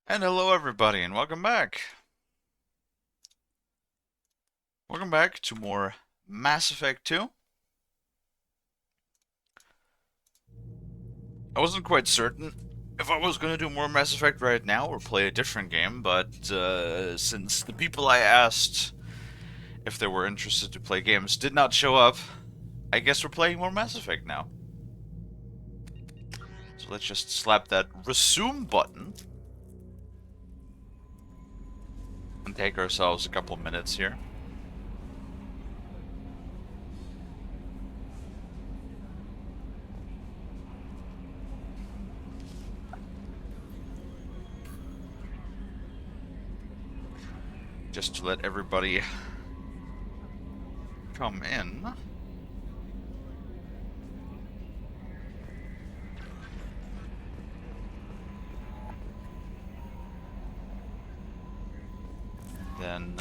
And hello everybody and welcome back. Welcome back to more Mass Effect 2. I wasn't quite certain if I was going to do more Mass Effect right now or play a different game, but since the people I asked if they were interested to play games did not show up, I guess we're playing more Mass Effect now. So let's just slap that resume button and take ourselves a couple minutes here. Just to let everybody come in. Then,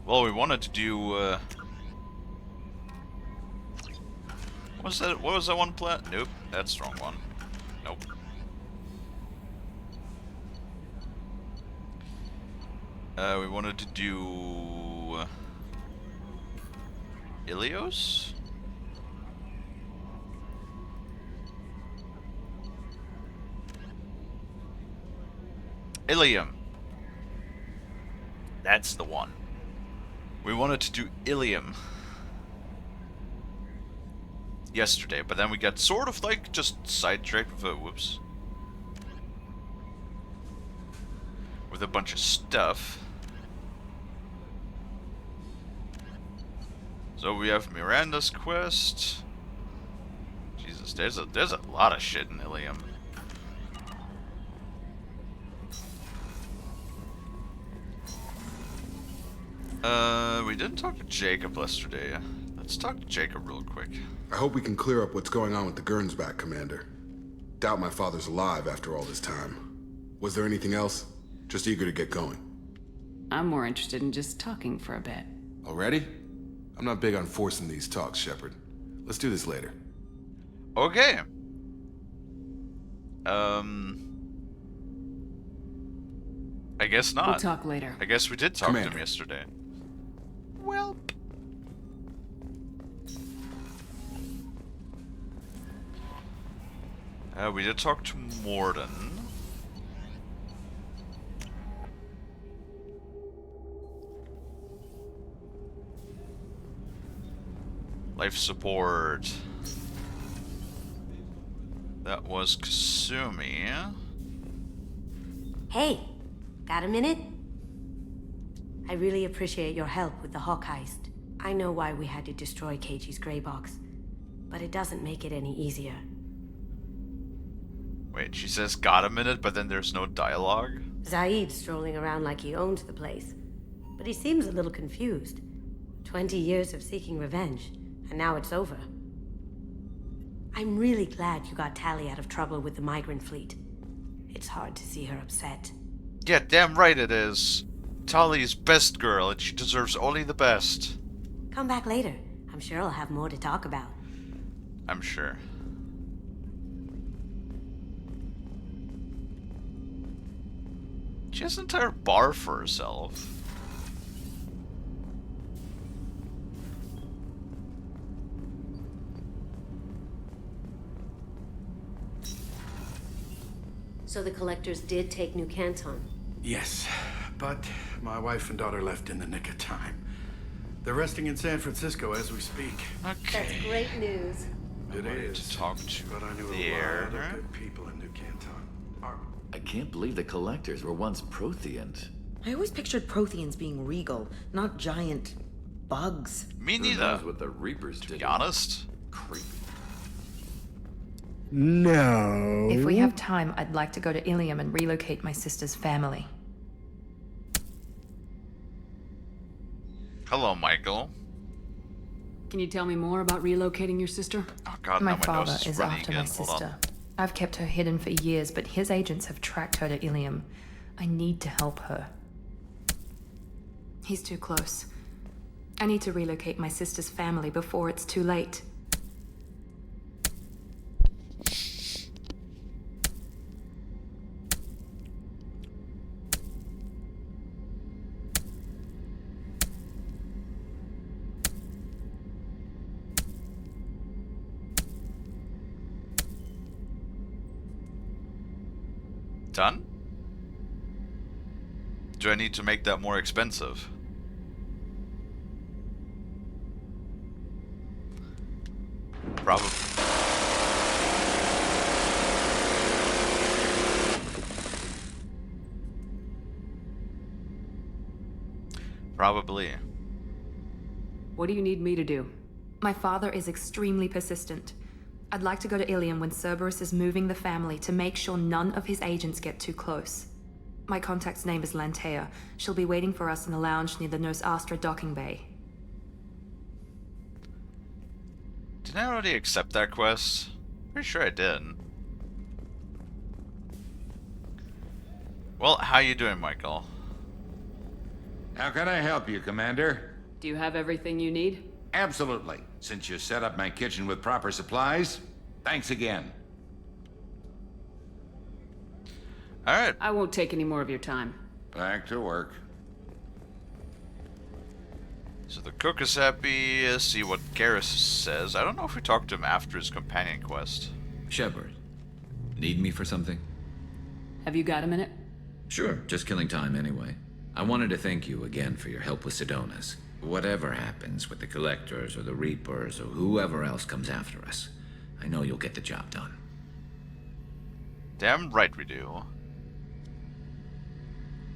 well, we wanted to do, what was that one plan? Nope, that's the wrong one. Nope. We wanted to do Ilios? Ilium. That's the one. We wanted to do Ilium yesterday, but then we got sort of like just sidetracked with whoops. With a bunch of stuff. So we have Miranda's quest. Jesus, there's a lot of shit in Ilium. We didn't talk to Jacob yesterday. Let's talk to Jacob real quick. I hope we can clear up what's going on with the Gernsback, Commander. Doubt my father's alive after all this time. Was there anything else? Just eager to get going. I'm more interested in just talking for a bit. Already? I'm not big on forcing these talks, Shepard. Let's do this later. Okay. I guess not. We'll talk later. I guess we did talk Commander. to him yesterday. Well. We did talk to Morden. Life support. That was Kasumi. Hey, got a minute? I really appreciate your help with the Hawk heist. I know why we had to destroy Keiji's gray box, but it doesn't make it any easier. Wait, she says got a minute, but then there's no dialogue? Zaid's strolling around like he owns the place, but he seems a little confused. 20 years of seeking revenge, and now it's over. I'm really glad you got Tali out of trouble with the migrant fleet. It's hard to see her upset. Yeah, damn right it is. Tali's best girl, and she deserves only the best. Come back later. I'm sure I'll have more to talk about. I'm sure. She has an entire bar for herself. So the collectors did take New Canton. Yes, but my wife and daughter left in the nick of time. They're resting in San Francisco as we speak. Okay. That's great news. It wanted is. to talk to but I knew there. a lot of good people in New Canton. I can't believe the collectors were once Protheans. I always pictured Protheans being regal, not giant bugs. Me Who neither, knows what the Reapers to did? be honest. Creepy. No. If we have time, I'd like to go to Ilium and relocate my sister's family. Hello, Michael. Can you tell me more about relocating your sister? Oh god, My now my father nose is running after again. my Hold on. sister. I've kept her hidden for years, but his agents have tracked her to Ilium. I need to help her. He's too close. I need to relocate my sister's family before it's too late. Done? Do I need to make that more expensive? Probably. Probably. What do you need me to do? My father is extremely persistent. I'd like to go to Ilium when Cerberus is moving the family to make sure none of his agents get too close. My contact's name is Lantea. She'll be waiting for us in the lounge near the Nurse Astra docking bay. Didn't I already accept that quest? Pretty sure I did. Well, how you doing, Michael? How can I help you, Commander? Do you have everything you need? Absolutely. Since you set up my kitchen with proper supplies, thanks again. Alright. I won't take any more of your time. Back to work. So the cook is happy. See what Garrus says. I don't know if we talked to him after his companion quest. Shepard, need me for something? Have you got a minute? Sure, just killing time anyway. I wanted to thank you again for your help with Sidonis. Whatever happens with the Collectors or the Reapers or whoever else comes after us, I know you'll get the job done. Damn right we do.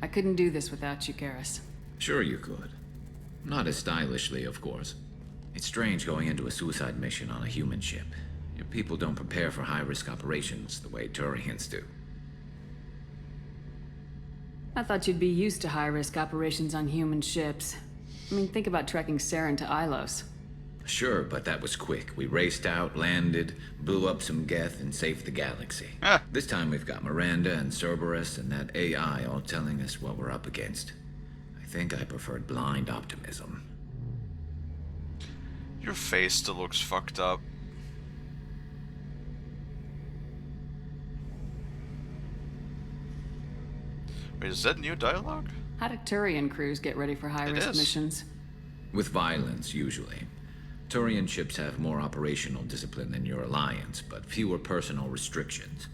I couldn't do this without you, Garrus. Sure you could. Not as stylishly, of course. It's strange going into a suicide mission on a human ship. Your people don't prepare for high-risk operations the way Turians do. I thought you'd be used to high-risk operations on human ships. I mean, think about trekking Saren to Ilos. Sure, but that was quick. We raced out, landed, blew up some Geth, and saved the galaxy. Ah. This time we've got Miranda and Cerberus and that AI all telling us what we're up against. I think I preferred blind optimism. Your face still looks fucked up. Wait, is that new dialogue? How do Turian crews get ready for high-risk is. missions? With violence, usually. Turian ships have more operational discipline than your alliance, but fewer personal restrictions.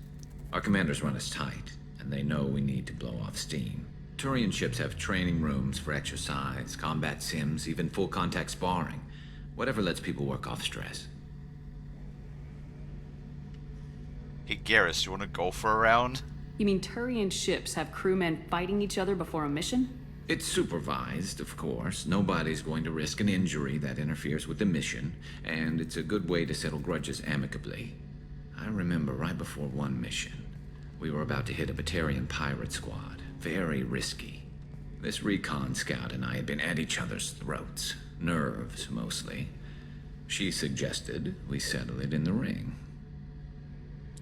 Our commanders run us tight, and they know we need to blow off steam. Turian ships have training rooms for exercise, combat sims, even full-contact sparring. Whatever lets people work off stress. Hey Garrus, you wanna go for a round? You mean Turian ships have crewmen fighting each other before a mission? It's supervised, of course. Nobody's going to risk an injury that interferes with the mission, and it's a good way to settle grudges amicably. I remember right before one mission, we were about to hit a Batarian pirate squad. Very risky. This recon scout and I had been at each other's throats. Nerves, mostly. She suggested we settle it in the ring.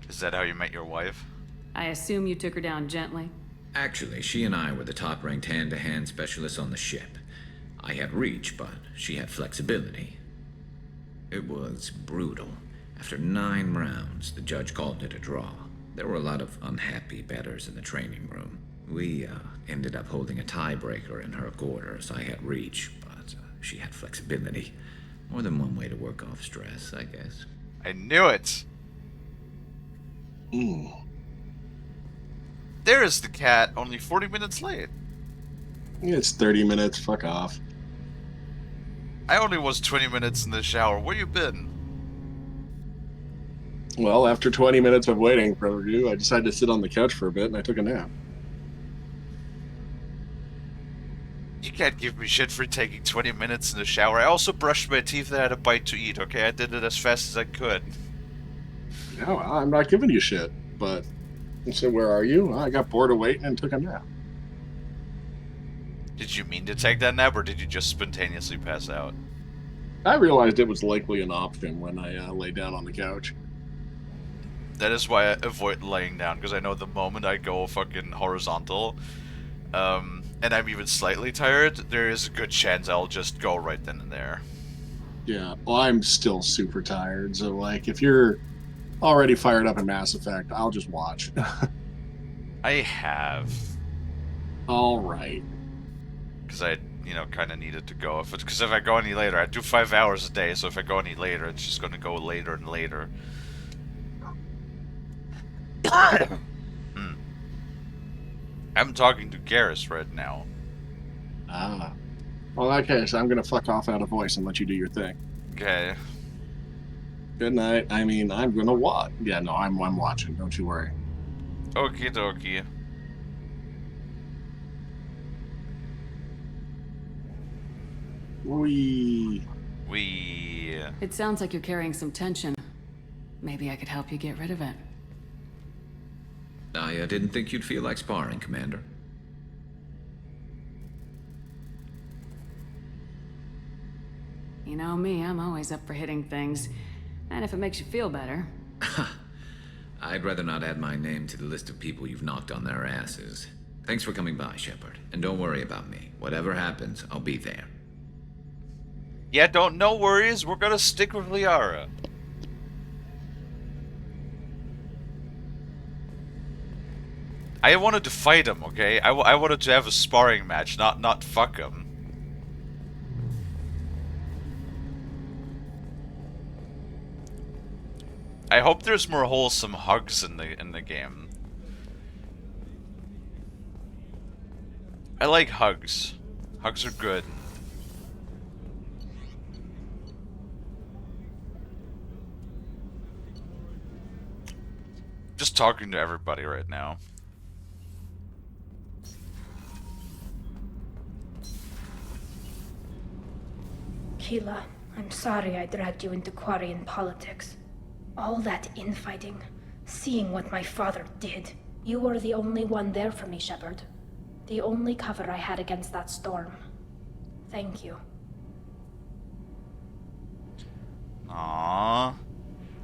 Is that how you met your wife? I assume you took her down gently. Actually, she and I were the top-ranked hand-to-hand specialists on the ship. I had reach, but she had flexibility. It was brutal. After 9 rounds, the judge called it a draw. There were a lot of unhappy bettors in the training room. We ended up holding a tiebreaker in her quarters. I had reach, but she had flexibility. More than one way to work off stress, I guess. I knew it! There is the cat, only 40 minutes late. It's 30 minutes, fuck off. I only was 20 minutes in the shower. Where you been? Well, after 20 minutes of waiting for you, I decided to sit on the couch for a bit and I took a nap. You can't give me shit for taking 20 minutes in the shower. I also brushed my teeth and had a bite to eat, okay? I did it as fast as I could. No, I'm not giving you shit, but I said, where are you? I got bored of waiting and took a nap. Did you mean to take that nap, or did you just spontaneously pass out? I realized it was likely an option when I lay down on the couch. That is why I avoid laying down, because I know the moment I go fucking horizontal, and I'm even slightly tired, there is a good chance I'll just go right then and there. Yeah, well, I'm still super tired, so, like, if you're already fired up in Mass Effect, I'll just watch. I have. Alright. Because I, kind of needed to go. Because if I go any later, I do 5 hours a day, so if I go any later, it's just going to go later and later. I'm talking to Garrus right now. Ah. Well, in that case, I'm gonna fuck off out of voice and let you do your thing. Okay. Good night. I mean, I'm gonna watch. Yeah, no, I'm watching. Don't you worry. Okie dokie. We. It sounds like you're carrying some tension. Maybe I could help you get rid of it. I didn't think you'd feel like sparring, Commander. You know me, I'm always up for hitting things. And if it makes you feel better. I'd rather not add my name to the list of people you've knocked on their asses. Thanks for coming by, Shepard. And don't worry about me. Whatever happens, I'll be there. Yeah, no worries. We're gonna stick with Liara. I wanted to fight him, okay? I wanted to have a sparring match, not fuck him. I hope there's more wholesome hugs in the game. I like hugs. Hugs are good. Just talking to everybody right now. Keela, I'm sorry I dragged you into Quarian politics. All that infighting, seeing what my father did. You were the only one there for me, Shepard. The only cover I had against that storm. Thank you. Aww.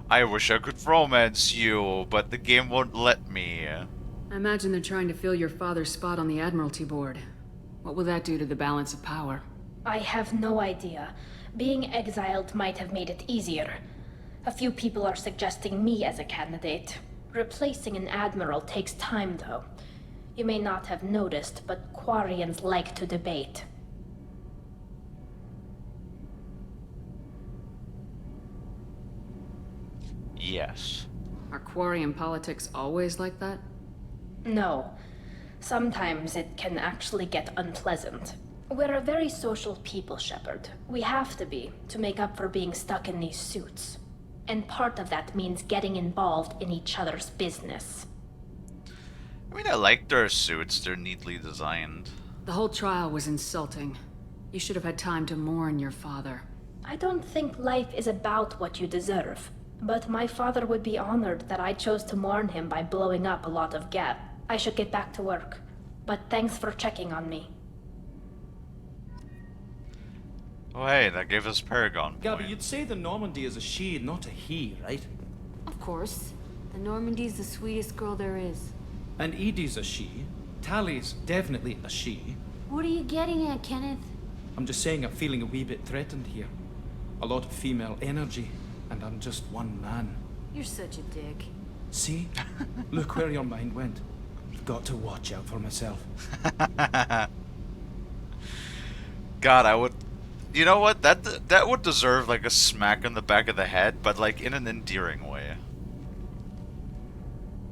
I wish I could romance you, but the game won't let me. I imagine they're trying to fill your father's spot on the Admiralty Board. What will that do to the balance of power? I have no idea. Being exiled might have made it easier. A few people are suggesting me as a candidate. Replacing an admiral takes time, though. You may not have noticed, but Quarians like to debate. Yes. Are Quarian politics always like that? No. Sometimes it can actually get unpleasant. We're a very social people, Shepard. We have to be, to make up for being stuck in these suits. And part of that means getting involved in each other's business. I mean, I like their suits. They're neatly designed. The whole trial was insulting. You should have had time to mourn your father. I don't think life is about what you deserve. But my father would be honored that I chose to mourn him by blowing up a lot of gas. I should get back to work. But thanks for checking on me. Oh hey, that gave us Paragon. Gabby, you'd say the Normandy is a she, not a he, right? Of course. The Normandy's the sweetest girl there is. And Edie's a she. Tally's definitely a she. What are you getting at, Kenneth? I'm just saying I'm feeling a wee bit threatened here. A lot of female energy, and I'm just one man. You're such a dick. See? Look where your mind went. I've got to watch out for myself. God, I would... You know what? That would deserve like a smack in the back of the head, but like in an endearing way.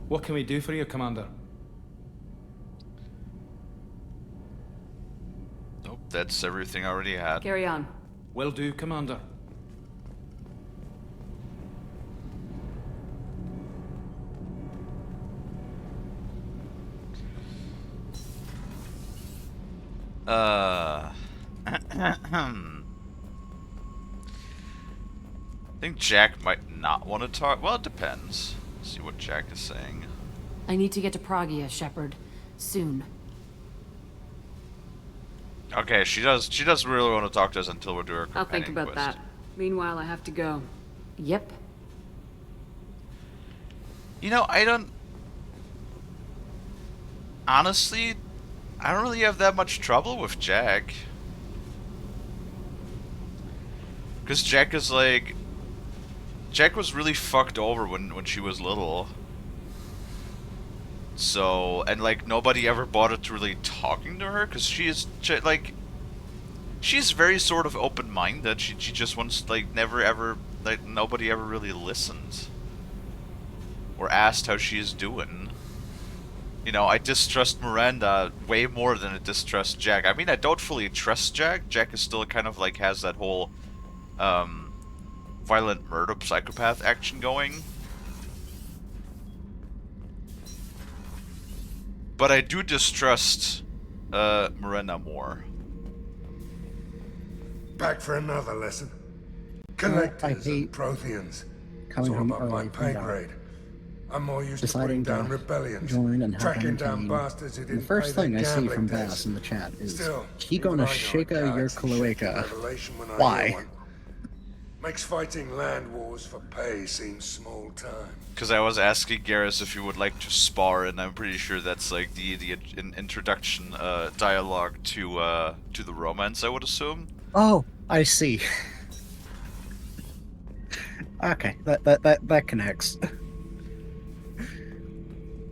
What can we do for you, Commander? Nope, that's everything I already had. Carry on. Will do, Commander. I think Jack might not want to talk. Well, it depends. Let's see what Jack is saying. I need to get to Pragia, Shepard. Soon. Okay, she doesn't really want to talk to us until we're doing our I'll think companion about quest. that. Meanwhile, I have to go. Yep. You know, I don't... Honestly, I don't really have that much trouble with Jack. Because Jack is like... Jack was really fucked over when she was little. So, and like, nobody ever bothered to really talking to her, because she is, like... She's very sort of open-minded. She just wants, like, never ever... Like, nobody ever really listened. Or asked how she is doing. You know, I distrust Miranda way more than I distrust Jack. I mean, I don't fully trust Jack. Jack is still kind of like has that whole violent murder psychopath action going. But I do distrust Miranda more. Back for another lesson. Collectors and Protheans. Coming It's all from above my early pay from grade. I'm more used to deciding putting down to rebellions, join and help tracking down maintain. bastards who And the didn't first pay thing their I see gambling from debts. Bass in the chat is Still, Higona even I know a Shika galaxy shifting Yerkaloeka. revelation when I Why? hear one. Makes fighting land wars for pay seem small time. Because I was asking Garrus if he would like to spar, and I'm pretty sure that's like the introduction dialogue to the romance, I would assume. Oh, I see. Okay, that connects.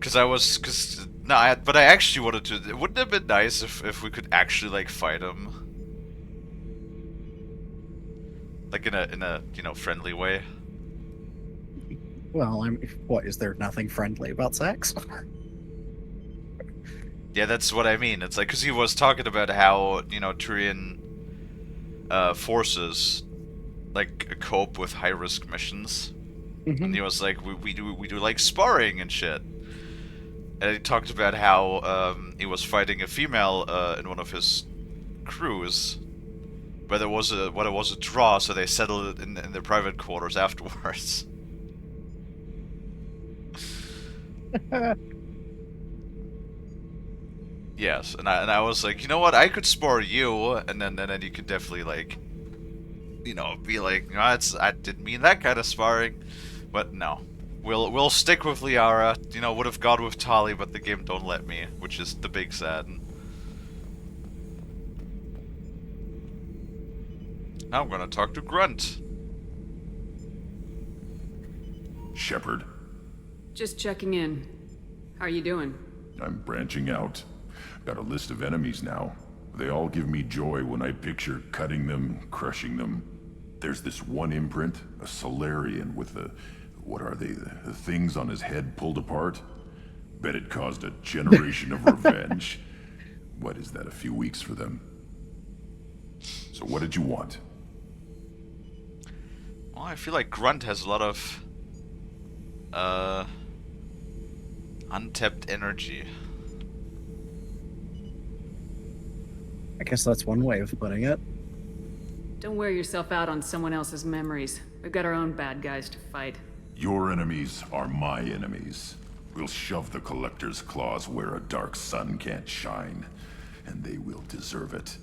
But I actually wanted to. It wouldn't have been nice if we could actually like fight him, like in a friendly way. Well, what, is there nothing friendly about sex? Yeah, that's what I mean. It's like, because he was talking about how, Turian forces, like, cope with high-risk missions. Mm-hmm. And he was like, we do like, sparring and shit. And he talked about how he was fighting a female in one of his crews, but it was a draw, so they settled it in their private quarters afterwards. Yes, and I was like, you know what, I could spar you, and then you could definitely like, be like, no, I didn't mean that kind of sparring, but no, we'll stick with Liara. Would have gone with Tali, but the game don't let me, which is the big sad. Now I'm gonna talk to Grunt. Shepard, Just checking in. How are you doing? I'm branching out. Got a list of enemies now. They all give me joy when I picture cutting them, crushing them. There's this one imprint, a Solarian with what are they, the things on his head pulled apart? Bet it caused a generation of revenge. What is that, a few weeks for them? So what did you want? Well, I feel like Grunt has a lot of untapped energy. I guess that's one way of putting it. Don't wear yourself out on someone else's memories. We've got our own bad guys to fight. Your enemies are my enemies. We'll shove the Collector's claws where a dark sun can't shine, and they will deserve it.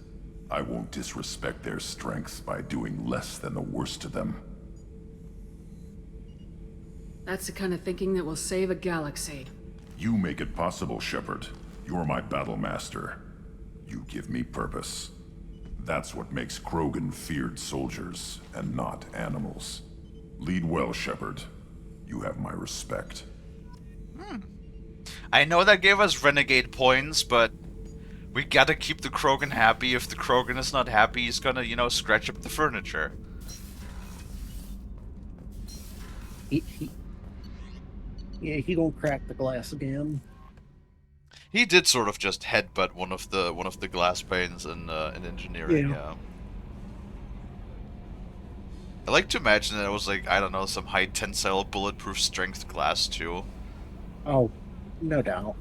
I won't disrespect their strengths by doing less than the worst to them. That's the kind of thinking that will save a galaxy. You make it possible, Shepard. You're my battle master. You give me purpose. That's what makes Krogan feared soldiers, and not animals. Lead well, Shepard. You have my respect. I know that gave us renegade points, but we gotta keep the Krogan happy. If the Krogan is not happy, he's gonna, scratch up the furniture. Yeah, he gonna crack the glass again. He did sort of just headbutt one of the glass panes in engineering. Yeah. I like to imagine that it was like, I don't know, some high tensile bulletproof strength glass too. Oh, no doubt.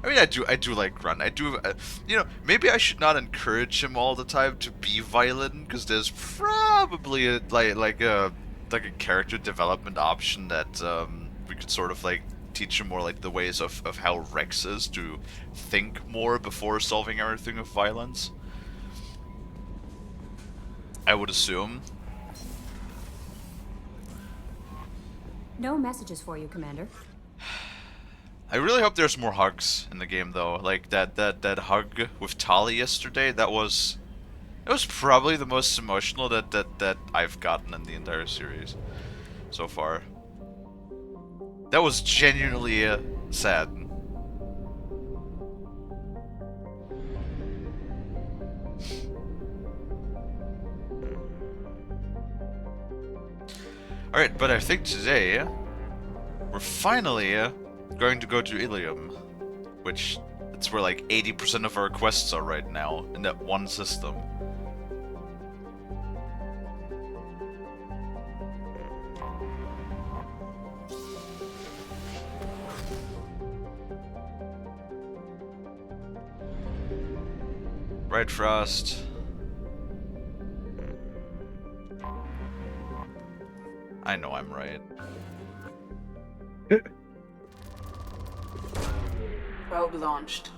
I mean, I do like Grunt. I do, maybe I should not encourage him all the time to be violent, because there's probably a character development option that we could sort of like teach him more like the ways of how Rex is to think more before solving everything with violence. I would assume. No messages for you, Commander. I really hope there's more hugs in the game, though. Like that hug with Tali yesterday. It was probably the most emotional that I've gotten in the entire series so far. That was genuinely sad. Alright, but I think today we're finally going to go to Ilium, which it's where like 80% of our quests are right now in that one system. Right, Frost. I know I'm right. Probe launched.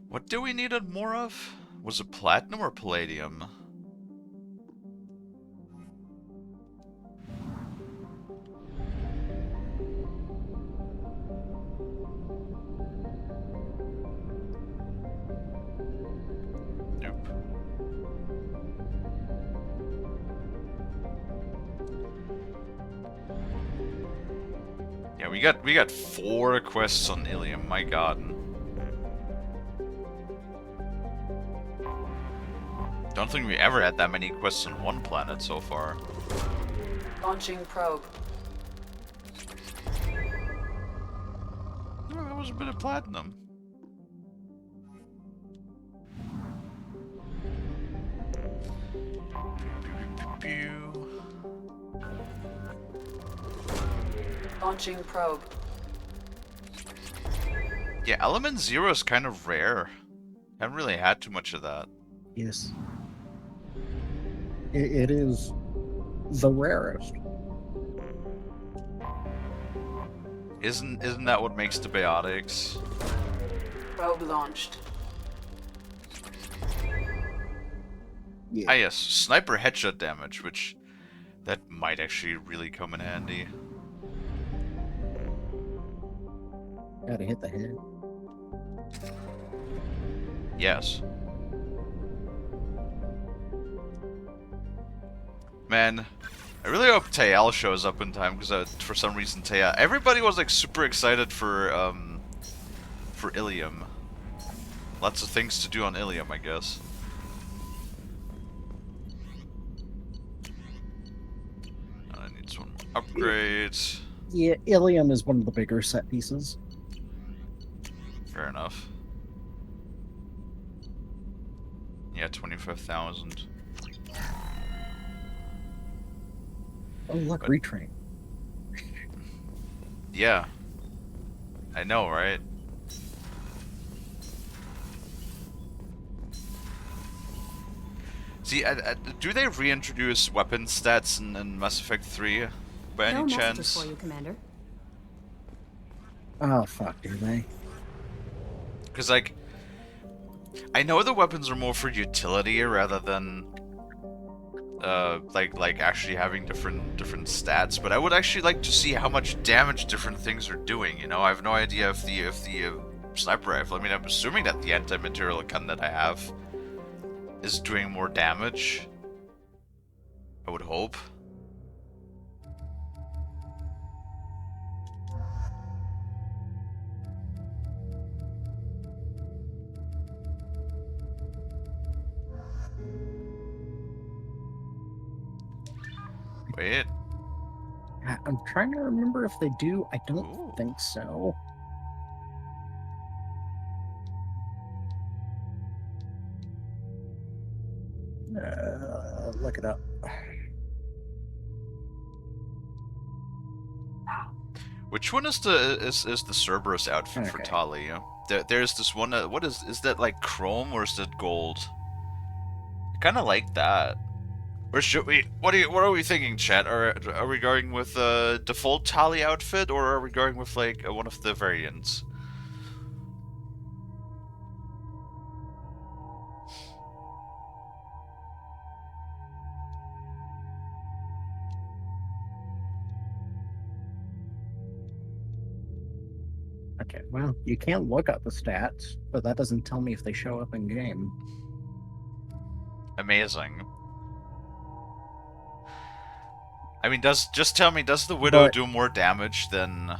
What do we needed more of? Was it platinum or palladium? Nope. Yeah, we got 4 quests on Ilium, my god. Don't think we ever had that many quests on one planet so far. Launching probe. Oh, that was a bit of platinum. Pew. Launching probe. Yeah, element 0 is kind of rare. Haven't really had too much of that. Yes. It is the rarest. Isn't that what makes the biotics? Probe launched. Yeah. Ah yes, sniper headshot damage, which that might actually really come in handy. Gotta hit the head. Yes. Man, I really hope Tayal shows up in time, because for some reason everybody was like super excited for Ilium. Lots of things to do on Ilium, I guess. I need some upgrades. Yeah, Ilium is one of the bigger set pieces. Fair enough. Yeah, 25,000. Oh, look, But, retrain. yeah. I know, right? See, do they reintroduce weapon stats in Mass Effect 3 by No any messages chance? for you, Commander. Oh, fuck, do they? Because, like, I know the weapons are more for utility rather than like actually having different stats, but I would actually like to see how much damage different things are doing. You know, I have no idea if the sniper rifle. I mean, I'm assuming that the anti-material gun that I have is doing more damage. I would hope. Wait. I'm trying to remember if they do. I don't think so. Look it up. Which one is the Cerberus outfit for Tali? There's this one. What is that, like chrome or is that gold? I kind of like that. Or should we? What are we thinking, chat? Are we going with the default Tali outfit, or are we going with like one of the variants? Okay, well, you can look up the stats, but that doesn't tell me if they show up in game. Amazing. I mean, just tell me, does the Widow do more damage than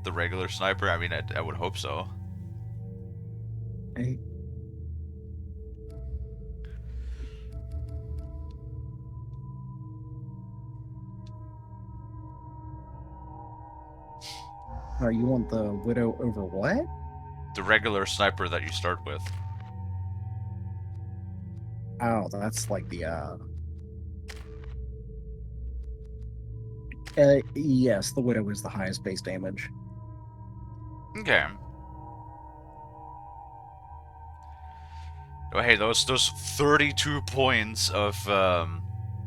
the regular sniper? I mean, I would hope so. You want the Widow over what? The regular sniper that you start with. Oh, that's like the, yes, the Widow is the highest base damage. Okay. Oh, hey, those 32 points of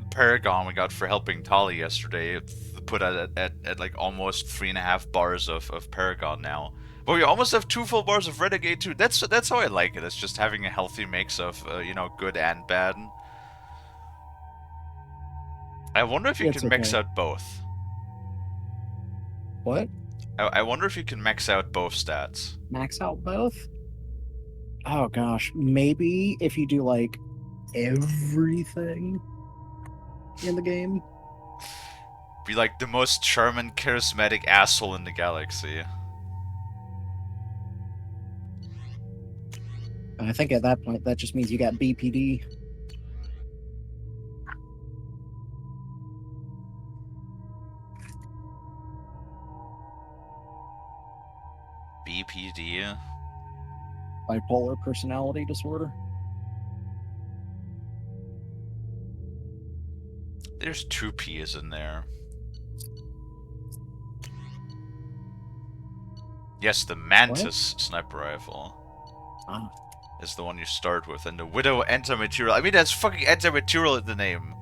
Paragon we got for helping Tali yesterday put at like almost 3.5 bars of Paragon now. But we almost have 2 full bars of Renegade too. That's how I like it. It's just having a healthy mix of you know, good and bad. I wonder if you It's can mix okay. out both. What? I wonder if you can max out both stats. Max out both? Oh gosh, maybe if you do like everything in the game. Be like the most charming, charismatic asshole in the galaxy. I think at that point that just means you got BPD. BPD? Bipolar personality disorder. There's 2 P's in there. Yes, the Mantis sniper rifle is the one you start with, and the Widow anti-material. I mean, that's fucking anti-material in the name.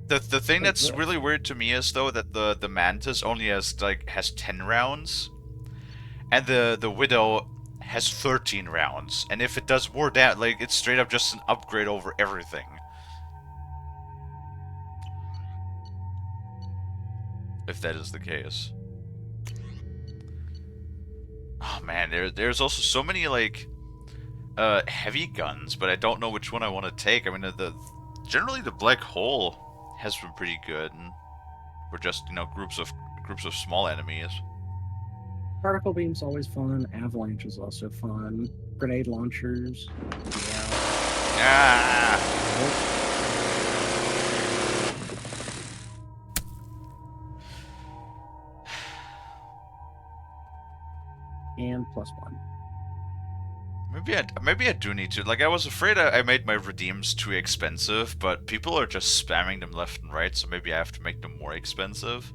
The thing that's really weird to me is though that the Mantis only has 10 rounds, and the Widow has 13 rounds. And if it does more damage, like it's straight up just an upgrade over everything. If that is the case. Oh man, there's also so many like heavy guns, but I don't know which one I want to take. I mean, generally the Black Hole has been pretty good, and we're just, you know, groups of small enemies. Particle beam's always fun. Avalanche is also fun. Grenade launchers. Yeah. And +1. Maybe I do need to. Like, I was afraid I made my redeems too expensive, but people are just spamming them left and right, so maybe I have to make them more expensive.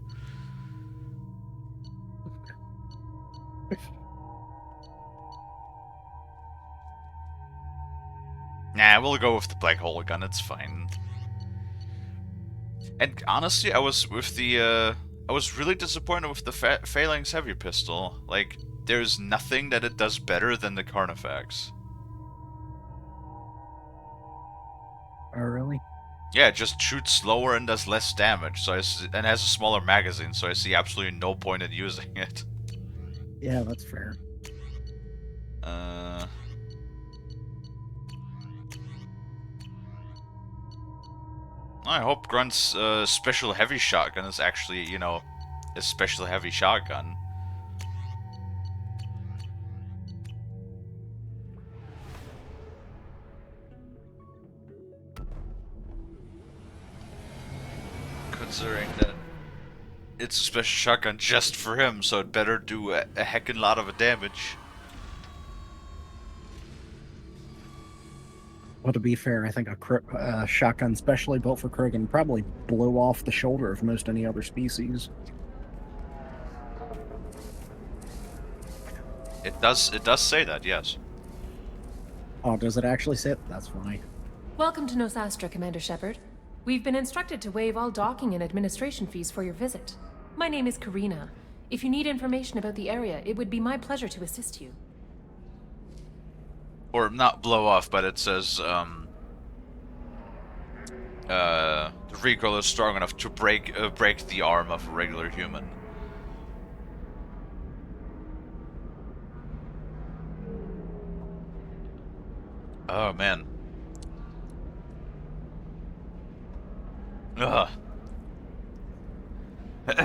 Nah, we'll go with the Black Hole gun, it's fine. And honestly, I was really disappointed with the Phalanx Heavy Pistol. Like, there's nothing that it does better than the Carnifex. Oh, really? Yeah, it just shoots slower and does less damage, and has a smaller magazine, so I see absolutely no point in using it. Yeah, that's fair. I hope Grunt's special heavy shotgun is actually, you know, a special heavy shotgun. Considering that it's a special shotgun just for him, so it better do a heckin' lot of damage. Well, to be fair, I think a shotgun specially built for Krogan probably blow off the shoulder of most any other species. It does say that, yes. Oh, does it actually say it? That's funny. Welcome to Nosastra, Commander Shepard. We've been instructed to waive all docking and administration fees for your visit. My name is Karina. If you need information about the area, it would be my pleasure to assist you. Or not blow off, but it says, the recoil is strong enough to break the arm of a regular human. Oh man. Ugh. I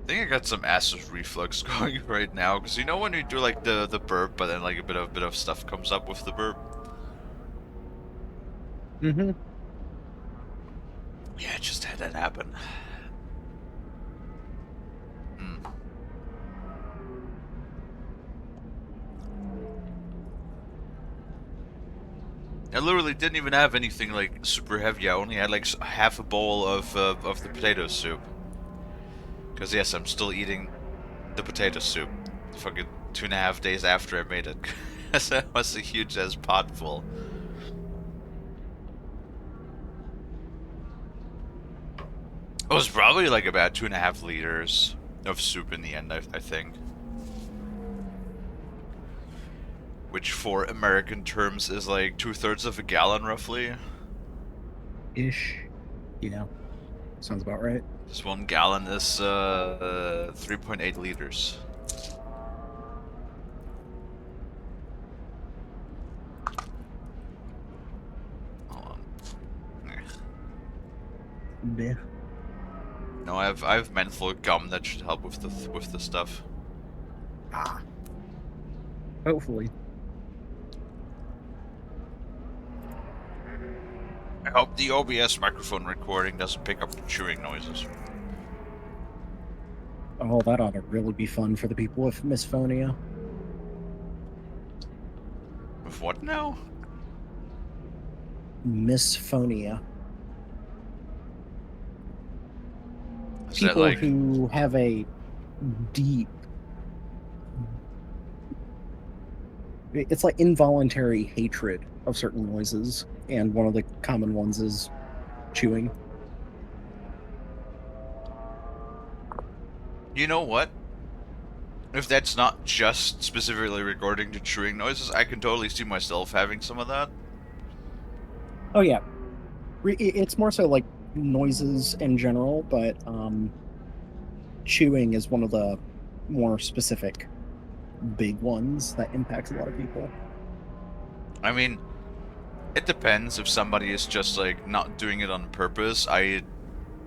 think I got some acid reflux going right now, because you know when you do like the burp, but then like a bit of stuff comes up with the burp. Mm-hmm. Yeah, it just had that happen. I literally didn't even have anything like super heavy. I only had like half a bowl of the potato soup. Because yes, I'm still eating the potato soup. Fucking 2.5 days after I made it. That was a huge ass pot full. It was probably like about 2.5 liters of soup in the end, I think. Which for American terms is like 2/3 of a gallon, roughly. Ish. Yeah. Sounds about right. Just 1 gallon is 3.8 liters. Hold on. Yeah. No, I have menthol gum that should help with the stuff. Ah. Hopefully. I hope the OBS microphone recording doesn't pick up the chewing noises. Oh, that ought to really be fun for the people with misphonia. With what now? Misphonia. Is People that like... who have a deep... It's like involuntary hatred of certain noises, and one of the common ones is chewing. You know what? If that's not just specifically regarding to chewing noises, I can totally see myself having some of that. Oh yeah. It's more so like noises in general, but chewing is one of the more specific big ones that impacts a lot of people. I mean, it depends. If somebody is just like not doing it on purpose, I,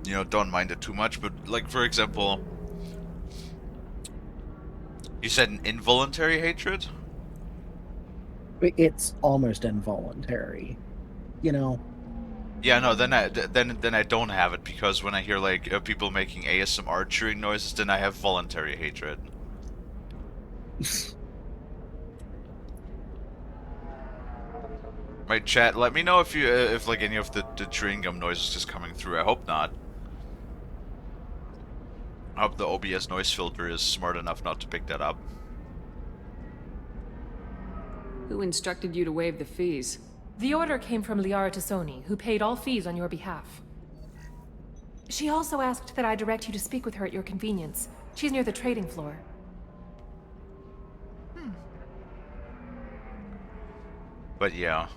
don't mind it too much. But like, for example, you said an involuntary hatred? It's almost involuntary, Yeah, no, then I don't have it, because when I hear like people making ASMR chewing noises, then I have voluntary hatred. Right, chat, let me know if if like any of the chewing gum noises is coming through. I hope not. I hope the OBS noise filter is smart enough not to pick that up. Who instructed you to waive the fees? The order came from Liara Tassoni, who paid all fees on your behalf. She also asked that I direct you to speak with her at your convenience. She's near the trading floor. But yeah,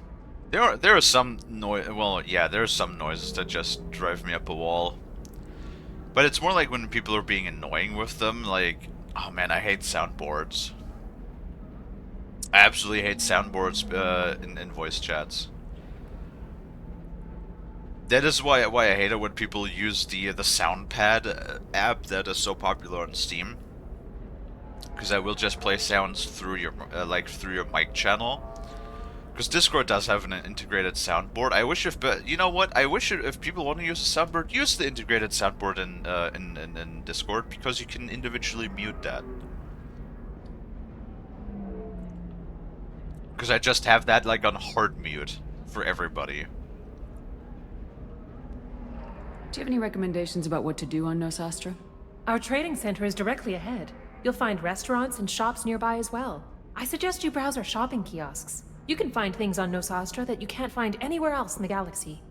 there are some noise. Well, yeah, there are some noises that just drive me up a wall. But it's more like when people are being annoying with them. Like, oh man, I hate soundboards. I absolutely hate soundboards in voice chats. That is why I hate it when people use the SoundPad app that is so popular on Steam. Because I will just play sounds through your through your mic channel. Because Discord does have an integrated soundboard. I wish you know what? I wish if people want to use a soundboard, use the integrated soundboard in Discord, because you can individually mute that. Because I just have that like on hard mute for everybody. Do you have any recommendations about what to do on Nosastra? Our trading center is directly ahead. You'll find restaurants and shops nearby as well. I suggest you browse our shopping kiosks. You can find things on Nosastra that you can't find anywhere else in the galaxy.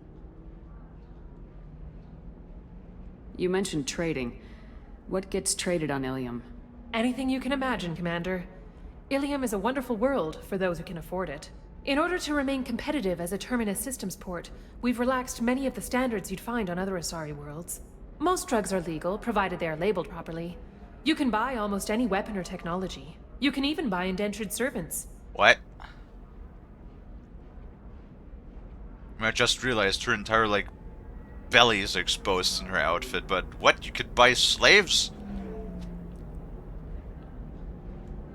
You mentioned trading. What gets traded on Ilium? Anything you can imagine, Commander. Ilium is a wonderful world for those who can afford it. In order to remain competitive as a Terminus systems port, we've relaxed many of the standards you'd find on other Asari worlds. Most drugs are legal, provided they are labeled properly. You can buy almost any weapon or technology. You can even buy indentured servants. What? I just realized her entire, belly is exposed in her outfit, but what? You could buy slaves?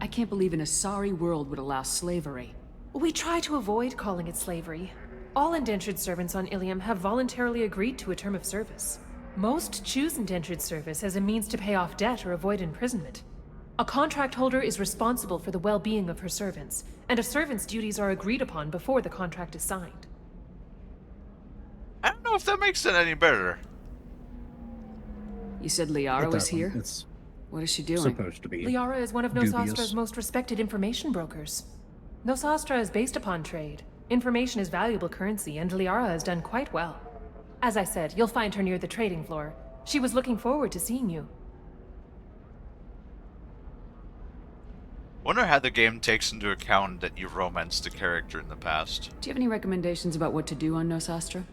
I can't believe an Asari world would allow slavery. We try to avoid calling it slavery. All indentured servants on Ilium have voluntarily agreed to a term of service. Most choose indentured service as a means to pay off debt or avoid imprisonment. A contract holder is responsible for the well-being of her servants, and a servant's duties are agreed upon before the contract is signed. I don't know if that makes it any better. You said Liara was here? It's what is she doing? supposed to be. Liara is one of dubious. Nosastra's most respected information brokers. Nosastra is based upon trade. Information is valuable currency, and Liara has done quite well. As I said, you'll find her near the trading floor. She was looking forward to seeing you. Wonder how the game takes into account that you romanced a character in the past. Do you have any recommendations about what to do on Nosastra?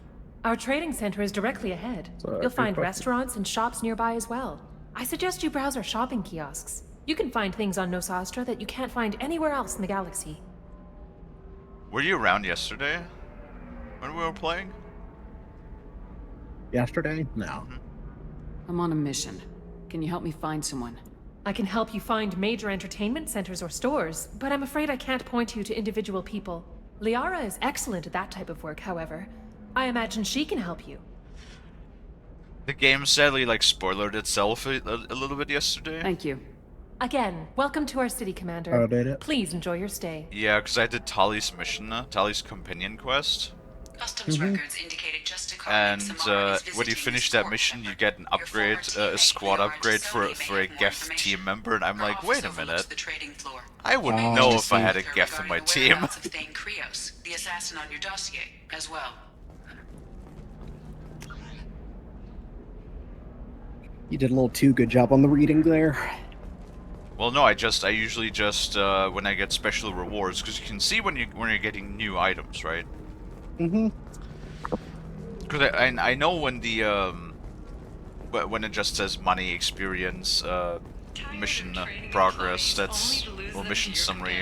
Our trading center is directly ahead. You'll find restaurants and shops nearby as well. I suggest you browse our shopping kiosks. You can find things on Nosastra that you can't find anywhere else in the galaxy. Were you around yesterday when we were playing? Yesterday? No. I'm on a mission. Can you help me find someone? I can help you find major entertainment centers or stores, but I'm afraid I can't point you to individual people. Liara is excellent at that type of work, however. I imagine she can help you. The game sadly, spoilered itself a little bit yesterday. Thank you. Again, welcome to our city, Commander. Oh, did it? Please enjoy your stay. Yeah, because I did Tali's mission, Tali's companion quest. Customs records indicated just a And when you finish that mission, you get an upgrade, a squad upgrade for a Geth team member, and I'm like, wait a minute. I wouldn't know if I had a Geth in my team. The assassin on your dossier as well. You did a little too good job on the reading there. Well, no, I usually just when I get special rewards, because you can see when you're getting new items, right? Mm-hmm. Because I know when the when it just says money, experience, mission progress, that's mission summary.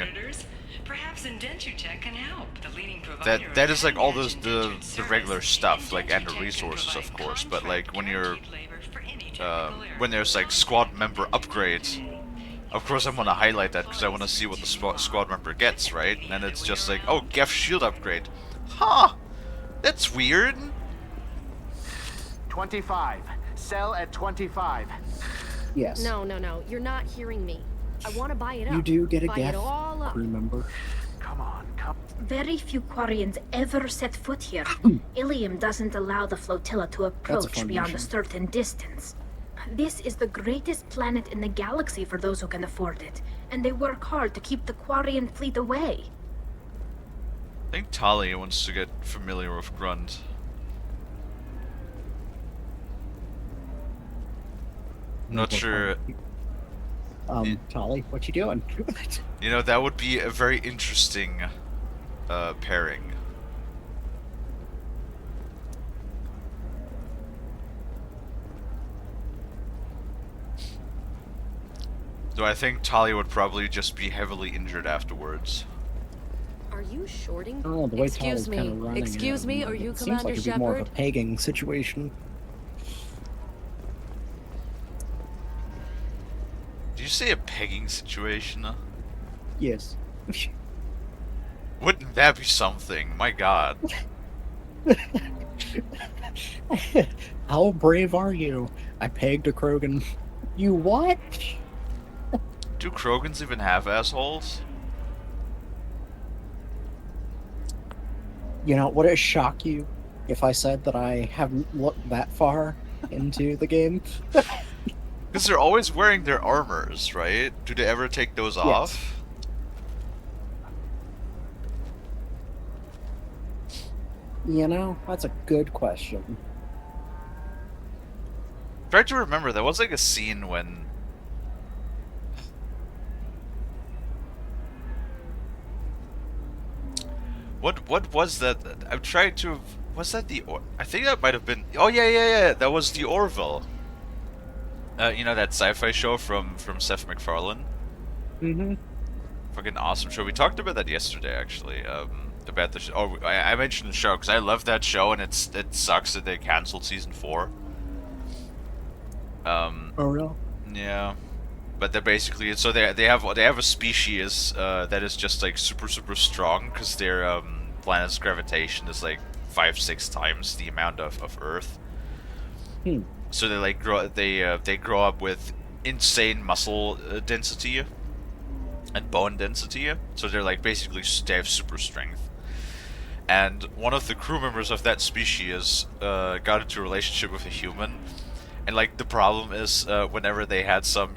Perhaps Indenture Tech can help. The leading provider That is all the regular stuff, and the resources, of course. But when you're when there's squad member upgrades, of course I'm gonna highlight that because I want to see what the squad member gets, right? And it's just oh, Geth shield upgrade. Huh? That's weird. 25. Sell at 25. Yes. No. You're not hearing me. I want to buy it up. You do get a buy Geth it all up. crew member. Come on, come. Very few Quarians ever set foot here. Ilium doesn't allow the flotilla to approach beyond a certain distance. This is the greatest planet in the galaxy for those who can afford it, and they work hard to keep the Quarian fleet away. I think Tali wants to get familiar with Grunt. Not sure. Tali, what you doing? You know, that would be a very interesting pairing. Though I think Tali would probably just be heavily injured afterwards. Are you shorting? Oh, the way Excuse Tali's me. kind of running. Excuse me. Are you it seems Commander like it'd be more of a Shepard? pegging situation. Did you say a pegging situation? Yes. Wouldn't that be something? My god. How brave are you? I pegged a Krogan. You what? Do Krogans even have assholes? You know, would it shock you if I said that I haven't looked that far into the game? Because they're always wearing their armors, right? Do they ever take those off? You know, that's a good question. Try to remember, there was a scene when... What was that? I'm trying to... Was that the... I think that might have been... Oh, yeah. That was the Orville. You know, that sci-fi show from Seth MacFarlane? Mm-hmm. Fucking awesome show. We talked about that yesterday, actually. About the show. Oh, I mentioned the show because I love that show, and it sucks that they canceled season 4. Oh, real? Yeah, but they're basically they have a species that is just super strong because they're planet's gravitation is like 5-6 times the amount of Earth. So they like they grow up with insane muscle density and bone density. So they're like basically they have super strength. And one of the crew members of that species got into a relationship with a human, and like the problem is whenever they had some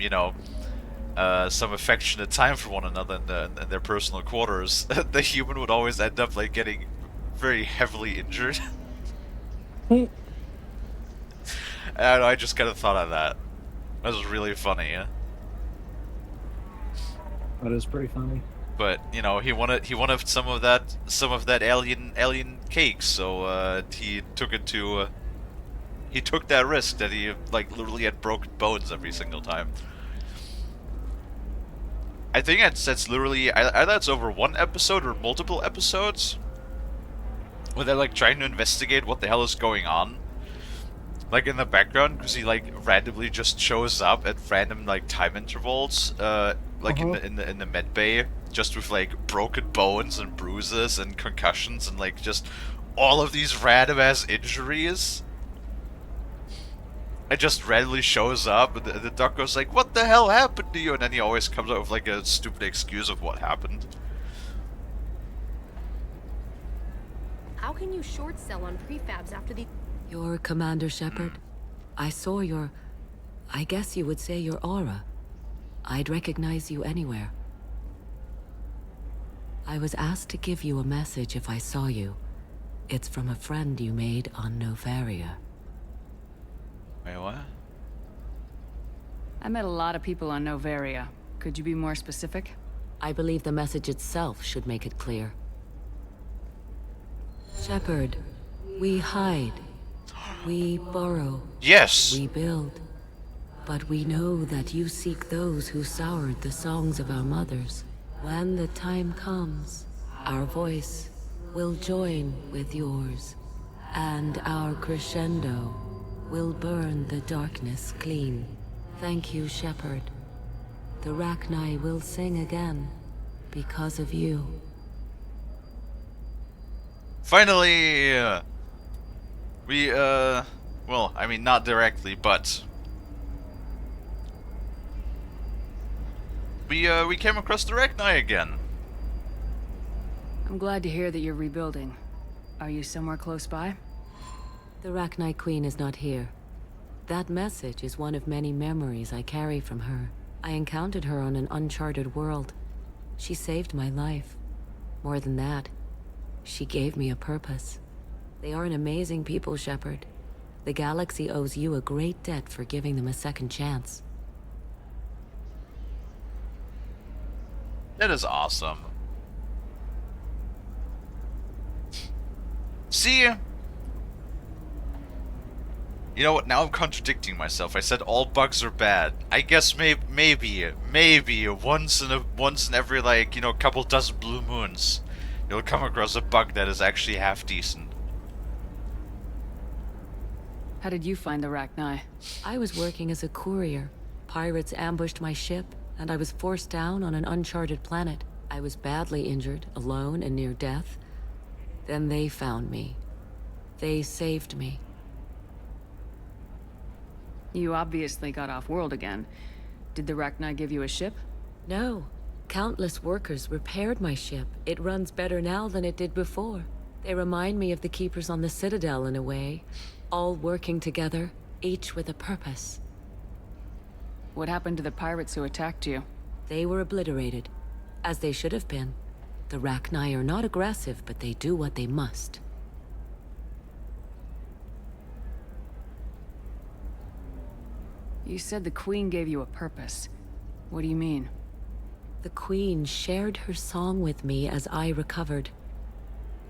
some affectionate time for one another in their personal quarters, the human would always end up like getting very heavily injured. And I just kind of thought of that. That was really funny. Yeah? That is pretty funny. But he wanted some of that alien cake, so he took it to he took that risk that he like literally had broken bones every single time. I think that's literally either that's over one episode or multiple episodes where they're like trying to investigate what the hell is going on, like in the background, because he like randomly just shows up at random like time intervals, like in the med bay, just with like broken bones and bruises and concussions and like just all of these random ass injuries. It just randomly shows up, and the doc goes like, "What the hell happened to you?" And then he always comes up with like a stupid excuse of what happened. How can you short sell on prefabs after the... You're Commander Shepard. I saw your... I guess you would say your aura. I'd recognize you anywhere. I was asked to give you a message if I saw you. It's from a friend you made on Novaria. Wait, what? I met a lot of people on Novaria. Could you be more specific? I believe the message itself should make it clear. Shepard, we hide. We borrow. Yes! We build. But we know that you seek those who soured the songs of our mothers. When the time comes, our voice will join with yours, and our crescendo will burn the darkness clean. Thank you, Shepard. The Rachni will sing again because of you. Finally, we, well, I mean, not directly, but we came across the Rachni again. I'm glad to hear that you're rebuilding. Are you somewhere close by? The Rachni Queen is not here. That message is one of many memories I carry from her. I encountered her on an uncharted world. She saved my life. More than that, she gave me a purpose. They are an amazing people, Shepard. The galaxy owes you a great debt for giving them a second chance. That is awesome. See? You know what, now I'm contradicting myself. I said all bugs are bad. I guess maybe once in every, like, couple dozen blue moons, you'll come across a bug that is actually half decent. How did you find the Rachni? I was working as a courier. Pirates ambushed my ship, and I was forced down on an uncharted planet. I was badly injured, alone and near death. Then they found me. They saved me. You obviously got off-world again. Did the Rachni give you a ship? No. Countless workers repaired my ship. It runs better now than it did before. They remind me of the Keepers on the Citadel in a way. All working together, each with a purpose. What happened to the pirates who attacked you? They were obliterated, as they should have been. The Rachni are not aggressive, but they do what they must. You said the Queen gave you a purpose. What do you mean? The Queen shared her song with me as I recovered.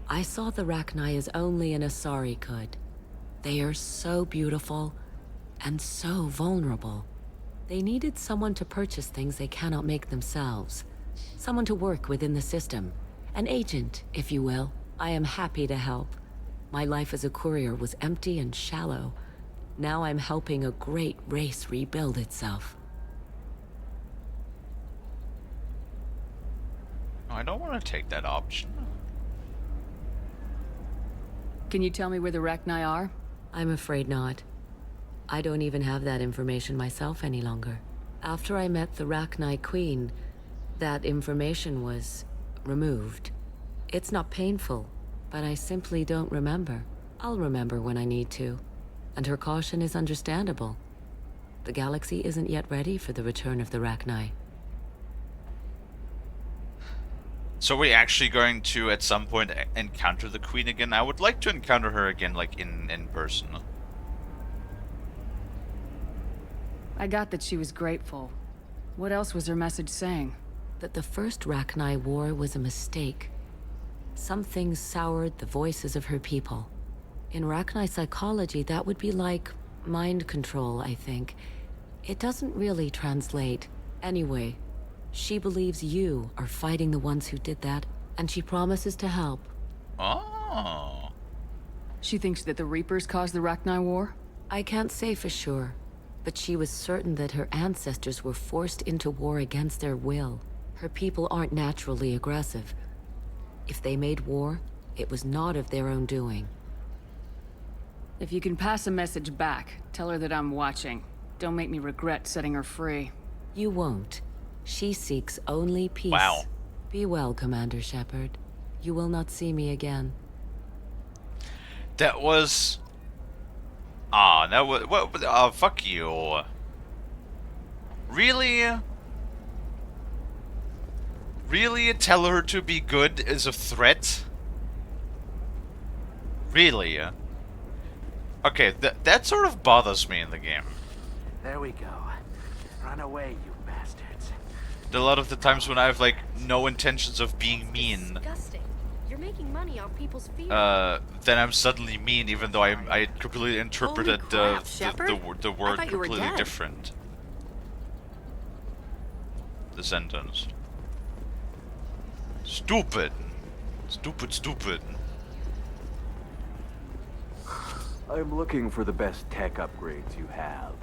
I saw the Rachni as only an Asari could. They are so beautiful, and so vulnerable. They needed someone to purchase things they cannot make themselves. Someone to work within the system. An agent, if you will. I am happy to help. My life as a courier was empty and shallow. Now I'm helping a great race rebuild itself. I don't want to take that option. Can you tell me where the Rachni are? I'm afraid not. I don't even have that information myself any longer. After I met the Rachni Queen, that information was removed. It's not painful, but I simply don't remember. I'll remember when I need to, and her caution is understandable. The galaxy isn't yet ready for the return of the Rachni. So are we actually going to, at some point, encounter the Queen again? I would like to encounter her again, like, in person. I got that she was grateful. What else was her message saying? That the first Rachni War was a mistake. Some things soured the voices of her people. In Rachni psychology, that would be like mind control, I think. It doesn't really translate. Anyway, she believes you are fighting the ones who did that, and she promises to help. Oh. She thinks that the Reapers caused the Rachni War? I can't say for sure, but she was certain that her ancestors were forced into war against their will. Her people aren't naturally aggressive. If they made war, it was not of their own doing. If you can pass a message back, tell her that I'm watching. Don't make me regret setting her free. You won't. She seeks only peace. Wow. Be well, Commander Shepard. You will not see me again. That was... Ah, that was... What? Fuck you. Really? Really? Tell her to be good is a threat? Really? Okay, that sort of bothers me in the game. There we go. Run away, you bastards. A lot of the times when I have, like, no intentions of being mean, Disgusting. You're making money off people's fear. then I'm suddenly mean, even though I completely interpreted crap, the Shepard. word I thought you were completely dead. different. The sentence. Stupid. Stupid, stupid. I'm looking for the best tech upgrades you have.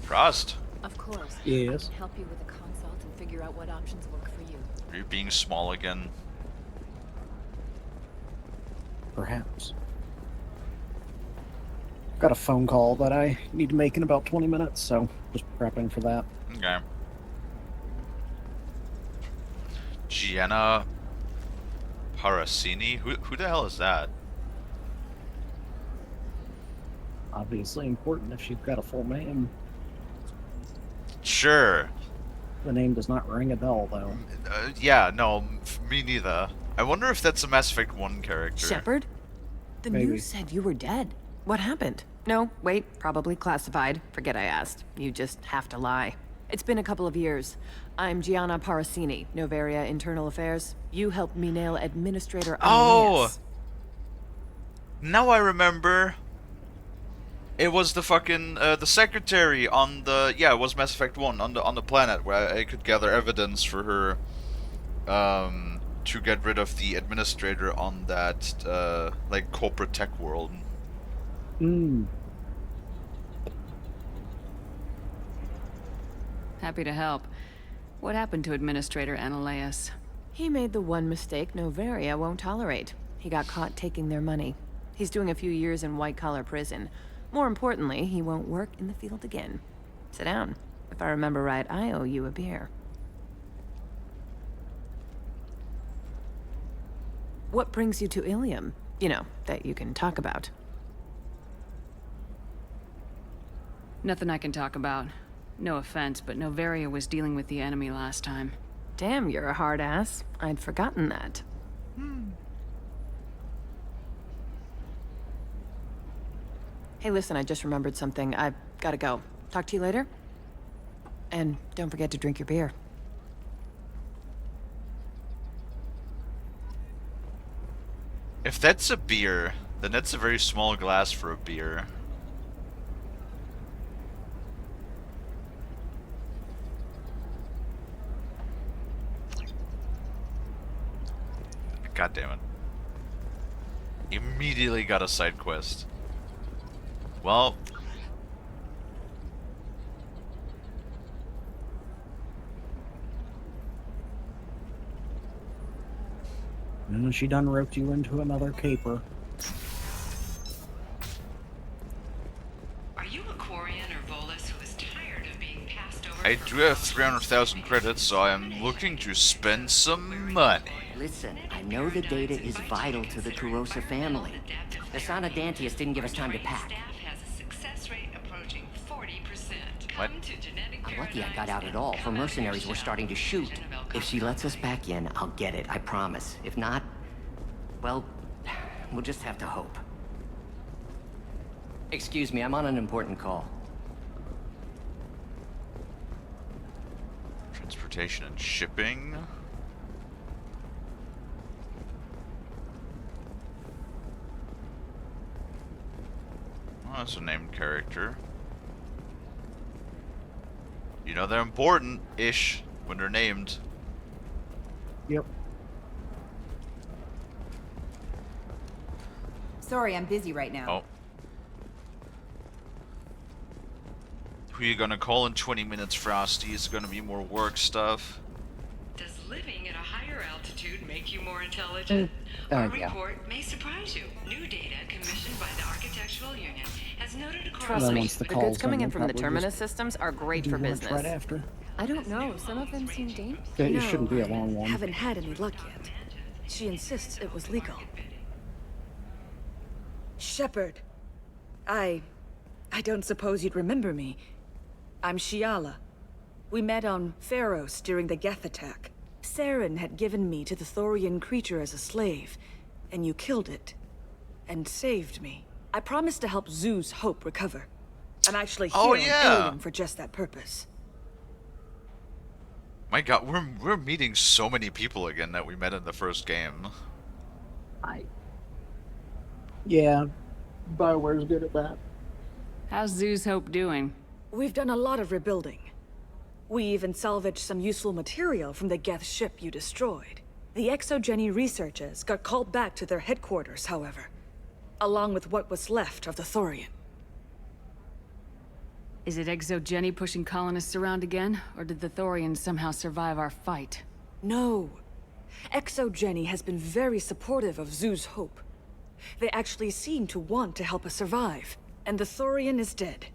Frost, Of course. Yes. I can help you with a consult and figure out what options work for you. are you being small again? Perhaps. Got a phone call that I need to make in about 20 minutes, so just prepping for that. Okay. Gianna Parasini? Who the hell is that? Obviously important if she's got a full name. Sure. The name does not ring a bell, though. Yeah, no, me neither. I wonder if that's a Mass Effect 1 character. Shepard? The Maybe. news said you were dead. What happened? No, wait, probably classified. Forget I asked. You just have to lie. It's been a couple of years. I'm Gianna Parasini, Novaria Internal Affairs. You helped me nail Administrator Oh! Amadeus. Now I remember. It was the fucking the secretary on the it was Mass Effect 1 on the planet where I could gather evidence for her to get rid of the administrator on that like corporate tech world. Happy to help. What happened to Administrator Ananias? He made the one mistake Novaria won't tolerate. He got caught taking their money. He's doing a few years in white-collar prison. More importantly, he won't work in the field again. Sit down. If I remember right, I owe you a beer. What brings you to Ilium? You know, that you can talk about. Nothing I can talk about. No offense, but Novaria was dealing with the enemy last time. Damn, you're a hard ass. I'd forgotten that. Hey, listen, I just remembered something. I've gotta go. Talk to you later? And don't forget to drink your beer. If that's a beer, then that's a very small glass for a beer. God damn it. Immediately got a side quest. Well, And she done roped you into another caper. I do have 300,000 credits, so I'm looking to spend some money. Listen, I know the data is vital to the Kurosa family. The son of Dantius didn't give us time to pack. What? I'm lucky I got out at all. Her mercenaries were starting to shoot. If she lets us back in, I'll get it, I promise. If not, well, we'll just have to hope. Excuse me, I'm on an important call. Transportation and shipping. Oh, that's a named character. You know they're important-ish when they're named. Yep. Sorry, I'm busy right now. Oh. Who you gonna call in 20 minutes, Frosty? Is it gonna be more work stuff? Does living at a higher altitude make you more intelligent? Our report may surprise you. New data commissioned by the Architectural Union has noted across... Trust me, once the the goods calls coming in, in from the probably Terminus just systems are great do for lunch business. right after. I don't know. Some of them seem dangerous. It shouldn't be a long one. Haven't had any luck yet. She insists it was legal. Shepard. I don't suppose you'd remember me. I'm Shiala. We met on Pharos during the Geth attack. Saren had given me to the Thorian creature as a slave, and you killed it. And saved me. I promised to help Zeus Hope recover. I'm actually here on Ilium for just that purpose. My god, we're meeting so many people again that we met in the first game. Yeah, Bioware's good at that. How's Zeus Hope doing? We've done a lot of rebuilding. We even salvaged some useful material from the Geth ship you destroyed. The Exogeny researchers got called back to their headquarters, however, along with what was left of the Thorian. Is it Exogeny pushing colonists around again, or did the Thorians somehow survive our fight? No. Exogeny has been very supportive of Zeus Hope. They actually seem to want to help us survive, and the Thorian is dead.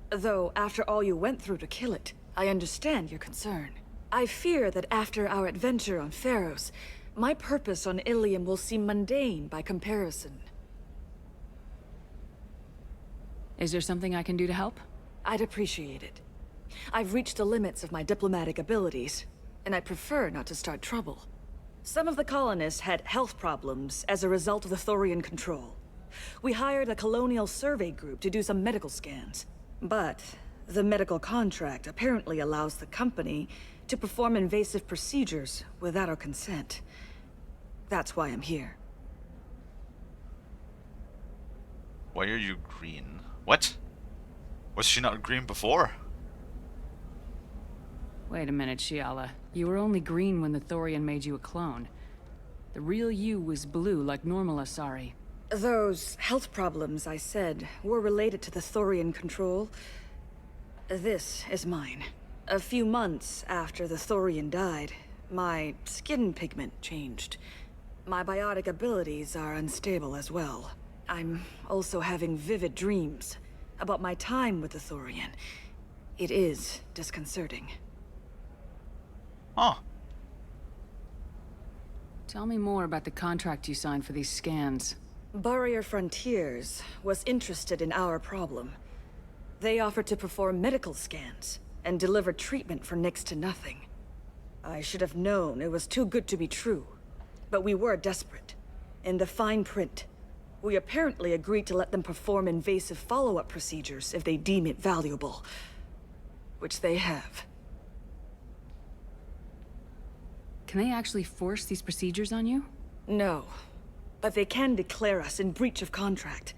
Though, after all you went through to kill it, I understand your concern. I fear that after our adventure on Pharos, my purpose on Ilium will seem mundane by comparison. Is there something I can do to help? I'd appreciate it. I've reached the limits of my diplomatic abilities, and I prefer not to start trouble. Some of the colonists had health problems as a result of the Thorian control. We hired a colonial survey group to do some medical scans. But the medical contract apparently allows the company to perform invasive procedures without our consent. That's why I'm here. Why are you green? What? Was she not green before? Wait a minute, Shiala. You were only green when the Thorian made you a clone. The real you was blue like normal Asari. Those health problems I said were related to the Thorian control. This is mine. A few months after the Thorian died, my skin pigment changed. My biotic abilities are unstable as well. I'm also having vivid dreams about my time with the Thorian. It is disconcerting. Huh. Tell me more about the contract you signed for these scans. Barrier Frontiers was interested in our problem. They offered to perform medical scans and deliver treatment for next to nothing. I should have known it was too good to be true, but we were desperate. In the fine print, we apparently agreed to let them perform invasive follow-up procedures if they deem it valuable. Which they have. Can they actually force these procedures on you? No. But they can declare us in breach of contract.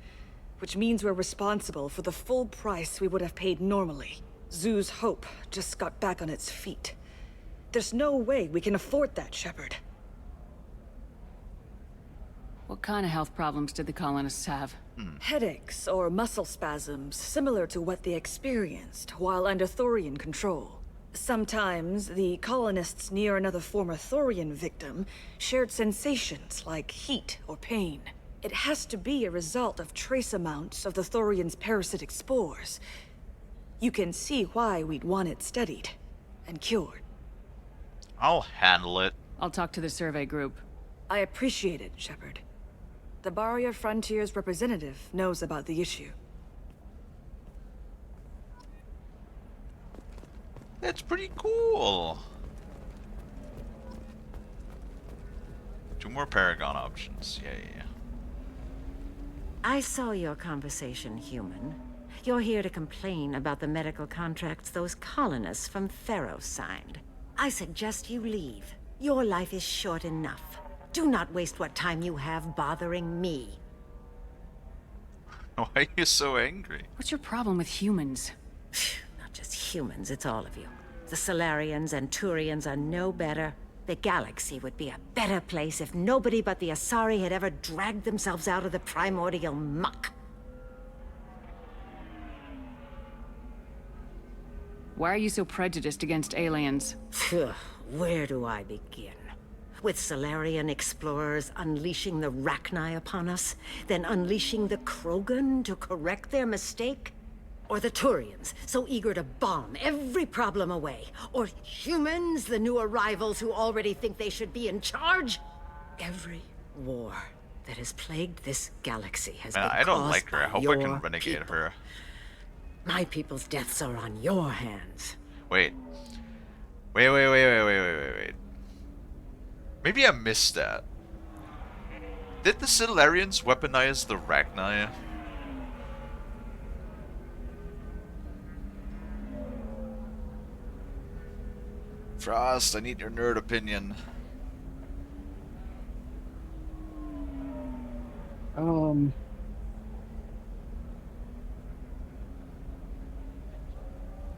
Which means we're responsible for the full price we would have paid normally. Zeus Hope just got back on its feet. There's no way we can afford that, Shepard. What kind of health problems did the colonists have? Headaches or muscle spasms similar to what they experienced while under Thorian control. Sometimes the colonists near another former Thorian victim shared sensations like heat or pain. It has to be a result of trace amounts of the Thorian's parasitic spores. You can see why we'd want it studied and cured. I'll handle it. I'll talk to the survey group. I appreciate it, Shepard. The Barrier Frontier's representative knows about the issue. That's pretty cool. 2 more Paragon options. Yay. I saw your conversation, human. You're here to complain about the medical contracts those colonists from Pharaoh signed. I suggest you leave. Your life is short enough. Do not waste what time you have bothering me. Why are you so angry? What's your problem with humans? Not just humans, it's all of you. The Solarians and Turians are no better. The galaxy would be a better place if nobody but the Asari had ever dragged themselves out of the primordial muck. Why are you so prejudiced against aliens? Where do I begin? With Solarian explorers unleashing the Rachni upon us, then unleashing the Krogan to correct their mistake? Or the Turians, so eager to bomb every problem away? Or humans, the new arrivals who already think they should be in charge? Every war that has plagued this galaxy has been I don't caused like her. I by hope I your can renegade people. her. My people's deaths are on your hands. Wait. Wait. Maybe I missed that. Did the Solarians weaponize the Rachni? Frost, I need your nerd opinion.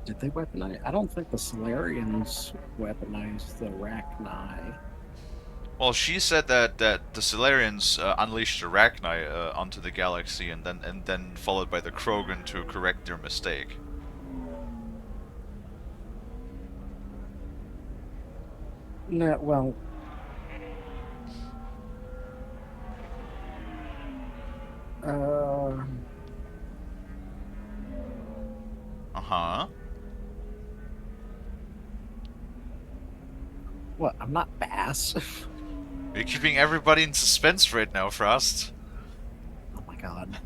Did they weaponize? I don't think the Solarians weaponized the Rachni. Well, she said that the Solarians unleashed the Rachni onto the galaxy, and then followed by the Krogan to correct their mistake. No, well, Uh-huh. What? I'm not Bass. You're keeping everybody in suspense right now, Frost. Oh my god.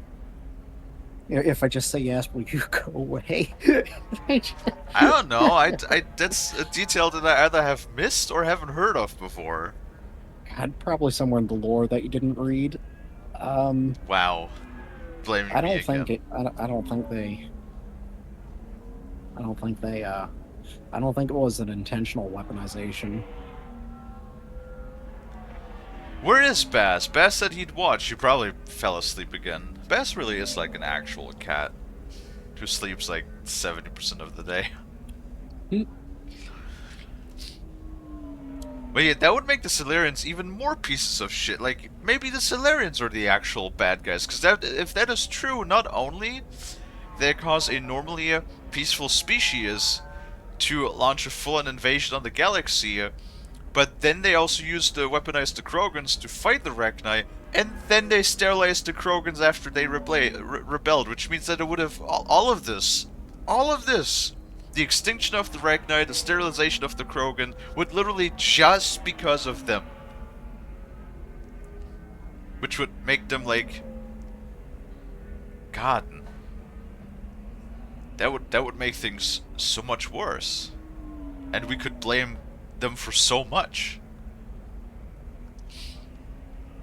If I just say yes, will you go away? I don't know. That's a detail that I either have missed or haven't heard of before. God, probably somewhere in the lore that you didn't read. Wow. Blaming I me don't again. think it. I don't think they. I don't think they. I don't think it was an intentional weaponization. Where is Bass? Bass said he'd watch. He probably fell asleep again. Bass really is like an actual cat who sleeps like 70% of the day. But yeah, that would make the Solarians even more pieces of shit. Like, maybe the Solarians are the actual bad guys. Because if that is true, not only they cause a normally peaceful species to launch a full-on invasion on the galaxy, but then they also use the weaponized the Krogans to fight the Rachni, and then they sterilized the Krogans after they rebelled, which means that it would have all of this, the extinction of the Rachni, the sterilization of the Krogan, would literally just because of them. Which would make them like... God. That would make things so much worse. And we could blame them for so much.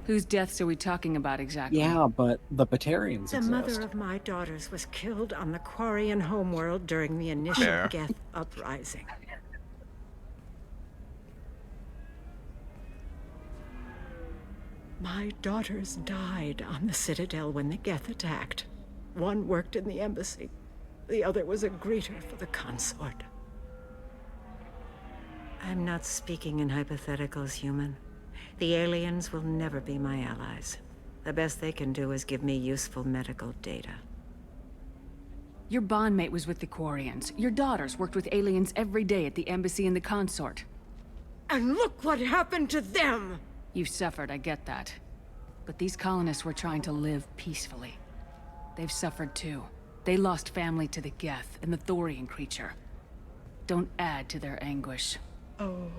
Whose deaths are we talking about exactly? Yeah, but the Batarians The exist. mother of my daughters was killed on the Quarian homeworld during the initial Fair. Geth uprising. My daughters died on the Citadel when the Geth attacked. One worked in the embassy. The other was a greeter for the consort. I'm not speaking in hypotheticals, human. The aliens will never be my allies. The best they can do is give me useful medical data. Your bondmate was with the Quarians. Your daughters worked with aliens every day at the embassy and the consort. And look what happened to them! You've suffered, I get that. But these colonists were trying to live peacefully. They've suffered too. They lost family to the Geth and the Thorian creature. Don't add to their anguish. Oh.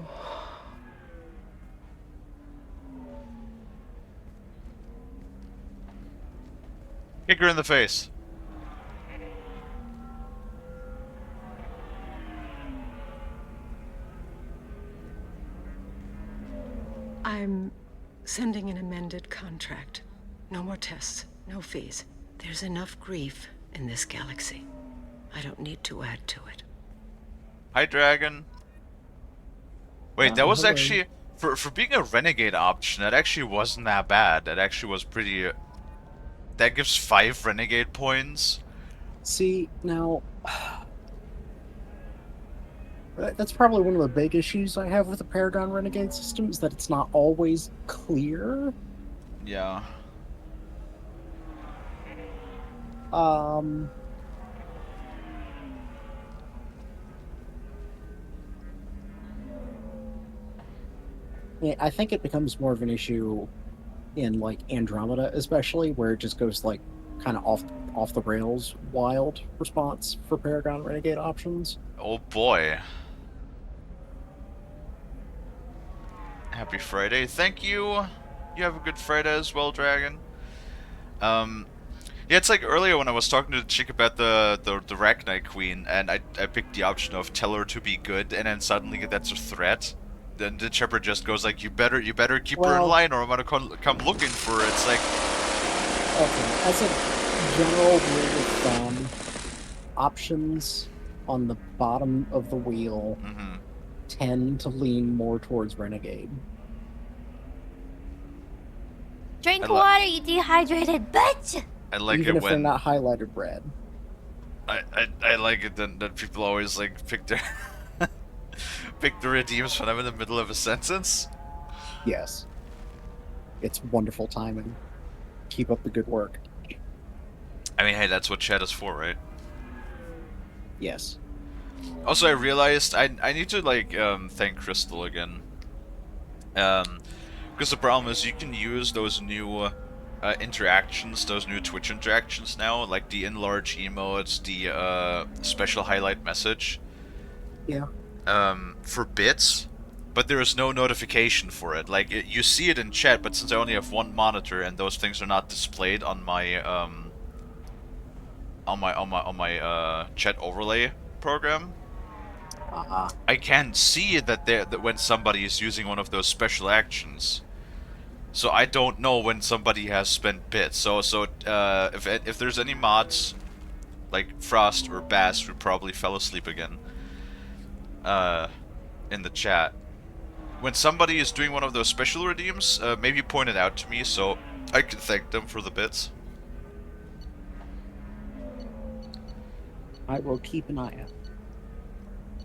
Kick her in the face. I'm sending an amended contract. No more tests, no fees. There's enough grief in this galaxy. I don't need to add to it. Hi, Dragon. Wait, that was hello. actually... For being a renegade option, that actually wasn't that bad. That actually was pretty... that gives 5 renegade points. See, now... That's probably one of the big issues I have with the Paragon Renegade system, is that it's not always clear. Yeah. Yeah, I think it becomes more of an issue in, like, Andromeda, especially, where it just goes, like, kind of off the rails wild response for Paragon Renegade options. Oh boy. Happy Friday. Thank you. You have a good Friday as well, Dragon. Yeah, it's like earlier when I was talking to the chick about the Rachni Queen, and I picked the option of tell her to be good, and then suddenly that's a threat. Then the shepherd just goes like, you better keep her in line, or I'm gonna come looking for her. It's like, okay, as a general rule of thumb, options on the bottom of the wheel tend to lean more towards Renegade. Drink water, you dehydrated bitch! I like Even it if when they're not highlighted red. I like it that people always like pick their pick the redeems when I'm in the middle of a sentence. Yes. It's wonderful timing. Keep up the good work. I mean, hey, that's what chat is for, right? Yes. Also, I realized I need to like thank Crystal again. Because the problem is you can use those new interactions, those new Twitch interactions now, like the enlarge emotes, the special highlight message. Yeah. For bits, but there is no notification for it. Like you see it in chat, but since I only have one monitor and those things are not displayed on my chat overlay program, I can't see that when somebody is using one of those special actions. So I don't know when somebody has spent bits. So if there's any mods, like Frost or Bass, who probably fell asleep again, in the chat, when somebody is doing one of those special redeems, maybe point it out to me so I can thank them for the bits. I will keep an eye out.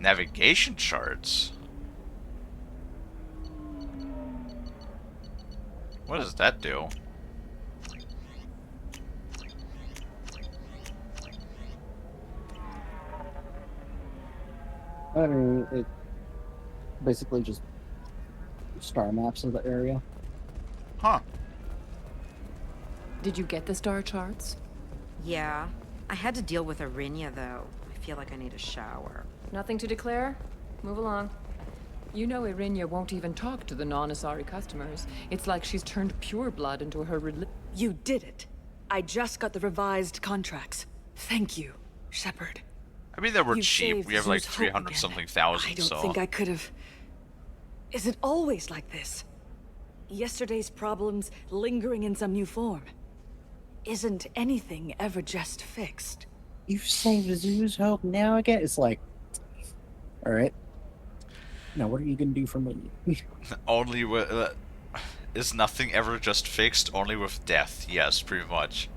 Navigation charts? What does that do? I mean, it basically just star maps of the area. Huh. Did you get the star charts? Yeah. I had to deal with Arinya, though. I feel like I need a shower. Nothing to declare? Move along. You know Irinya won't even talk to the non-Asari customers. It's like she's turned pure blood into her You did it. I just got the revised contracts. Thank you, Shepard. I mean, they were You cheap. saved We have like Zeus' hope 300 again. something thousand, I don't so... think I could have... Is it always like this? Yesterday's problems lingering in some new form? Isn't anything ever just fixed? You've saved Zeus' hope now again? It's like... Alright. Now what are you gonna do for me? Only with... is nothing ever just fixed? Only with death. Yes, pretty much.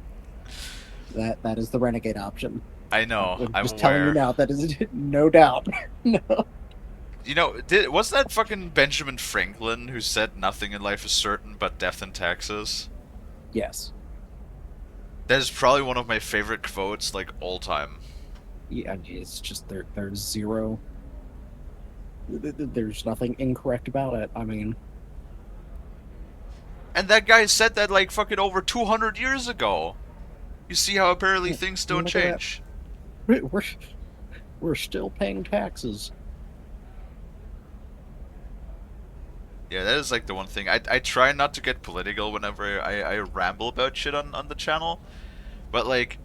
That is the renegade option. I know, I'm just telling aware. you now, that is no doubt. No. You know, was that fucking Benjamin Franklin who said nothing in life is certain but death and taxes? Yes. That is probably one of my favorite quotes, like, all time. Yeah, it's just there's zero... There's nothing incorrect about it, I mean... And that guy said that, like, fucking over 200 years ago. You see how apparently things don't Look at that. change. We're still paying taxes. Yeah, that is like the one thing. I try not to get political whenever I ramble about shit on the channel. But like,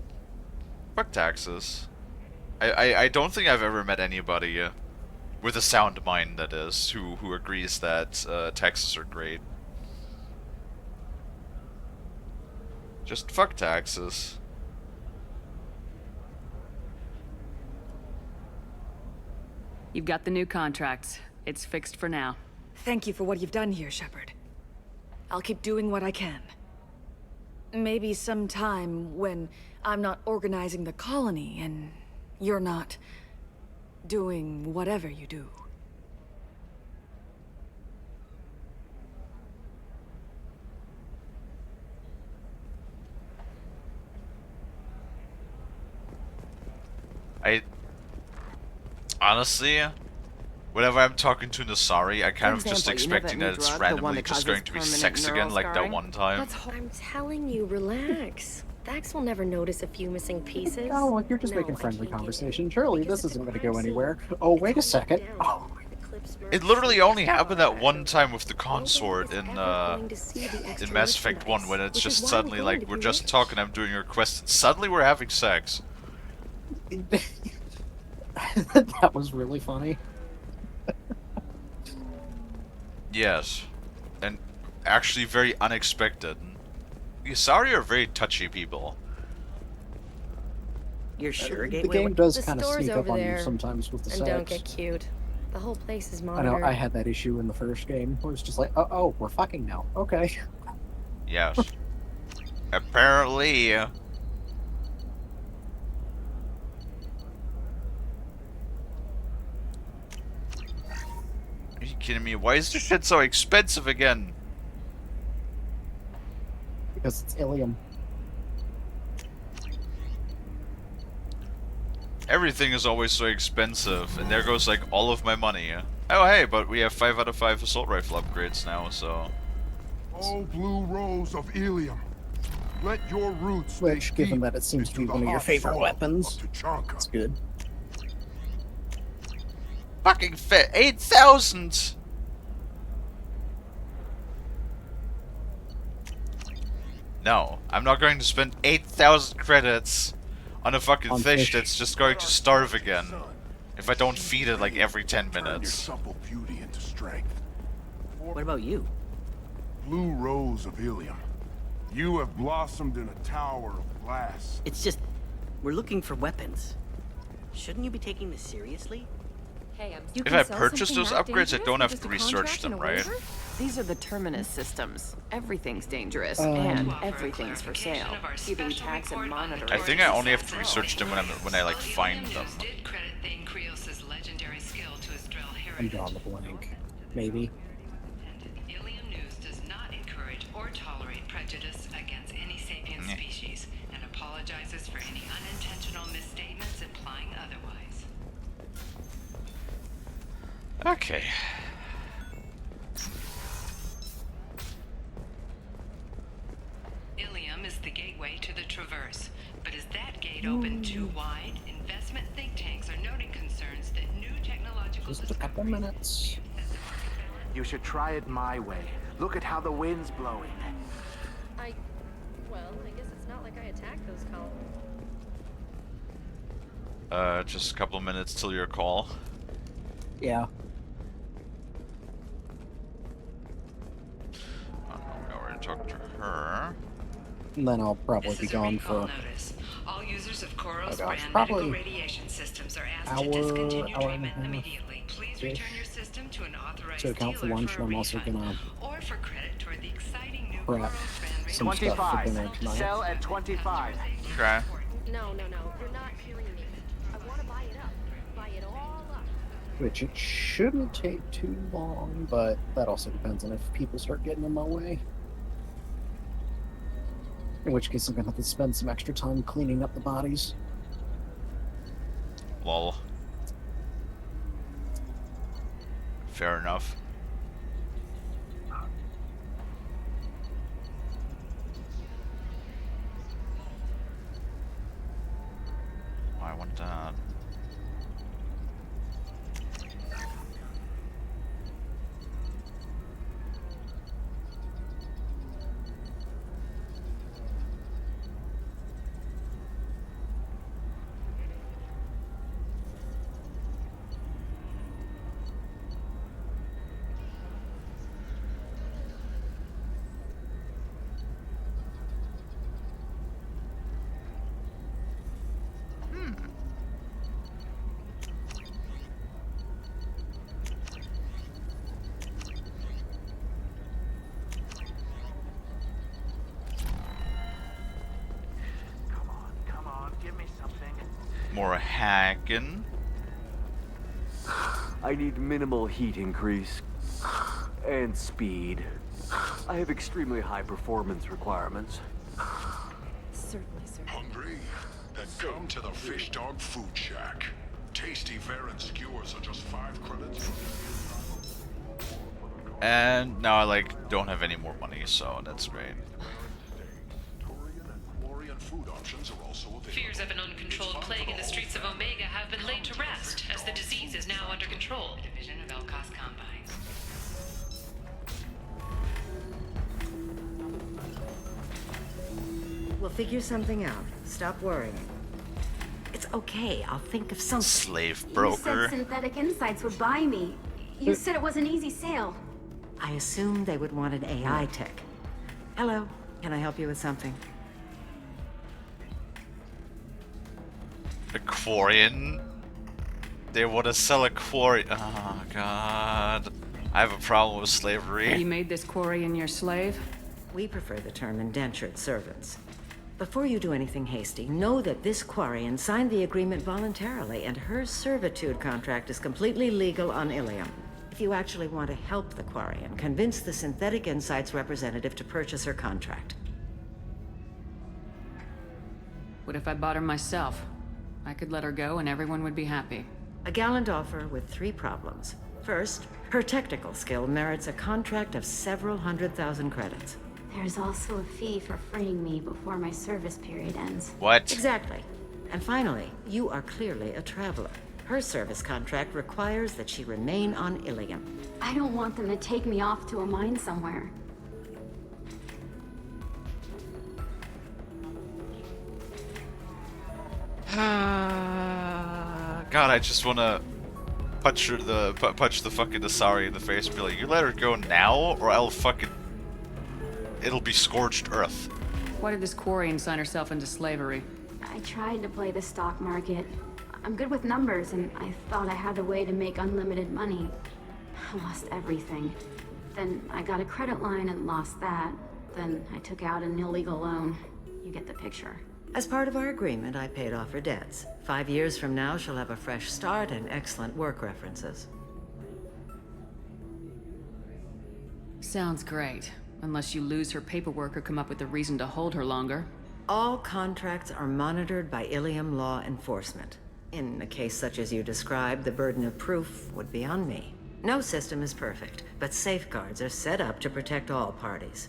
fuck taxes. I don't think I've ever met anybody with a sound mind, that is, who agrees that taxes are great. Just fuck taxes. You've got the new contract. It's fixed for now. Thank you for what you've done here, Shepard. I'll keep doing what I can. Maybe sometime when I'm not organizing the colony and you're not doing whatever you do. Honestly, whenever I'm talking to Nasari, I kind of just example, you know expecting that new that it's drug, the one randomly that just causes going to be permanent sex again, neural like that scarring? one time. I'm telling you, relax. Dax will never notice a few missing pieces. Oh, look, you're just making friendly conversation. Surely this isn't going to go anywhere. Oh, wait a second. Oh. It literally only happened that one time with the consort in Mass Effect 1, when it's just suddenly like, we're just talking, I'm doing a quest, and suddenly we're having sex. That was really funny. Yes. And actually very unexpected. The Asari are very touchy people. You're sure, The Gateway? game does The kind of store's sneak up over on you there. sometimes with the And sex. don't get cute. The whole place is I monitored. know, I had that issue in the first game, where it's just like, oh, we're fucking now. Okay. Yes. Apparently. Are you kidding me? Why is this shit so expensive again? Because it's Ilium. Everything is always so expensive, and there goes like all of my money. Oh hey, but we have 5 out of 5 assault rifle upgrades now, so... Oh, blue rose of Ilium. Let your roots Which, given that it seems to be one of your favorite weapons, it's good. Fucking fit 8,000! No, I'm not going to spend 8,000 credits on a fucking fish that's just going to starve again if I don't feed it like every 10 minutes. Your supple beauty into strength. What about you? Blue rose of Ilium. You have blossomed in a tower of glass. It's just, we're looking for weapons. Shouldn't you be taking this seriously? Hey, If I purchase those upgrades, I don't have to research them, right? These are the terminus systems. Everything's dangerous, and everything's for sale. Keeping tax and monitoring. I think I only have to research them when I like find them. I'm drawing the blank. Maybe. Ilium News does not encourage or tolerate prejudice against any sapient species, and apologizes for any unintentional misstatements implying otherwise. Okay. Ilium is the gateway to the Traverse, but is that gate open too wide? Investment think tanks are noting concerns that new technological Just a couple minutes. You should try it my way. Look at how the wind's blowing. Well, I guess it's not like I attacked those colonists. Just a couple minutes till your call. Yeah. I don't know where to talk to her. And then I'll probably be gone for... All users of Koros gosh, brand probably medical radiation systems are asked to discontinue hour and a treatment half immediately. Please return your system to an authorized to account for dealer lunch, for and a I'm also refund, gonna or for credit toward the exciting new prep Koros brand some stuff for 25. dinner tonight. Sell at 25. Okay. No, you're not hearing me. I want to buy it up. Buy it all up. Which it shouldn't take too long, but that also depends on if people start getting in my way. In which case I'm gonna have to spend some extra time cleaning up the bodies. Lol. Fair enough. More hacking. I need minimal heat increase. And speed. I have extremely high performance requirements. Certainly, sir. Hungry? Then come to the Fish Dog Food Shack. Tasty Varen skewers are just 5 credits. And now I like don't have any more money, so that's great. Food options are also available. Fears of an uncontrolled plague in the streets of Omega have been laid to rest, as the disease is now under control. Division of Elkos Combines. We'll figure something out. Stop worrying. It's okay. I'll think of something. Slave You broker. said Synthetic Insights would buy me. You said it was an easy sale. I assumed they would want an AI tech. Hello. Can I help you with something? A Quarian? They want to sell a Quarian. Oh, God. I have a problem with slavery. You made this Quarian your slave? We prefer the term indentured servants. Before you do anything hasty, know that this Quarian signed the agreement voluntarily, and her servitude contract is completely legal on Ilium. If you actually want to help the Quarian, convince the Synthetic Insights representative to purchase her contract. What if I bought her myself? I could let her go and everyone would be happy. A gallant offer with 3 problems. First, her technical skill merits a contract of several 100,000 credits. There's also a fee for freeing me before my service period ends. What? Exactly. And finally, you are clearly a traveler. Her service contract requires that she remain on Ilium. I don't want them to take me off to a mine somewhere. God, I just want to punch the fucking Asari in the face and be like, you let her go now, or I'll fucking... It'll be scorched earth. Why did this Quarian sign herself into slavery? I tried to play the stock market. I'm good with numbers, and I thought I had a way to make unlimited money. I lost everything. Then I got a credit line and lost that. Then I took out an illegal loan. You get the picture. As part of our agreement, I paid off her debts. 5 years from now, she'll have a fresh start and excellent work references. Sounds great. Unless you lose her paperwork or come up with a reason to hold her longer. All contracts are monitored by Ilium law enforcement. In a case such as you described, the burden of proof would be on me. No system is perfect, but safeguards are set up to protect all parties.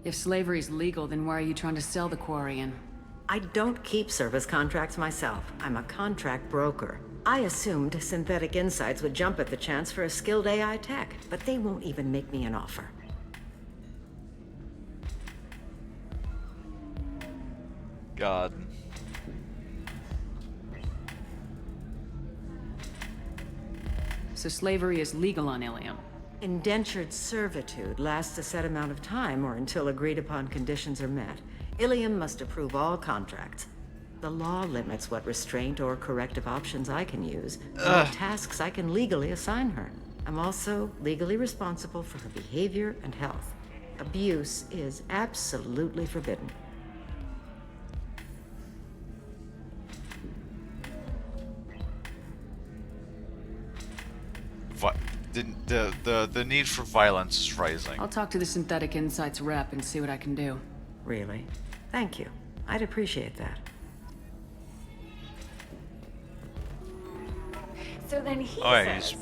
If slavery's legal, then why are you trying to sell the Quarian? I don't keep service contracts myself. I'm a contract broker. I assumed Synthetic Insights would jump at the chance for a skilled AI tech, but they won't even make me an offer. God. So slavery is legal on Ilium. Indentured servitude lasts a set amount of time or until agreed upon conditions are met. Ilium must approve all contracts. The law limits what restraint or corrective options I can use, and what tasks I can legally assign her. I'm also legally responsible for her behavior and health. Abuse is absolutely forbidden. What? The need for violence is rising. I'll talk to the Synthetic Insights rep and see what I can do. Really? Thank you. I'd appreciate that. So then he He's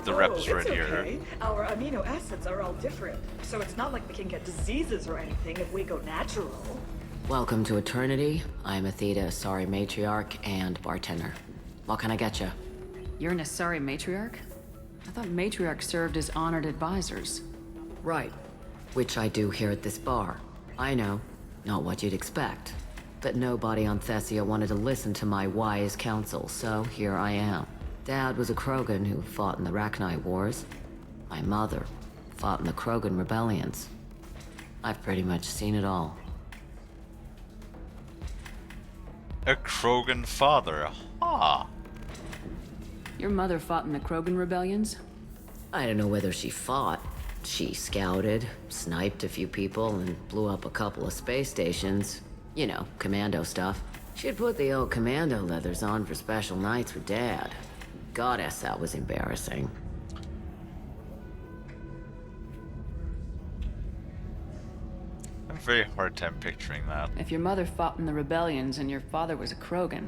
the rep is right it's here. okay. Our amino acids are all different, so it's not like we can get diseases or anything if we go natural. Welcome to Eternity. I'm Athena, Asari matriarch and bartender. What can I get you? You're an Asari matriarch? I thought matriarchs served as honored advisors. Right. Which I do here at this bar. I know. Not what you'd expect. But nobody on Thessia wanted to listen to my wise counsel, so here I am. Dad was a Krogan who fought in the Rachni Wars. My mother fought in the Krogan rebellions. I've pretty much seen it all. A Krogan father. Ah. Your mother fought in the Krogan rebellions? I don't know whether she fought. She scouted, sniped a few people, and blew up a couple of space stations. You know, commando stuff. She'd put the old commando leathers on for special nights with Dad. Goddess, that was embarrassing. I have a very hard time picturing that. If your mother fought in the rebellions and your father was a Krogan,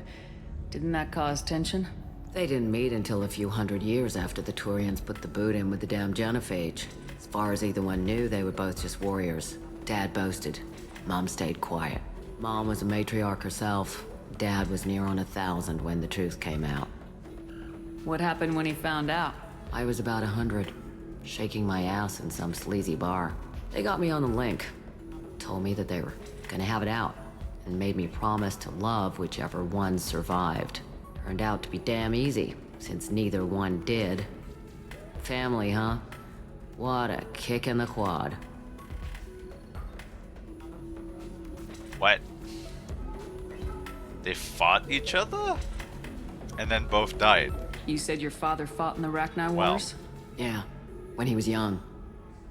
didn't that cause tension? They didn't meet until a few hundred years after the Turians put the boot in with the damn genophage. As far as either one knew, they were both just warriors. Dad boasted. Mom stayed quiet. Mom was a matriarch herself. Dad was near on 1,000 when the truth came out. What happened when he found out? I was about 100, shaking my ass in some sleazy bar. They got me on the link. Told me that they were gonna have it out, and made me promise to love whichever one survived. Turned out to be damn easy, since neither one did. Family, huh? What a kick in the quad. What? They fought each other? And then both died. You said your father fought in the Rachni Wars? Yeah, when he was young.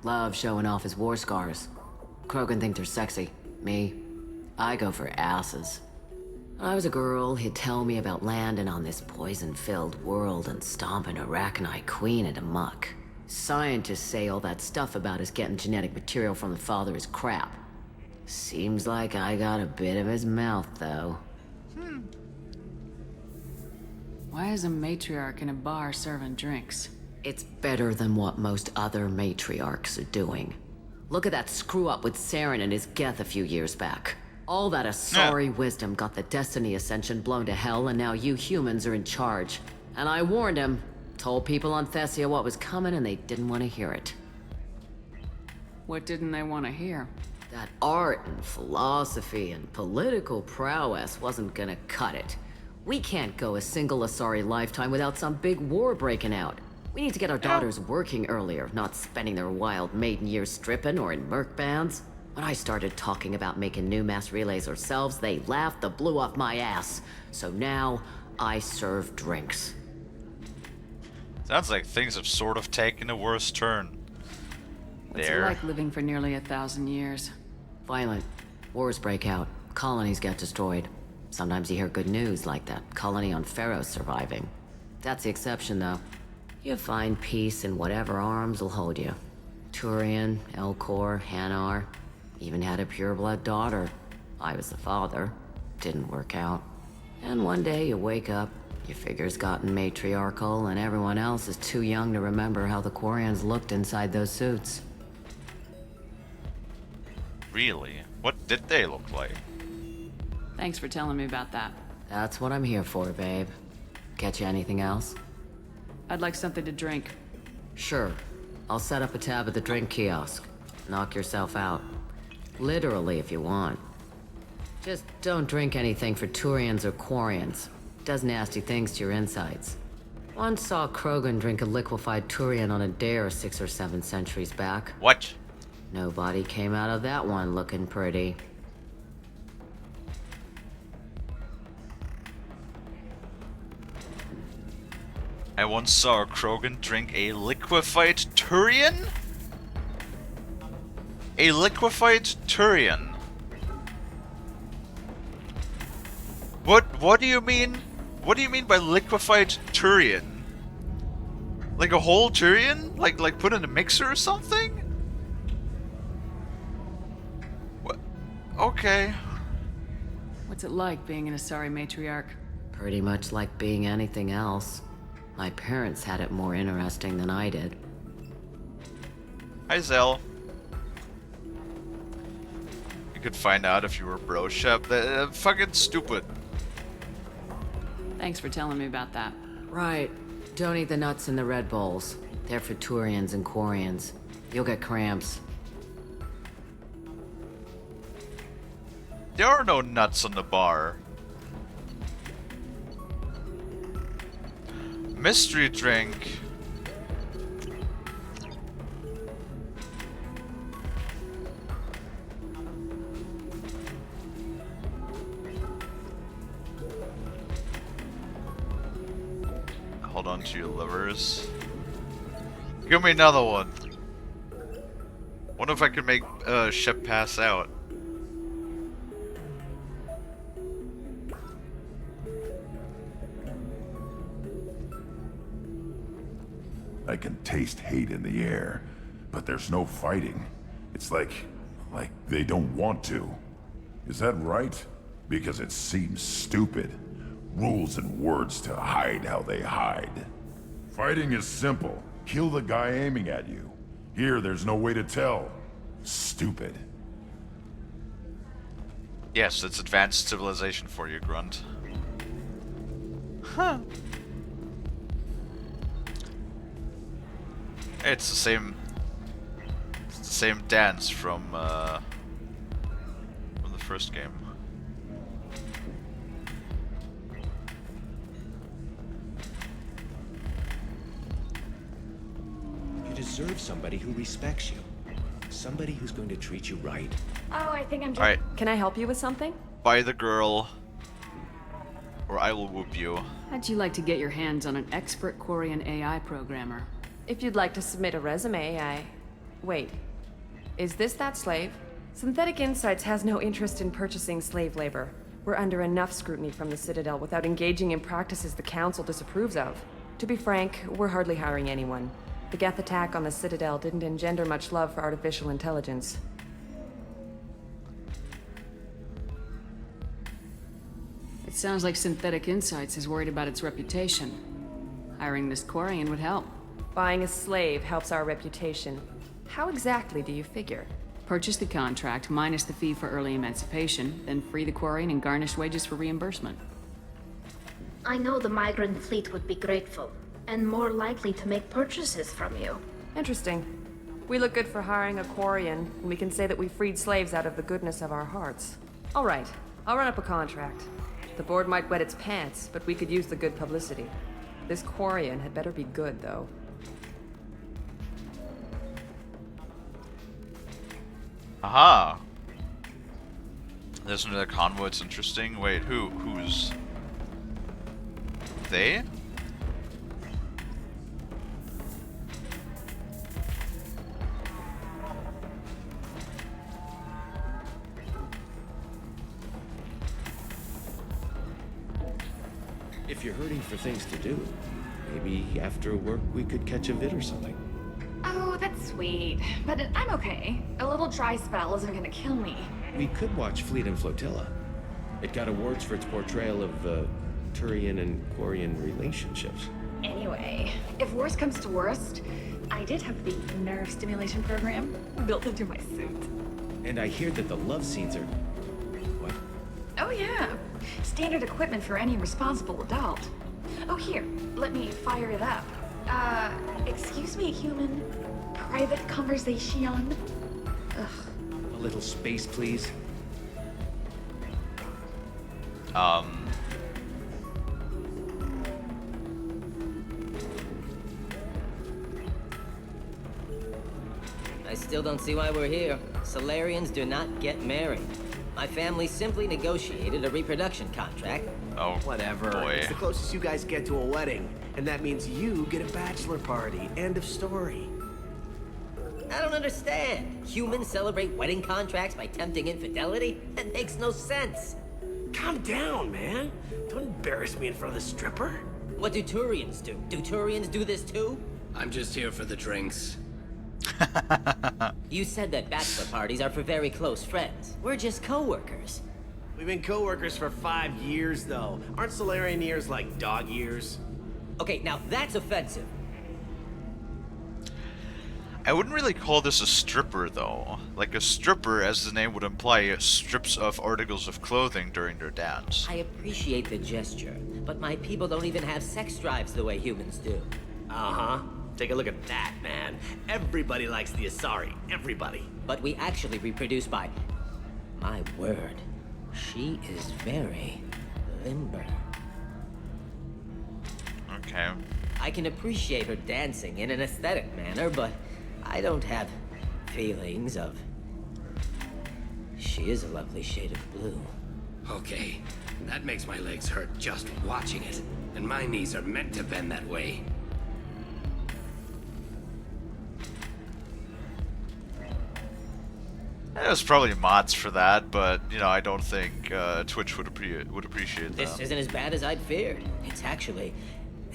Loved showing off his war scars. Krogan think they're sexy. Me, I go for asses. When I was a girl, he'd tell me about landing on this poison-filled world and stomping a Rachni queen into muck. Scientists say all that stuff about us getting genetic material from the father is crap. Seems like I got a bit of his mouth, though. Why is a matriarch in a bar serving drinks? It's better than what most other matriarchs are doing. Look at that screw-up with Saren and his Geth a few years back. All that Asari wisdom got the Destiny Ascension blown to hell, and now you humans are in charge. And I warned him. Told people on Thessia what was coming, and they didn't want to hear it. What didn't they want to hear? That art and philosophy and political prowess wasn't gonna cut it. We can't go a single Asari lifetime without some big war breaking out. We need to get our daughters working earlier, not spending their wild maiden years stripping or in merc bands. When I started talking about making new mass relays ourselves, they laughed the blue off my ass. So now, I serve drinks. Sounds like things have sort of taken a worse turn. What's it like living for nearly 1,000 years? Violent. Wars break out. Colonies get destroyed. Sometimes you hear good news, like that colony on Pharaoh surviving. That's the exception, though. You find peace in whatever arms will hold you. Turian, Elcor, Hanar. Even had a pureblood daughter. I was the father. Didn't work out. And one day you wake up, your figure's gotten matriarchal, and everyone else is too young to remember how the Quarians looked inside those suits. Really? What did they look like? Thanks for telling me about that. That's what I'm here for, babe. Get you anything else? I'd like something to drink. Sure. I'll set up a tab at the drink kiosk. Knock yourself out. Literally, if you want. Just don't drink anything for Turians or Quarians. Does nasty things to your insides. Once saw Krogan drink a liquefied Turian on a dare 6 or 7 centuries back. What? Nobody came out of that one looking pretty. I once saw a Krogan drink a liquefied Turian? A liquefied Turian? What do you mean? What do you mean by liquefied Turian? Like a whole Turian? Like put in a mixer or something? What? Okay. What's it like being an Asari matriarch? Pretty much like being anything else. My parents had it more interesting than I did. Hi, Zell. You could find out if you were bro shep. Fucking stupid. Thanks for telling me about that. Right. Don't eat the nuts in the Red Bowls. They're for Turians and Quarians. You'll get cramps. There are no nuts on the bar. Mystery drink. Hold on to your livers. Give me another one. Wonder if I could make Shep pass out. I can taste hate in the air, but there's no fighting. It's like they don't want to. Is that right? Because it seems stupid. Rules and words to hide how they hide. Fighting is simple. Kill the guy aiming at you. Here, there's no way to tell. Stupid. Yes, it's advanced civilization for you, Grunt. Huh. It's the same dance from the first game. You deserve somebody who respects you. Somebody who's going to treat you right. Oh, I think I'm just... Alright. Can I help you with something? Buy the girl, or I will whoop you. How'd you like to get your hands on an expert Quarian AI programmer? If you'd like to submit a resume, Wait. Is this that slave? Synthetic Insights has no interest in purchasing slave labor. We're under enough scrutiny from the Citadel without engaging in practices the Council disapproves of. To be frank, we're hardly hiring anyone. The Geth attack on the Citadel didn't engender much love for artificial intelligence. It sounds like Synthetic Insights is worried about its reputation. Hiring this Quarian would help. Buying a slave helps our reputation. How exactly do you figure? Purchase the contract, minus the fee for early emancipation, then free the Quarian and garnish wages for reimbursement. I know the migrant fleet would be grateful, and more likely to make purchases from you. Interesting. We look good for hiring a Quarian, and we can say that we freed slaves out of the goodness of our hearts. All right, I'll run up a contract. The board might wet its pants, but we could use the good publicity. This Quarian had better be good, though. Aha! There's another convoy, it's interesting. Wait, who's... They? If you're hurting for things to do, maybe after work we could catch a vid or something. Oh, that's sweet. But I'm okay. A little dry spell isn't gonna kill me. We could watch Fleet and Flotilla. It got awards for its portrayal of Turian and Quarian relationships. Anyway, if worst comes to worst, I did have the nerve stimulation program built into my suit. And I hear that the love scenes are... What? Oh yeah. Standard equipment for any responsible adult. Oh here, let me fire it up. Excuse me, human. Private conversation. Ugh. A little space, please. I still don't see why we're here. Solarians do not get married. My family simply negotiated a reproduction contract. Oh, whatever. Boy. It's the closest you guys get to a wedding, and that means you get a bachelor party. End of story. I don't understand. Humans celebrate wedding contracts by tempting infidelity? That makes no sense. Calm down, man. Don't embarrass me in front of the stripper. What do Turians do? Do Turians do this too? I'm just here for the drinks. You said that bachelor parties are for very close friends. We're just co-workers. We've been co-workers for 5 years, though. Aren't Solarian years like dog years? Okay, now that's offensive. I wouldn't really call this a stripper, though. Like, a stripper, as the name would imply, strips off articles of clothing during their dance. I appreciate the gesture, but my people don't even have sex drives the way humans do. Uh-huh. Take a look at that, man. Everybody likes the Asari. Everybody. But we actually reproduce by... My word. She is very limber. Okay. I can appreciate her dancing in an aesthetic manner, but I don't have feelings of... She is a lovely shade of blue. Okay. That makes my legs hurt just watching it. And my knees are meant to bend that way. There's probably mods for that, but, you know, I don't think Twitch would appreciate that. This isn't as bad as I'd feared. It's actually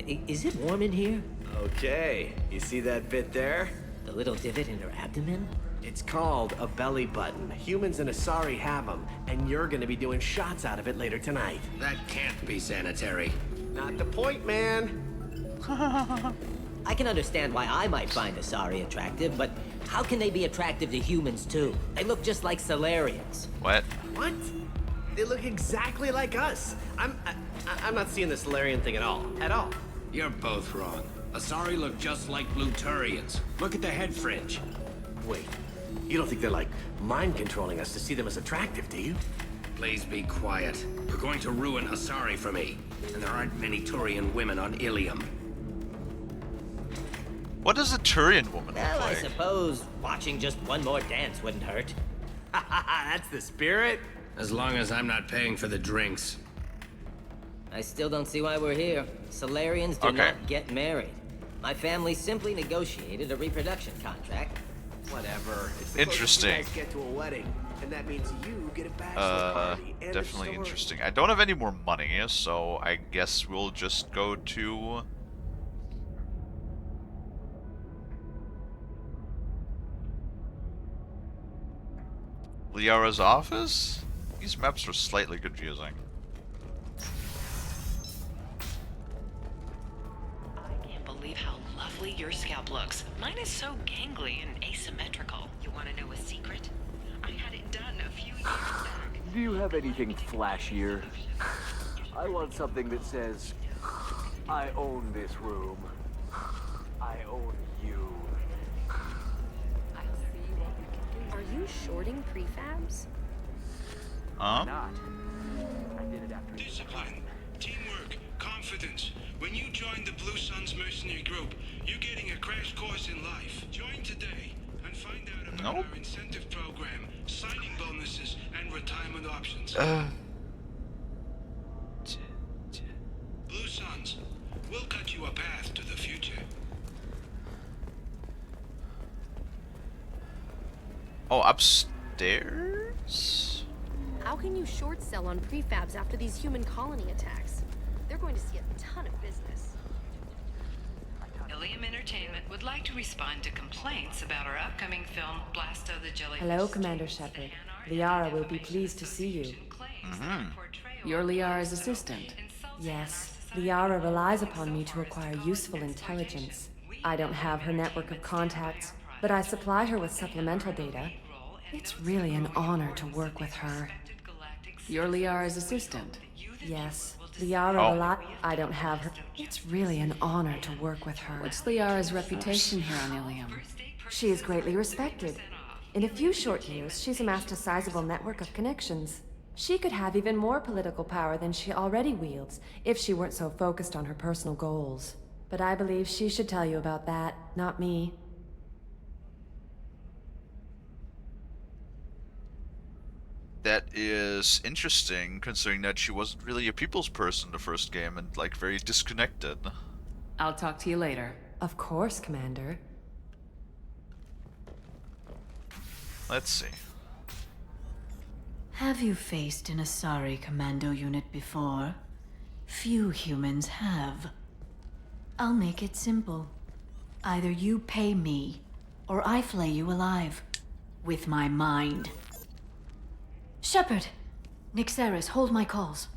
Is it warm in here? Okay, you see that bit there? The little divot in her abdomen? It's called a belly button. Humans and Asari have them, and you're gonna be doing shots out of it later tonight. That can't be sanitary. Not the point, man. I can understand why I might find Asari attractive, but how can they be attractive to humans too? They look just like Solarians. What? What? They look exactly like us. I'm not seeing the Solarian thing at all. At all. You're both wrong. Asari look just like Blue Turians. Look at the head fringe. Wait, you don't think they're like mind controlling us to see them as attractive, do you? Please be quiet. You're going to ruin Asari for me. And there aren't many Turian women on Ilium. What does a Turian woman Well, look I like? suppose watching just one more dance wouldn't hurt. That's the spirit. As long as I'm not paying for the drinks. I still don't see why we're here. Solarians do not get married. My family simply negotiated a reproduction contract. Whatever. It's the Interesting. closest you guys get to a wedding, and that means you get a bachelor party and Definitely a story. interesting. I don't have any more money, so I guess we'll just go to... Liara's office? These maps are slightly confusing. I can't believe how lovely your scalp looks. Mine is so gangly and asymmetrical. You want to know a secret? I had it done a few years back. Do you have anything flashier? I want something that says, I own this room. I own you. Are you shorting prefabs? Not. I did it after Discipline, teamwork, confidence. When you join the Blue Suns mercenary group, you're getting a crash course in life. Join today and find out about our incentive program, signing bonuses, and retirement options. Blue Suns, we'll cut you a path to the future. Oh, upstairs? How can you short sell on prefabs after these human colony attacks? They're going to see a ton of business. Ilium Entertainment would like to respond to complaints about our upcoming film, Blasto the Jellyfish. Hello, Commander Shepard. Liara will be pleased to see you. You're Liara's assistant. Yes, Liara relies upon me to acquire useful intelligence. I don't have her network of contacts, but I supply her with supplemental data. It's really an honor to work with her. You're Liara's assistant. Yes, Liara I don't have her. It's really an honor to work with her. What's Liara's reputation here on Ilium? She is greatly respected. In a few short years, she's amassed a sizable network of connections. She could have even more political power than she already wields if she weren't so focused on her personal goals. But I believe she should tell you about that, not me. That is interesting, considering that she wasn't really a people's person the first game and, like, very disconnected. I'll talk to you later. Of course, Commander. Let's see. Have you faced an Asari commando unit before? Few humans have. I'll make it simple. Either you pay me, or I flay you alive. With my mind. Shepard! Nixeris, hold my calls.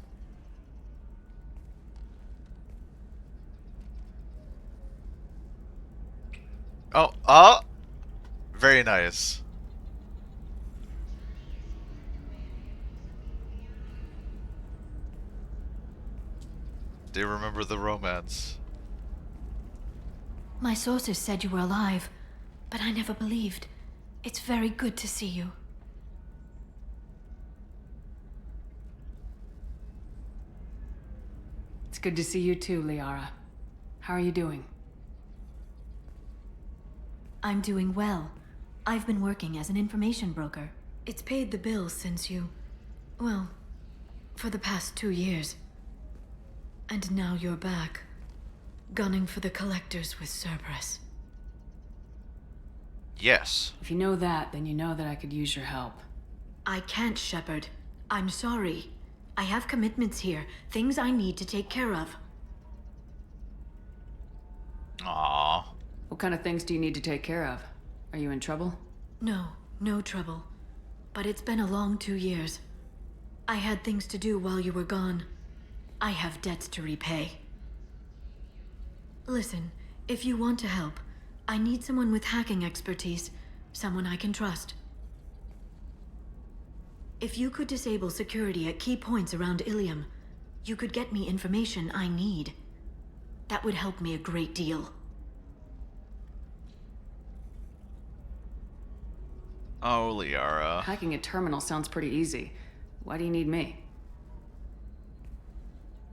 Oh, very nice. They remember the romance. My sources said you were alive, but I never believed. It's very good to see you. It's good to see you too, Liara. How are you doing? I'm doing well. I've been working as an information broker. It's paid the bills since you... well, for the past 2 years. And now you're back, gunning for the collectors with Cerberus. Yes. If you know that, then you know that I could use your help. I can't, Shepard. I'm sorry. I have commitments here, things I need to take care of. Aww. What kind of things do you need to take care of? Are you in trouble? No, no trouble. But it's been a long 2 years. I had things to do while you were gone. I have debts to repay. Listen, if you want to help, I need someone with hacking expertise, someone I can trust. If you could disable security at key points around Ilium, you could get me information I need. That would help me a great deal. Oh, Liara. Hacking a terminal sounds pretty easy. Why do you need me?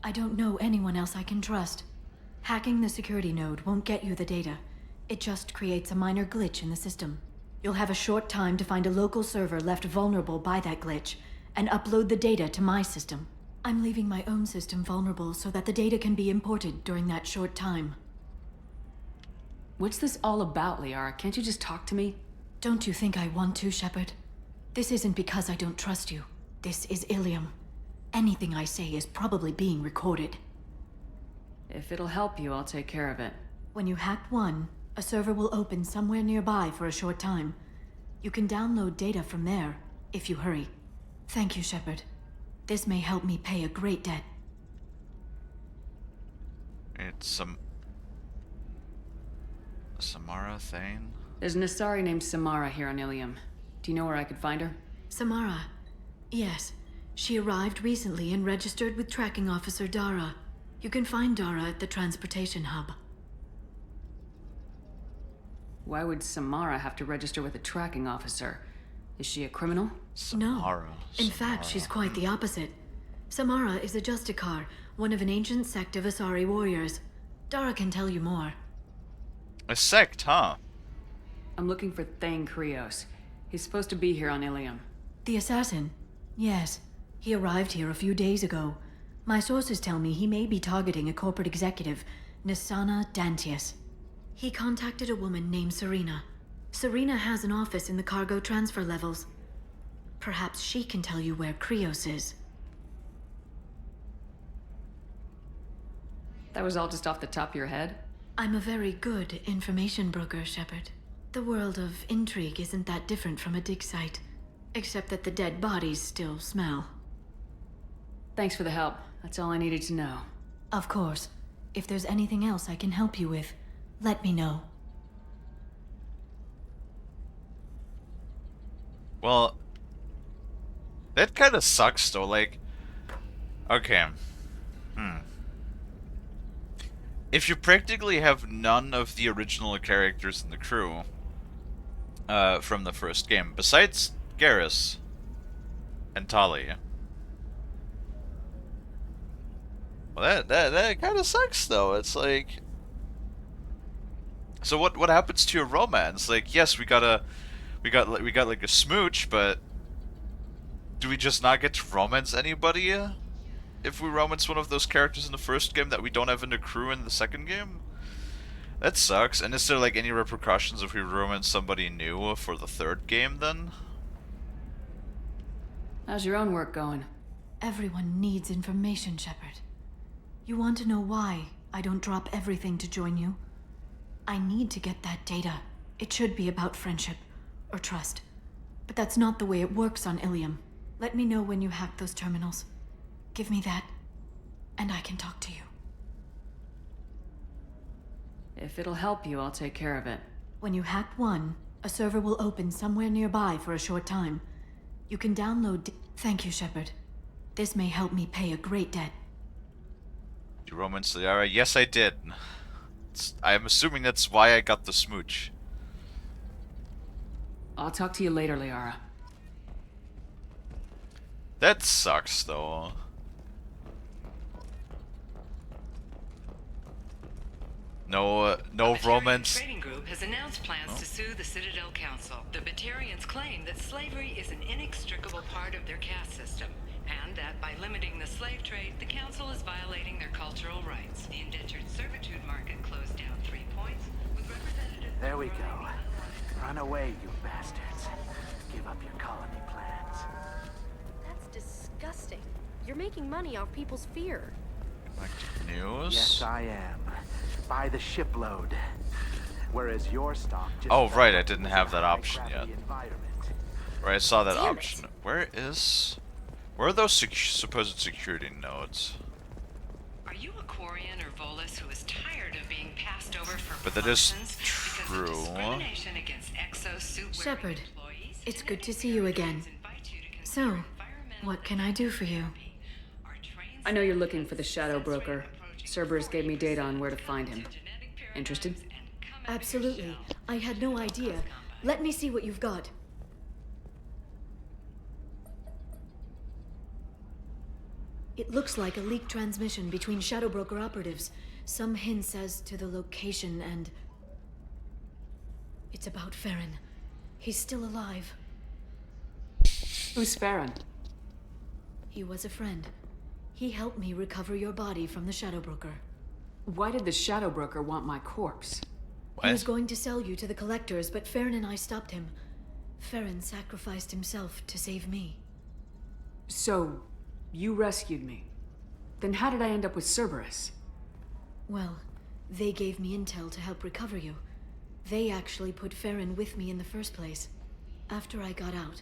I don't know anyone else I can trust. Hacking the security node won't get you the data. It just creates a minor glitch in the system. You'll have a short time to find a local server left vulnerable by that glitch, and upload the data to my system. I'm leaving my own system vulnerable so that the data can be imported during that short time. What's this all about, Liara? Can't you just talk to me? Don't you think I want to, Shepard? This isn't because I don't trust you. This is Ilium. Anything I say is probably being recorded. If it'll help you, I'll take care of it. When you hack one, a server will open somewhere nearby for a short time. You can download data from there, if you hurry. Thank you, Shepard. This may help me pay a great debt. It's Samara Thane? There's an Asari named Samara here on Ilium. Do you know where I could find her? Samara. Yes. She arrived recently and registered with Tracking Officer Dara. You can find Dara at the transportation hub. Why would Samara have to register with a tracking officer? Is she a criminal? Samara. No. In fact, she's quite the opposite. Samara is a Justicar, one of an ancient sect of Asari warriors. Dara can tell you more. A sect, huh? I'm looking for Thane Krios. He's supposed to be here on Ilium. The assassin? Yes. He arrived here a few days ago. My sources tell me he may be targeting a corporate executive, Nisana Dantius. He contacted a woman named Serena. Serena has an office in the cargo transfer levels. Perhaps she can tell you where Krios is. That was all just off the top of your head? I'm a very good information broker, Shepard. The world of intrigue isn't that different from a dig site, except that the dead bodies still smell. Thanks for the help. That's all I needed to know. Of course. If there's anything else I can help you with, let me know. Well, that kind of sucks though, like, okay. If you practically have none of the original characters in the crew from the first game, besides Garrus and Tali, well, that kind of sucks though. It's like, so what happens to your romance? Like, yes, we got like a smooch, but do we just not get to romance anybody if we romance one of those characters in the first game that we don't have in the crew in the second game? That sucks. And is there like any repercussions if we romance somebody new for the third game then? How's your own work going? Everyone needs information, Shepard. You want to know why I don't drop everything to join you? I need to get that data. It should be about friendship or trust. But that's not the way it works on Ilium. Let me know when you hack those terminals. Give me that, and I can talk to you. If it'll help you, I'll take care of it. When you hack one, a server will open somewhere nearby for a short time. You can download... Thank you, Shepard. This may help me pay a great debt. You romance Liara? Yes, I did. I'm assuming that's why I got the smooch. I'll talk to you later, Liara. That sucks, though. No romance. The Trading Group has announced plans to sue the Citadel Council. The Batarians claim that slavery is an inextricable part of their caste system, and that by limiting the slave trade, the Council is violating their cultural rights. The indentured servitude market closed down 3 points, with representatives... There we go. Run away, you bastards. Give up your colony plans. That's disgusting. You're making money off people's fear. News? Yes, I am. by the shipload. Whereas your stock just Oh, right, I fell didn't into have the that option yet. high-gravity environment. Right, I saw that Damn option. Where are those supposed security nodes? Are you a Quarian or Volus who is tired of being passed over for But that is promotions because of true. discrimination against exosuit-wearing Shepard, employees? it's good to see you again. So, what can I do for you? I know you're looking for the Shadow Broker. Cerberus gave me data on where to find him. Interested? Absolutely. I had no idea. Let me see what you've got. It looks like a leaked transmission between Shadow Broker operatives. Some hints as to the location and... It's about Farron. He's still alive. Who's Farron? He was a friend. He helped me recover your body from the Shadow Broker. Why did the Shadow Broker want my corpse? He was going to sell you to the Collectors, but Farron and I stopped him. Farron sacrificed himself to save me. So, you rescued me. Then how did I end up with Cerberus? Well, they gave me intel to help recover you. They actually put Farron with me in the first place. After I got out,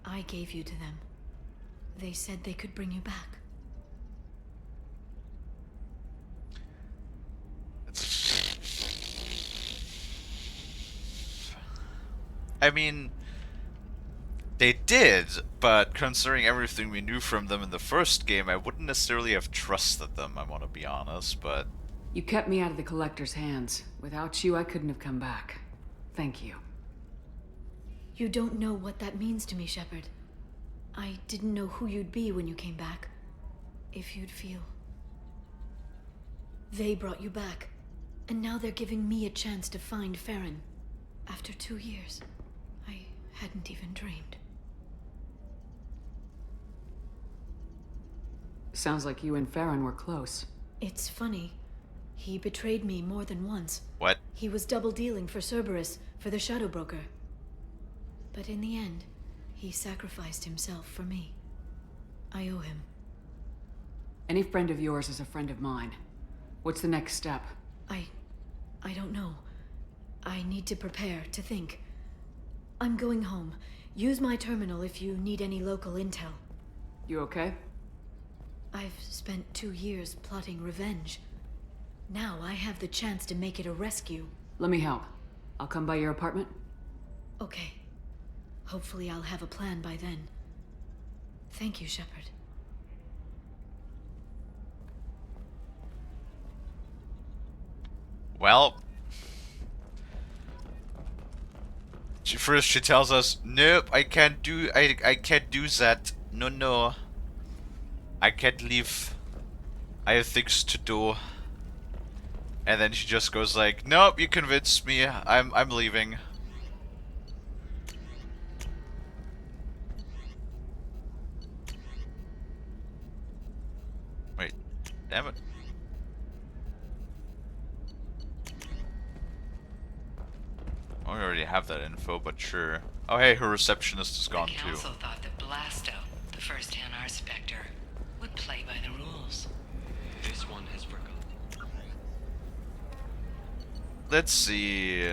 I gave you to them. They said they could bring you back. I mean, they did, but considering everything we knew from them in the first game, I wouldn't necessarily have trusted them, I want to be honest, but... You kept me out of the Collector's hands. Without you, I couldn't have come back. Thank you. You don't know what that means to me, Shepard. I didn't know who you'd be when you came back. If you'd feel. They brought you back, and now they're giving me a chance to find Farron. After 2 years, I hadn't even dreamed. Sounds like you and Farron were close. It's funny. He betrayed me more than once. What? He was double-dealing for Cerberus, for the Shadow Broker. But in the end, he sacrificed himself for me. I owe him. Any friend of yours is a friend of mine. What's the next step? I don't know. I need to prepare, to think. I'm going home. Use my terminal if you need any local intel. You okay? I've spent 2 years plotting revenge. Now I have the chance to make it a rescue. Let me help. I'll come by your apartment. Okay. Hopefully I'll have a plan by then. Thank you, Shepard. Well... First she tells us, nope, I can't do that. No. I can't leave. I have things to do. And then she just goes like, nope, you convinced me. I'm leaving. Wait, damn it. Oh, we already have that info, but sure. Oh hey, her receptionist is gone The too. council thought that Blasto, the first NR Spectre, would play by the rules. This one has forgotten. Let's see.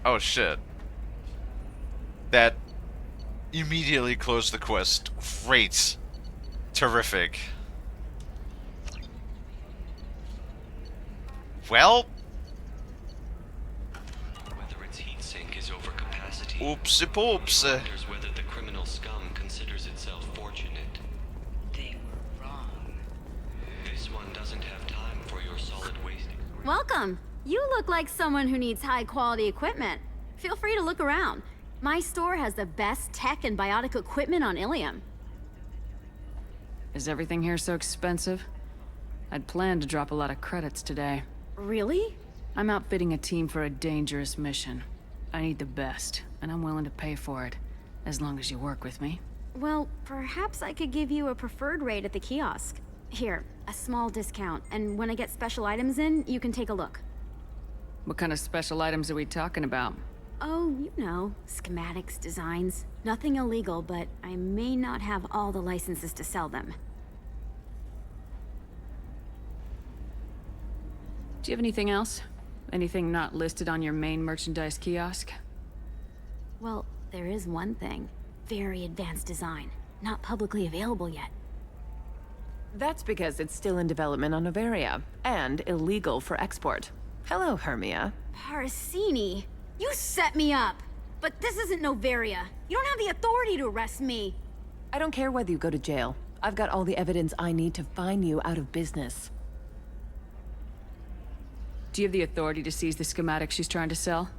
Oh shit. That immediately closed the quest. Great. Terrific. Well, Whether its heat sink is over capacity. oopsie poops. Wonders whether the criminal scum considers itself fortunate. They were wrong. This one doesn't have time for your solid waste. Welcome. You look like someone who needs high-quality equipment. Feel free to look around. My store has the best tech and biotic equipment on Ilium. Is everything here so expensive? I'd planned to drop a lot of credits today. Really? I'm outfitting a team for a dangerous mission. I need the best, and I'm willing to pay for it, as long as you work with me. Well, perhaps I could give you a preferred rate at the kiosk. Here, a small discount, and when I get special items in, you can take a look. What kind of special items are we talking about? Oh, you know, schematics, designs. Nothing illegal, but I may not have all the licenses to sell them. Do you have anything else? Anything not listed on your main merchandise kiosk? Well, there is one thing. Very advanced design. Not publicly available yet. That's because it's still in development on Noveria, and illegal for export. Hello, Hermia. Parasini! You set me up! But this isn't Noveria. You don't have the authority to arrest me. I don't care whether you go to jail. I've got all the evidence I need to fine you out of business. Do you have the authority to seize the schematics she's trying to sell?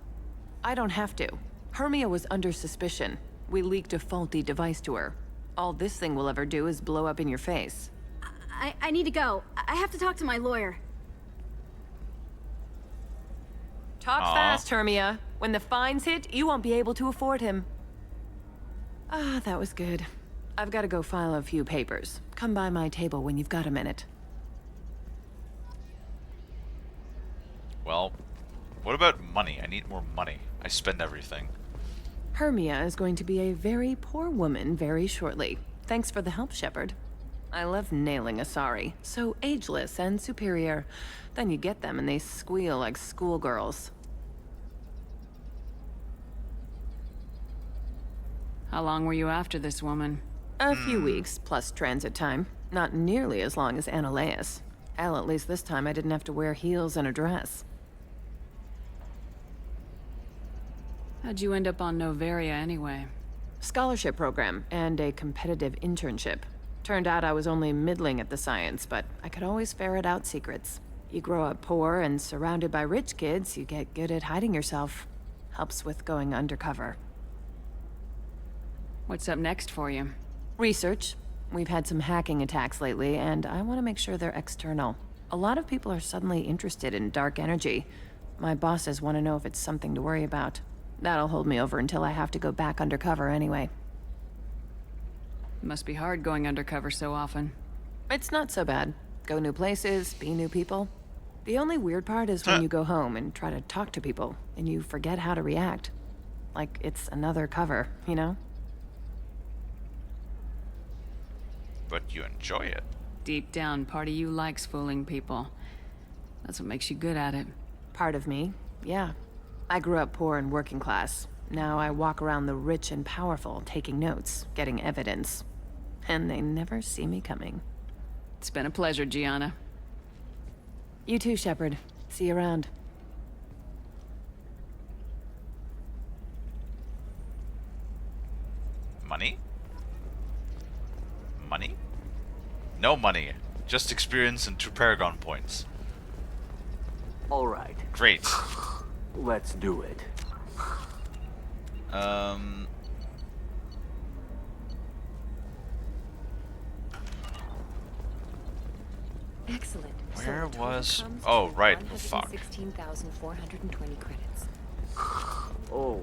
I don't have to. Hermia was under suspicion. We leaked a faulty device to her. All this thing will ever do is blow up in your face. I need to go. I have to talk to my lawyer. Talk fast, Hermia. When the fines hit, you won't be able to afford him. Ah, that was good. I've got to go file a few papers. Come by my table when you've got a minute. Well, what about money? I need more money. I spend everything. Hermia is going to be a very poor woman very shortly. Thanks for the help, Shepard. I love nailing Asari. So ageless and superior. Then you get them and they squeal like schoolgirls. How long were you after this woman? A few weeks, plus transit time. Not nearly as long as Annaleus. Hell, at least this time I didn't have to wear heels and a dress. How'd you end up on Noveria anyway? Scholarship program and a competitive internship. Turned out I was only middling at the science, but I could always ferret out secrets. You grow up poor and surrounded by rich kids, you get good at hiding yourself. Helps with going undercover. What's up next for you? Research. We've had some hacking attacks lately, and I want to make sure they're external. A lot of people are suddenly interested in dark energy. My bosses want to know if it's something to worry about. That'll hold me over until I have to go back undercover anyway. Must be hard going undercover so often. It's not so bad. Go new places, be new people. The only weird part is when you go home and try to talk to people, and you forget how to react. Like it's another cover, you know? But you enjoy it. Deep down, part of you likes fooling people. That's what makes you good at it. Part of me, yeah. I grew up poor and working class. Now I walk around the rich and powerful, taking notes, getting evidence. And they never see me coming. It's been a pleasure, Gianna. You too, Shepard. See you around. Money? Money? No money. Just experience and 2 Paragon points. All right. Great. Let's do it. Excellent. Where was... Oh, right. Fuck. 16,420 credits. Oh,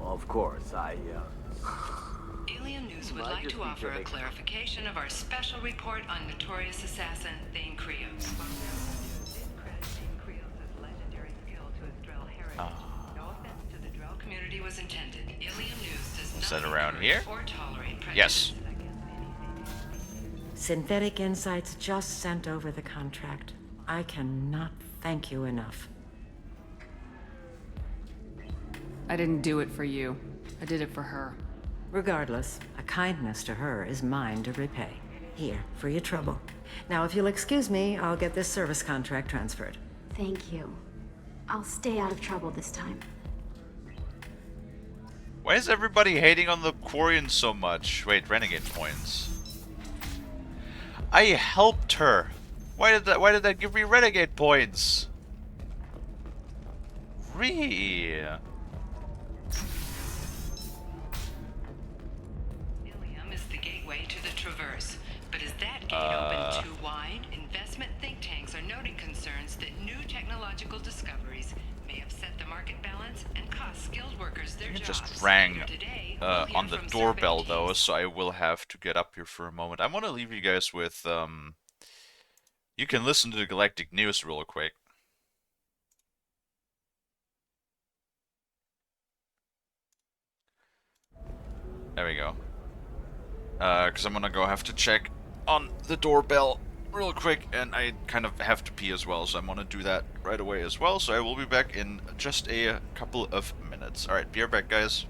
of course, Alien News would like to offer a clarification of our special report on notorious assassin Thane Krios. No offense to the Drell community was intended. Alien News does not Is that around here? or tolerate prejudice. Yes. Synthetic Insights just sent over the contract. I cannot thank you enough. I didn't do it for you. I did it for her. Regardless, a kindness to her is mine to repay. Here, for your trouble. Now, if you'll excuse me, I'll get this service contract transferred. Thank you. I'll stay out of trouble this time. Why is everybody hating on the Quarians so much? Wait, renegade points. I helped her. Why did that give me renegade points? Ilium is the gateway to the Traverse, but is that gate open too wide? Investment think tanks are noting concerns that new technological discoveries may upset the market balance and cost skilled workers their It jobs. just rang Today, on the doorbell though, so I will have to get up here for a moment. I want to leave you guys with You can listen to the Galactic News real quick. There we go. Because I'm gonna go have to check on the doorbell real quick, and I kind of have to pee as well, so I'm gonna do that right away as well. So I will be back in just a couple of minutes. Alright, be right back, guys.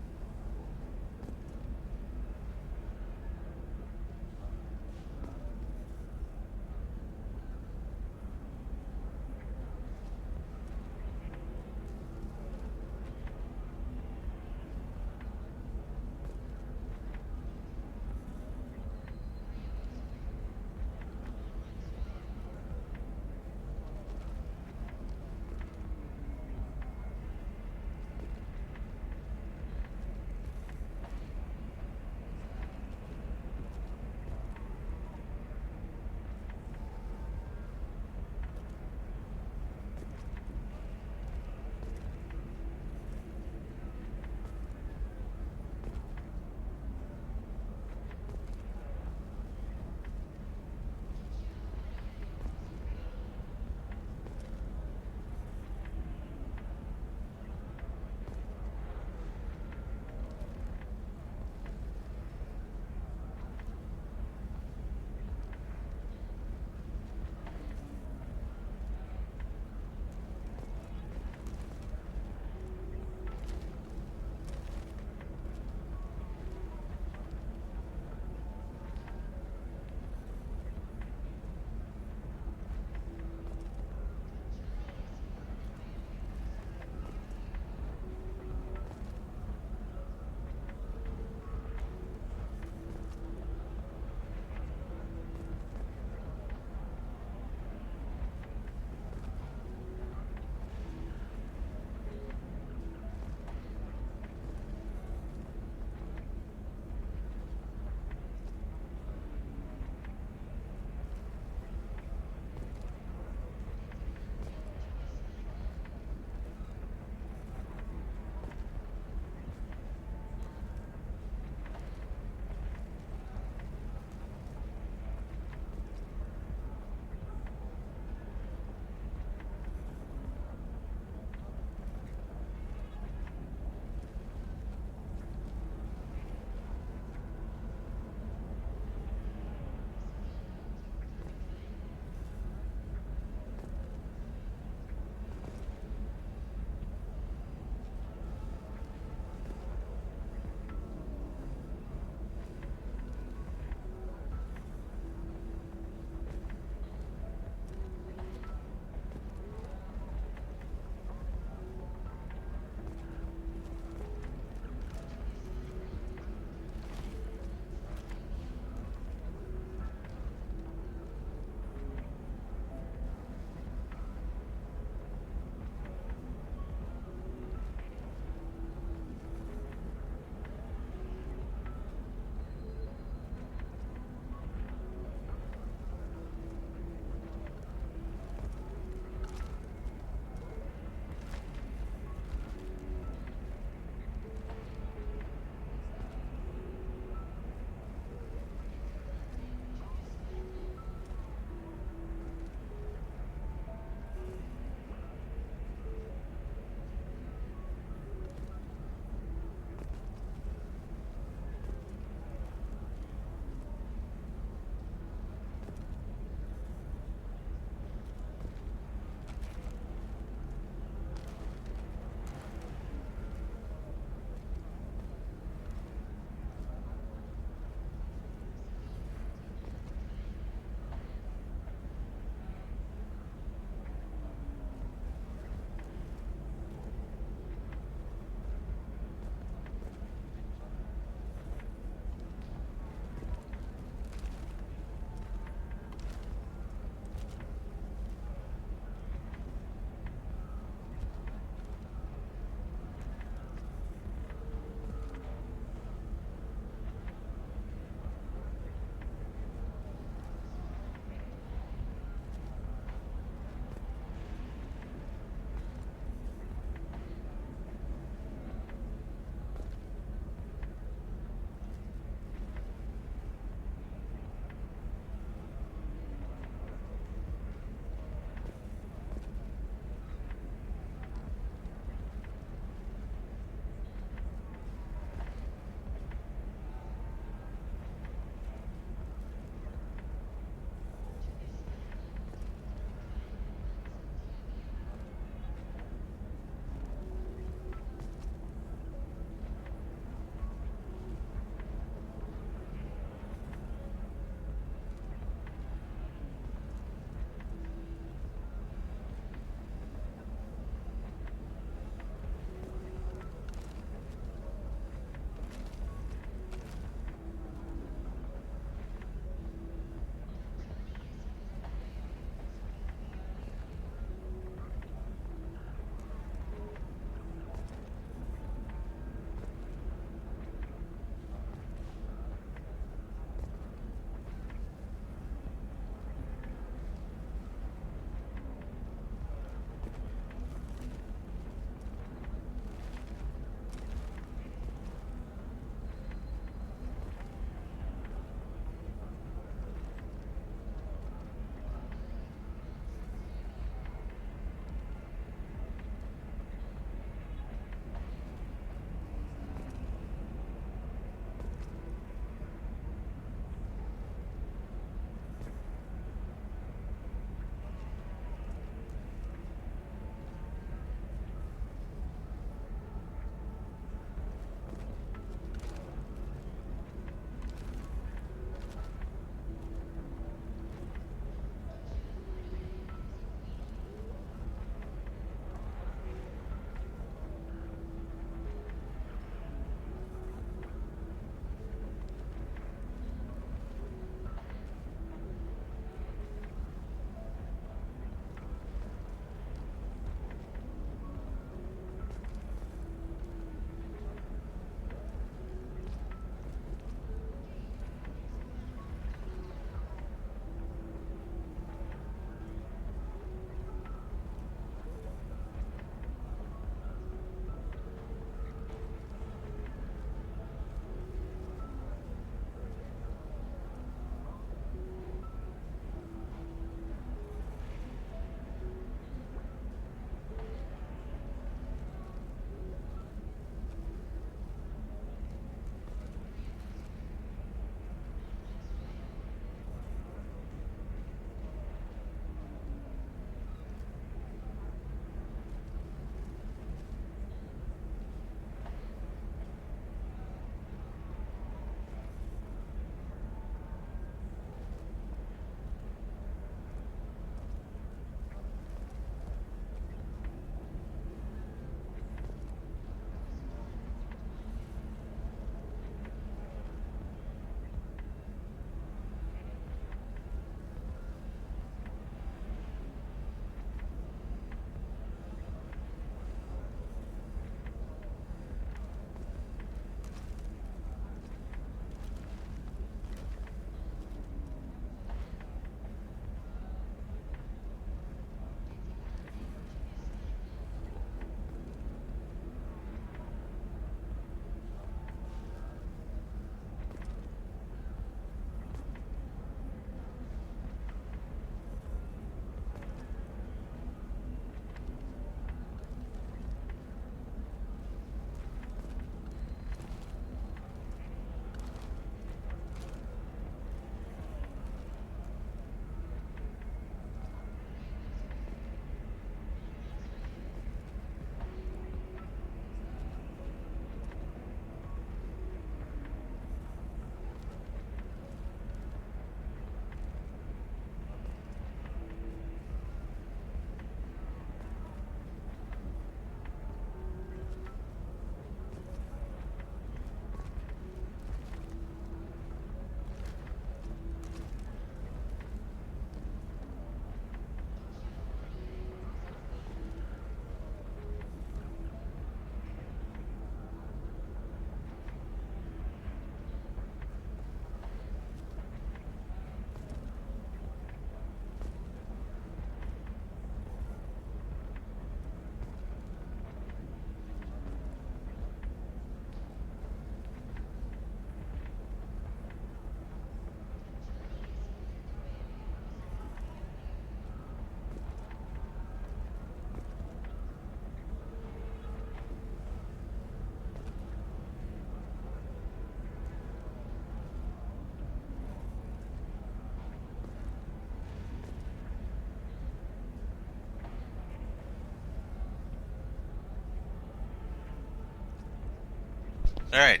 Alright.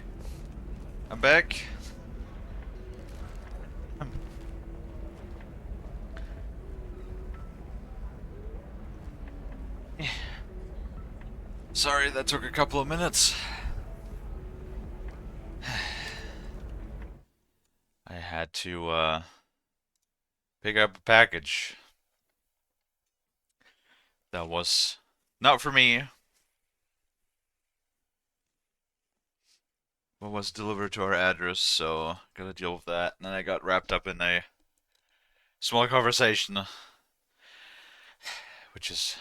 I'm back. Sorry, that took a couple of minutes. I had to, pick up a package that was not for me, but was delivered to our address, so gotta deal with that. And then I got wrapped up in a small conversation, which is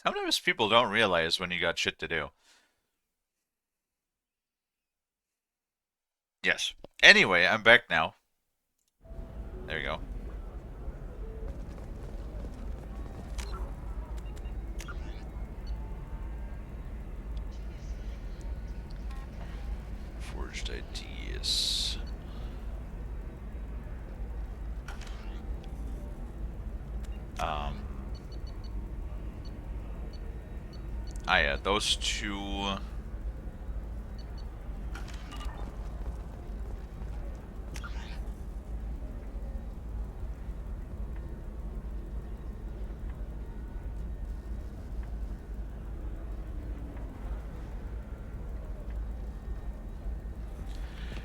sometimes people don't realize when you got shit to do. Yes. Anyway, I'm back now. There you go. Forged ideas. Yeah, those two. I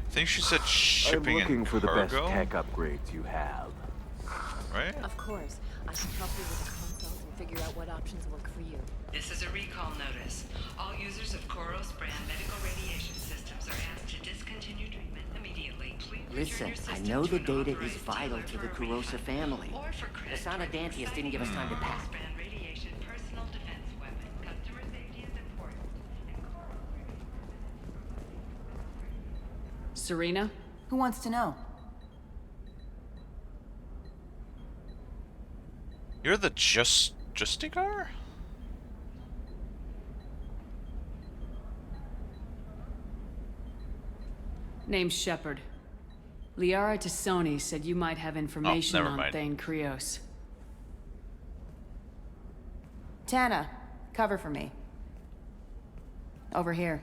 think she said shipping I'm looking and for the best cargo? tech upgrades you have. Right? Of course. I can help you with a consult and figure out what options work for you. This is a recall notice. All users of Koros brand medical radiation systems are asked to discontinue treatment immediately. Please Listen, I know the data is vital to the Kurosa family. Asana Dantius didn't give us time to pack. brand radiation personal defense weapon. Customer safety is important. Serena? Who wants to know? You're the Justicar? Name's Shepard. Liara Tassoni said you might have information never on mind. Thane Krios. Tana, cover for me. Over here.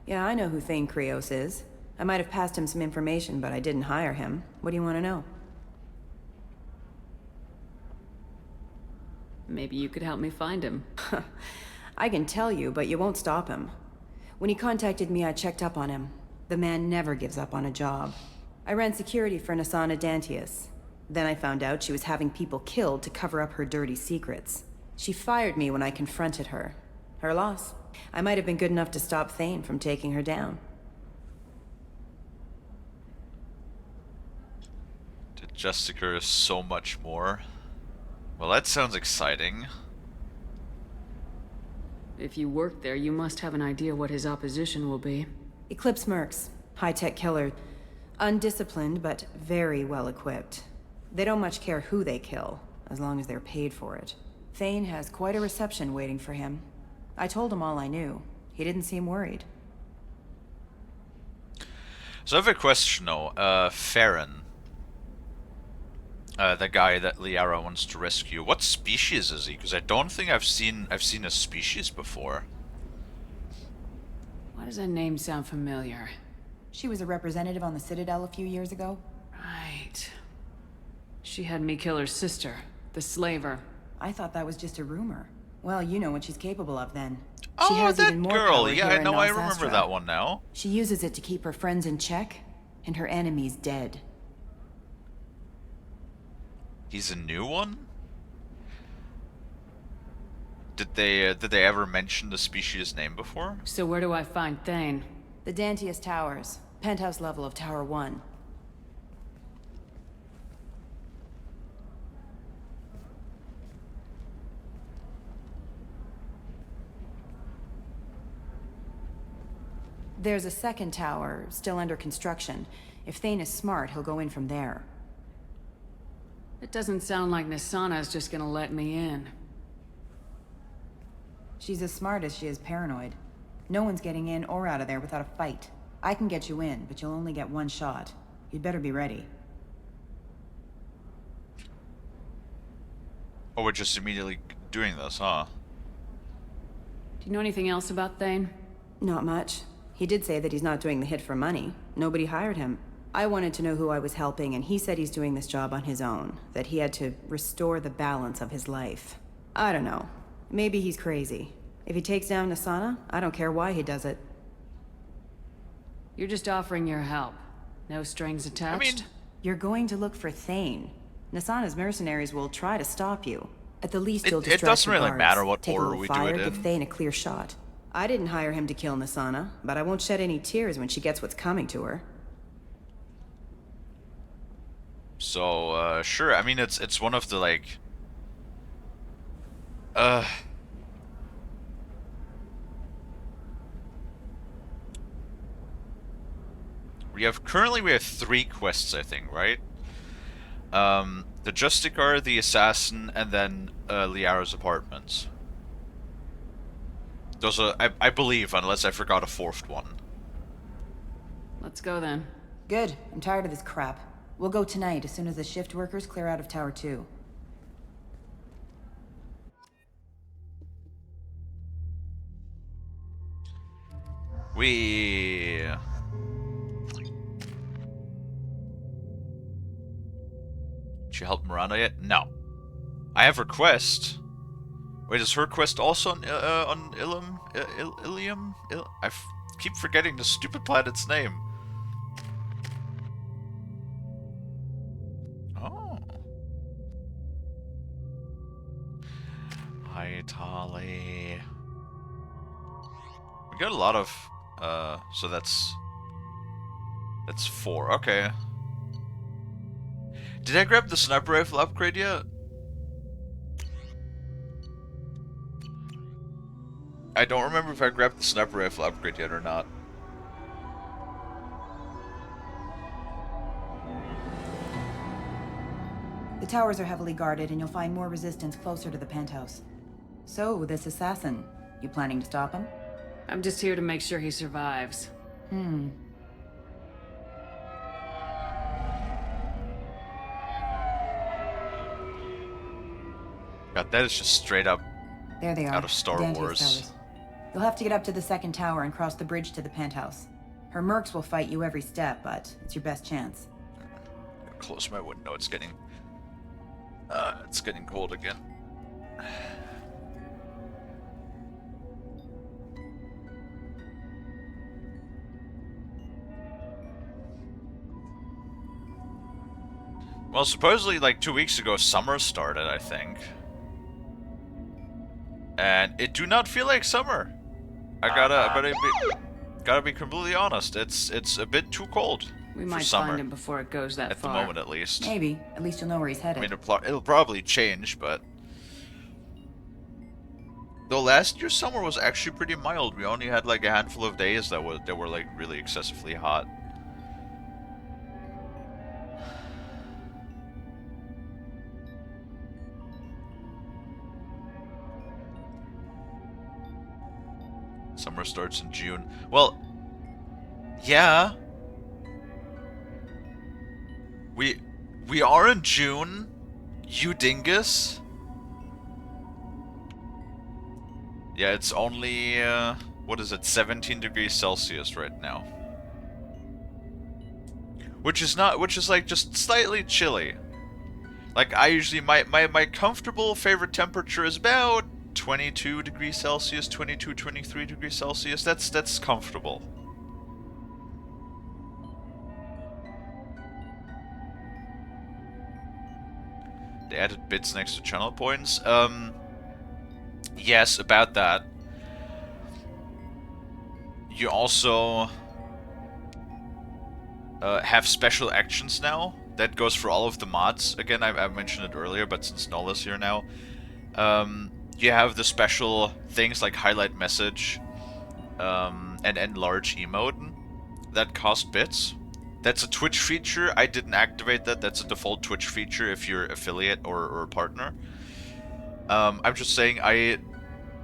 Yeah, I know who Thane Krios is. I might have passed him some information, but I didn't hire him. What do you want to know? Maybe you could help me find him. I can tell you, but you won't stop him. When he contacted me, I checked up on him. The man never gives up on a job. I ran security for Asana Dantius. Then I found out she was having people killed to cover up her dirty secrets. She fired me when I confronted her. Her loss. I might have been good enough to stop Thane from taking her down. The Justicar is so much more. Well, that sounds exciting. If you work there, you must have an idea what his opposition will be. Eclipse mercs. High-tech killer. Undisciplined, but very well equipped. They don't much care who they kill, as long as they're paid for it. Thane has quite a reception waiting for him. I told him all I knew. He didn't seem worried. So I have a question though. Farron. The guy that Liara wants to rescue. What species is he? Because I don't think I've seen a species before. Why does that name sound familiar? She was a representative on the Citadel a few years ago. Right. She had me kill her sister, the slaver. I thought that was just a rumor. Well, you know what she's capable of then. Oh, She has that even more girl. power Yeah, here I in know. I Nos remember Astra. that one now. She uses it to keep her friends in check, and her enemies dead. He's a new one? Did they ever mention the species name before? So where do I find Thane? The Dantius Towers. Penthouse level of Tower 1. There's a second tower, still under construction. If Thane is smart, he'll go in from there. It doesn't sound like Nisana's just gonna let me in. She's as smart as she is paranoid. No one's getting in or out of there without a fight. I can get you in, but you'll only get one shot. You'd better be ready. Oh, we're just immediately doing this, huh? you know anything else about Thane? Not much. He did say that he's not doing the hit for money. Nobody hired him. I wanted to know who I was helping, and he said he's doing this job on his own. That he had to restore the balance of his life. I don't know. Maybe he's crazy. If he takes down Nasana, I don't care why he does it. You're just offering your help. No strings attached? You're going to look for Thane. Nasana's mercenaries will try to stop you. At the least, you'll distract It doesn't the really guards. matter what Take a order little we fire, do it give in. Thane a clear shot. I didn't hire him to kill Nasana, but I won't shed any tears when she gets what's coming to her. So, sure. I mean, it's one of the, like... Currently we have 3 quests, I think, right? The Justicar, the Assassin, and then, Liara's apartments. Those are, I believe, unless I forgot a 4th one. Let's go then. Good. I'm tired of this crap. We'll go tonight, as soon as the shift workers clear out of Tower 2. Did you help Miranda yet? No. I have her quest. Wait, is her quest also on Ilium? Ilium? I keep forgetting the stupid planet's name. Oh. Hi, Tali. We got a lot of, so that's 4, okay. Did I grab the sniper rifle upgrade yet? I don't remember if I grabbed the sniper rifle upgrade yet or not. The towers are heavily guarded, and you'll find more resistance closer to the penthouse. So, this assassin, you planning to stop him? I'm just here to make sure he survives. God, that is just straight up There they are. out of Star Dante's Wars. towers. You'll have to get up to the 2nd tower and cross the bridge to the penthouse. Her mercs will fight you every step, but it's your best chance. Close my window. It's getting cold again. Well, supposedly, like 2 weeks ago, summer started, I think. And it do not feel like summer. I gotta be completely honest. It's a bit too cold. We for might summer. find him before it goes that at far. the moment, at least. Maybe. At least you'll know where he's headed. I mean, it'll probably change, but though last year's summer was actually pretty mild. We only had like a handful of days that were like really excessively hot. Summer starts in June. Well, yeah. We are in June, you dingus. Yeah, it's only, what is it, 17 degrees Celsius right now. Which is like just slightly chilly. Like, I usually, my comfortable favorite temperature is about 22 degrees Celsius, 22, 23 degrees Celsius. That's comfortable. They added bits next to channel points. Yes, about that. You also have special actions now. That goes for all of the mods. Again, I mentioned it earlier, but since Nola's here now, you have the special things like highlight message and enlarge emote that cost bits. That's a Twitch feature. I didn't activate that. That's a default Twitch feature if you're affiliate or a partner. I'm just saying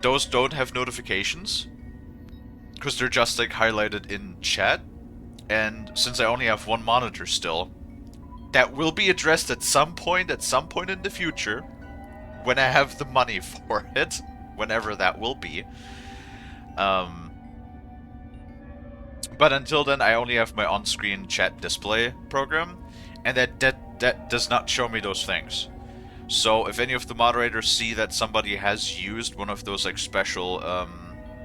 those don't have notifications because they're just like highlighted in chat. And since I only have one monitor still, that will be addressed at some point in the future when I have the money for it, whenever that will be. Um, but until then, I only have my on-screen chat display program, and that does not show me those things. So if any of the moderators see that somebody has used one of those like special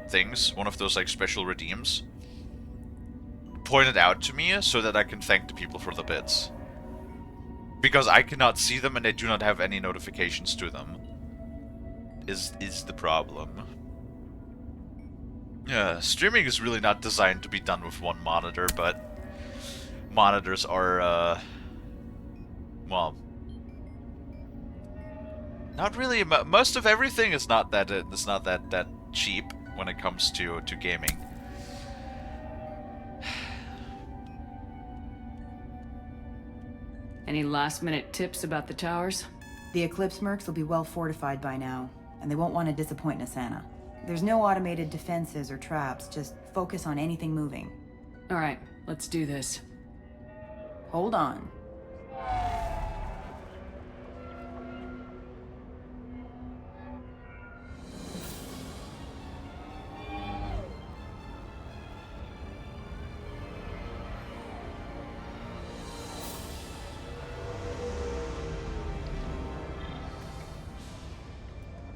things, one of those like special redeems, point it out to me so that I can thank the people for the bits. Because I cannot see them and they do not have any notifications to them. Is the problem. Yeah, streaming is really not designed to be done with one monitor, but monitors are, well, not really. Most of everything is not that that cheap when it comes to gaming. Any last-minute tips about the towers? The Eclipse mercs will be well fortified by now, and they won't want to disappoint Nasana. There's no automated defenses or traps, just focus on anything moving. Alright, let's do this. Hold on.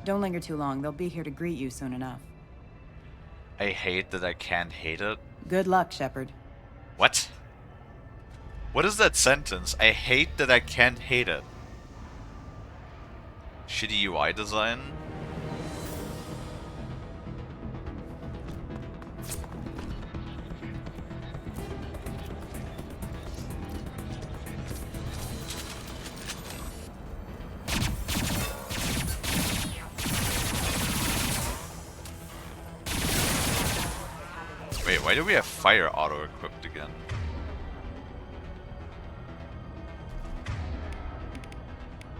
Don't linger too long. They'll be here to greet you soon enough. I hate that I can't hate it. Good luck, Shepard. What? What is that sentence? I hate that I can't hate it. Shitty UI design? Wait, why do we have fire auto-equipped again?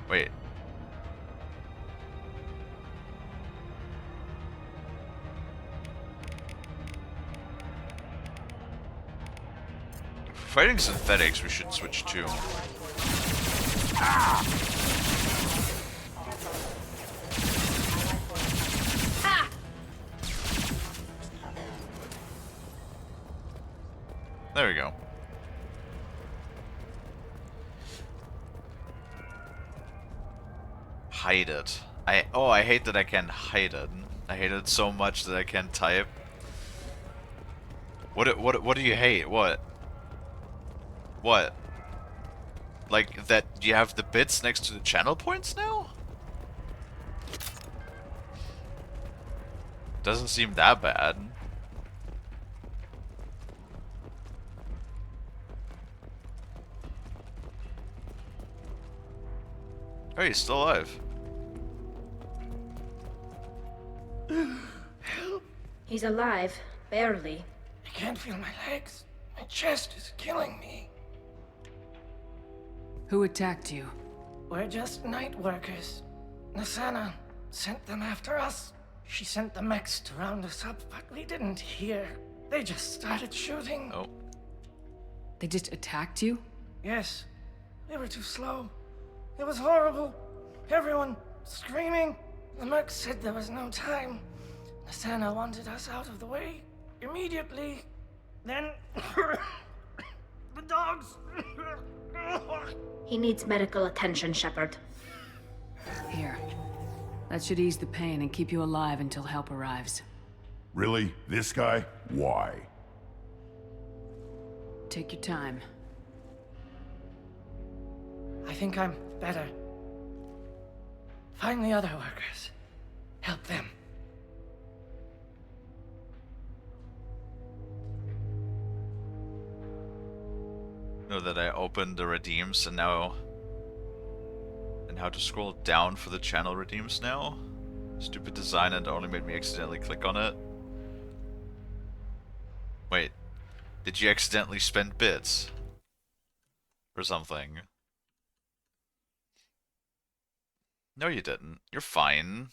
Wait. For fighting synthetics, we should switch to... There we go. Hide it. I hate that I can't hide it. I hate it so much that I can't type. What do you hate? What? What? Like that you have the bits next to the channel points now? Doesn't seem that bad. Oh, he's still alive. He's alive, barely. I can't feel my legs. My chest is killing me. Who attacked you? We're just night workers. Nasana sent them after us. She sent the mechs to round us up, but we didn't hear. They just started shooting. Oh. They just attacked you? Yes. They were too slow. It was horrible. Everyone screaming. The mechs said there was no time. Nasana wanted us out of the way immediately. Then the dogs. He needs medical attention, Shepard. Here. That should ease the pain and keep you alive until help arrives. Really? This guy? Why? Take your time. I think I'm better. Find the other workers. Help them. Know that I opened the redeems and now... And how to scroll down for the channel redeems now? Stupid design and only made me accidentally click on it. Wait. Did you accidentally spend bits? Or something? No, you didn't. You're fine.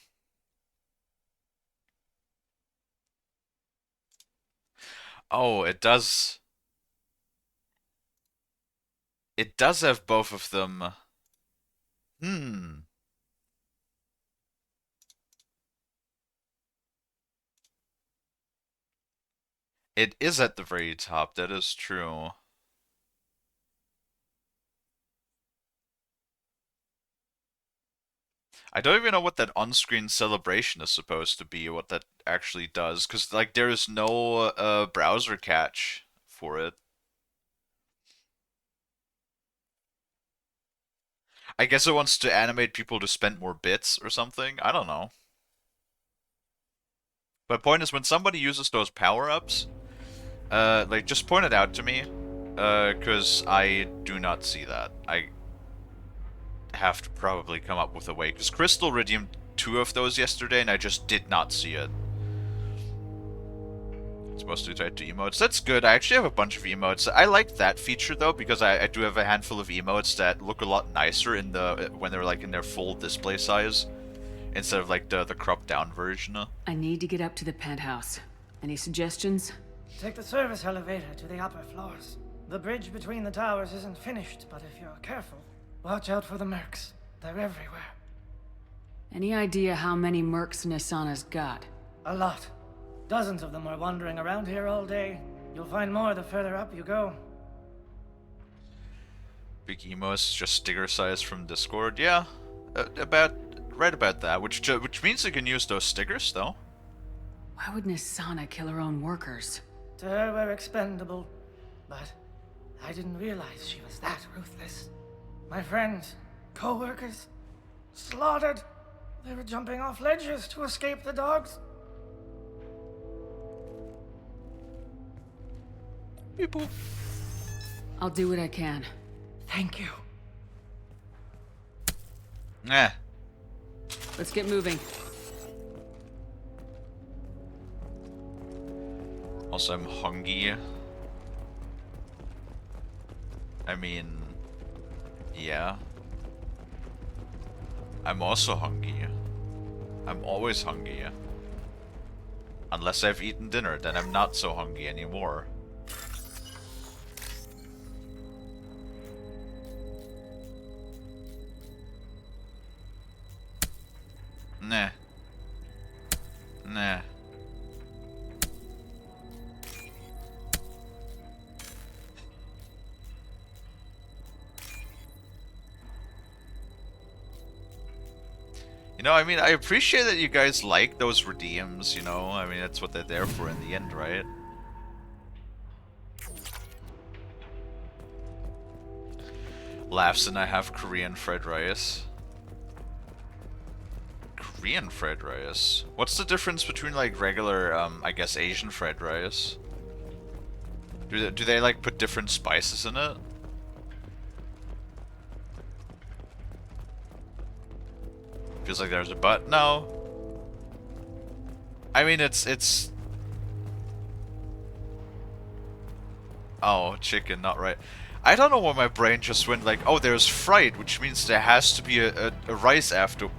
Oh, it does... It does have both of them. Hmm. It is at the very top, that is true. I don't even know what that on-screen celebration is supposed to be, what that actually does, because like there is no browser catch for it. I guess it wants to animate people to spend more bits or something. I don't know. But point is, when somebody uses those power-ups, like just point it out to me, because I do not see that. I have to probably come up with a way, because Crystal redeemed 2 of those yesterday, and I just did not see it. It's mostly tied to emotes. That's good. I actually have a bunch of emotes. I like that feature though, because I do have a handful of emotes that look a lot nicer in the when they're like in their full display size, instead of like the cropped down version. I need to get up to the penthouse. Any suggestions? Take the service elevator to the upper floors. The bridge between the towers isn't finished, but if you're careful, watch out for the mercs. They're everywhere. Any idea how many mercs Nisana's got? A lot. Dozens of them are wandering around here all day. You'll find more the further up you go. Big Emos, just sticker size from Discord. Yeah, right about that. Which means you can use those stickers though. Why would Nisana kill her own workers? To her, we're expendable. But I didn't realize she was that ruthless. My friends, co-workers, slaughtered. They were jumping off ledges to escape the dogs. People. I'll do what I can. Thank you. Nah. Let's get moving. Also, I'm hungry. I mean, yeah. I'm also hungry. I'm always hungry. Unless I've eaten dinner, then I'm not so hungry anymore. Nah. Nah. You know, I mean, I appreciate that you guys like those redeems, you know? I mean, that's what they're there for in the end, right? Laughs and I have Korean fried rice. Korean fried rice? What's the difference between, like, regular, I guess, Asian fried rice? Do they like, put different spices in it? Feels like there's a but. No. I mean, it's... Oh, chicken, not right. I don't know why my brain just went like, oh, there's fried, which means there has to be a rice after.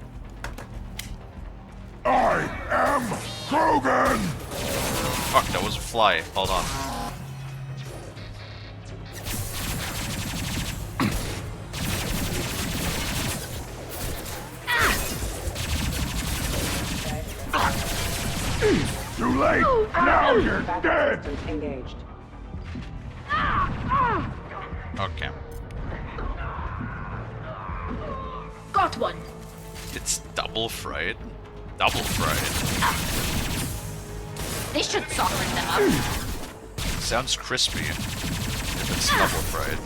I am Krogan! Fuck, that was a fly. Hold on. Too late! Now you're dead! Engaged. Okay. Got one. It's double fried? Double fried. This should soften them up. Sounds crispy. If it's double fried.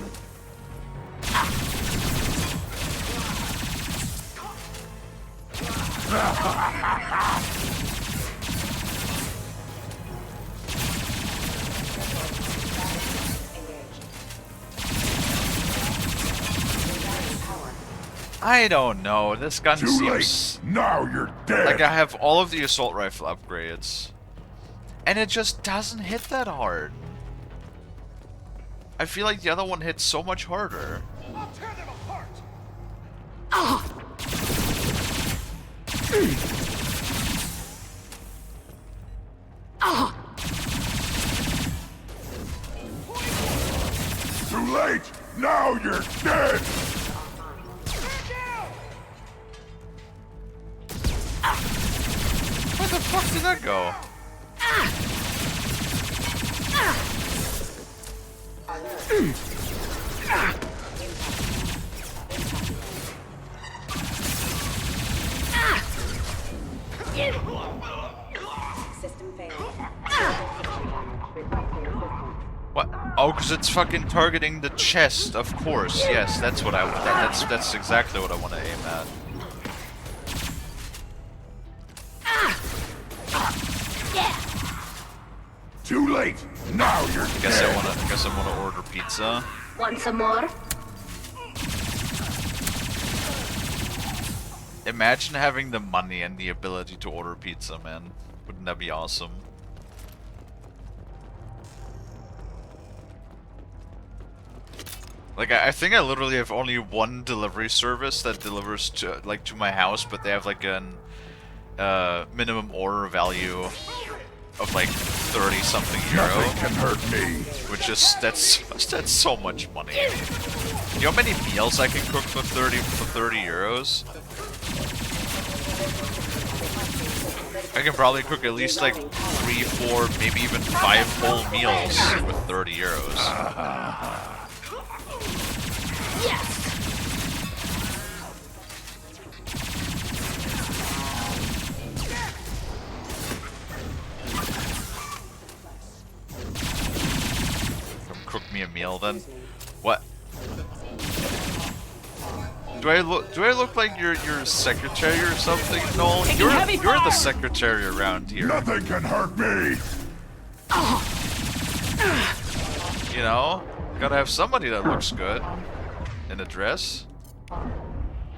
I don't know. This gun Too seems... late. Now you're dead. Like I have all of the assault rifle upgrades. And it just doesn't hit that hard. I feel like the other one hits so much harder. I'll tear them apart. Too late. Now you're dead. Where the fuck did that go? System failed. What? Oh, because it's fucking targeting the chest, of course. Yes, that's what I. That's exactly what I want to aim at. Too late. Now you're Guess dead. I guess I wanna order pizza. Want some more? Imagine having the money and the ability to order pizza, man. Wouldn't that be awesome? Like, I think I literally have only one delivery service that delivers to, like, to my house, but they have, like, an minimum order value of, like, 30-something euro. Nothing can hurt me. Which is, that's so much money. You know how many meals I can cook for 30 euros? I can probably cook at least, like, 3, 4, maybe even 5 whole meals with 30 euros. Come cook me a meal then. What? Do I look like your secretary or something? No, you're the secretary around here. Nothing can hurt me. You know, gotta have somebody that looks good in a dress.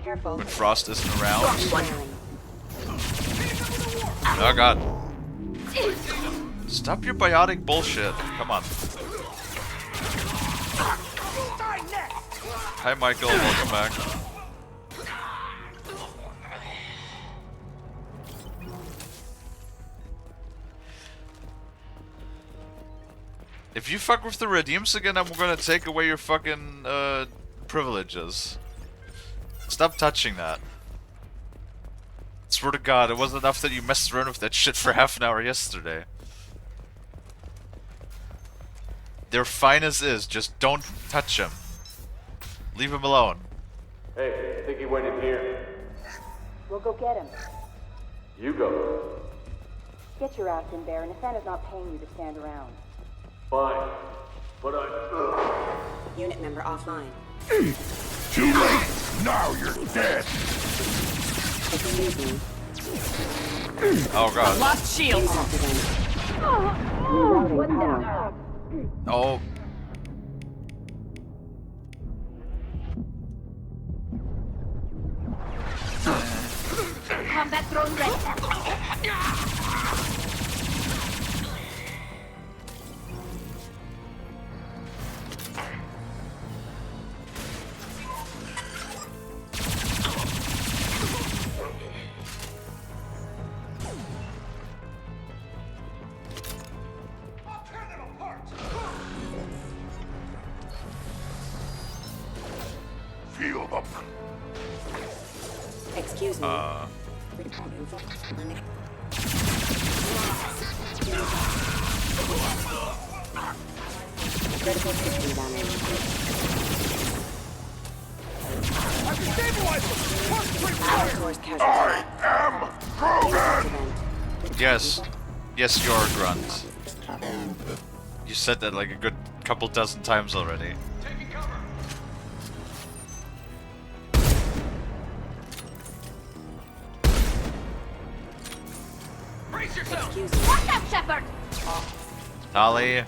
Careful. When Frost isn't around. Oh god. Stop your biotic bullshit. Come on. Hi Michael, welcome back. If you fuck with the redeems again, I'm gonna take away your fucking privileges. Stop touching that. Swear to God, it wasn't enough that you messed around with that shit for half an hour yesterday. They're fine as is, just don't touch him. Leave him alone. Hey, I think he went in here. We'll go get him. You go. Get your ass in there, and Nathana's not paying you to stand around. Fine. But I... Unit member offline. Too late. Now you're dead. Excuse me. Oh god. Lost shields. One down. Oh. Combat drone ready. Feel them. Excuse me. Critical system damage. Outsourced casualty. I am Krogan. Yes. Yes, you're a grunt. You said that like a good couple dozen times already. Excuse me. Watch out, Shepard! Kalie.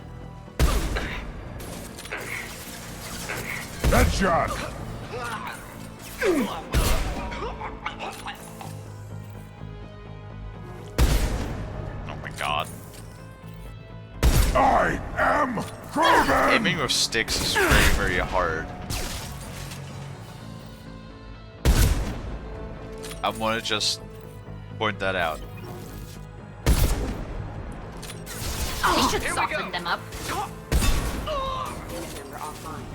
Headshot. Oh my god. I am Krogan. Aiming with sticks is very, very hard. I'm gonna just point that out. They should soften them up. Unit member offline.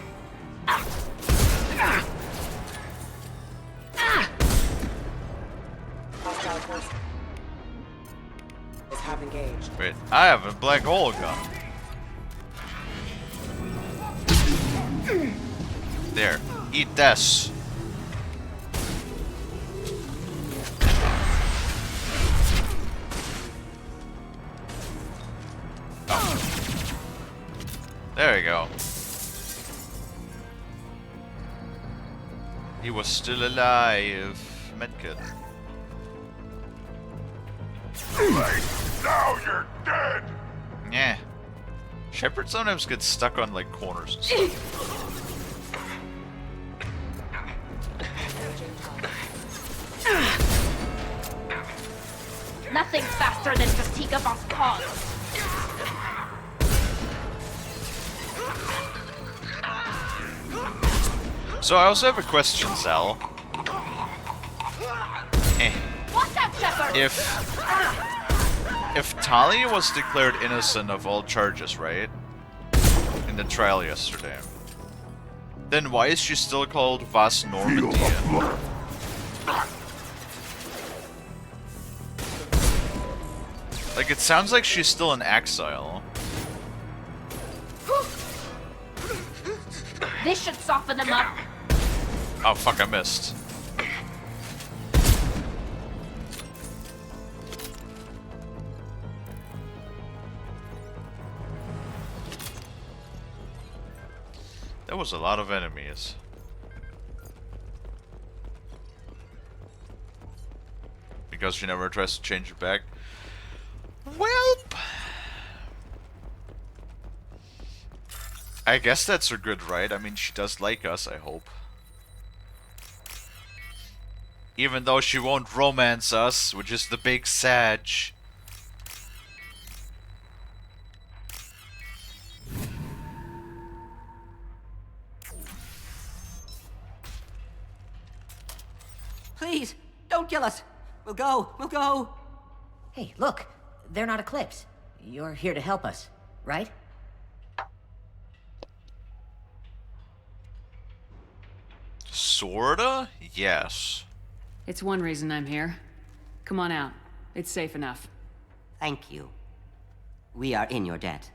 Hostile force have engaged. Wait, I have a black hole gun. There. Eat this. Oh. There you go. He was still alive. Medkit. Now you're dead! Yeah. Shepard sometimes gets stuck on like corners and stuff. Nothing's faster than Fastika Boss Cause. So I also have a question, Sal. Watch out, Shepard! If Talia was declared innocent of all charges, right? In the trial yesterday. Then why is she still called Vas Normandia? Like, it sounds like she's still in exile. This should soften them up. Oh fuck, I missed. That was a lot of enemies. Because she never tries to change it back. Welp! I guess that's her good right. I mean, she does like us, I hope. Even though she won't romance us, which is the big sag. Please, don't kill us. We'll go. We'll go. Hey, look. They're not Eclipse. You're here to help us, right? Sorta? Yes. It's one reason I'm here. Come on out. It's safe enough. Thank you. We are in your debt.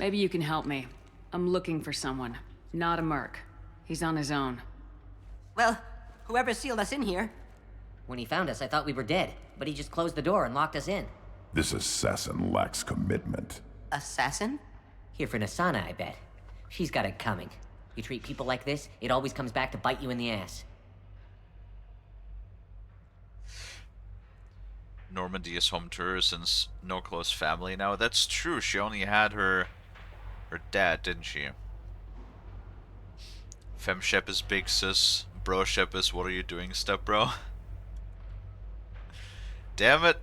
Maybe you can help me. I'm looking for someone. Not a merc. He's on his own. Well, whoever sealed us in here. When he found us, I thought we were dead, but he just closed the door and locked us in. This assassin lacks commitment. Assassin? Here for Nasana, I bet. She's got it coming. You treat people like this, it always comes back to bite you in the ass. Normandy is home to her since no close family now. That's true. She only had her dad, didn't she? Femshep is big sis. Broshep is what are you doing, step bro? Damn it.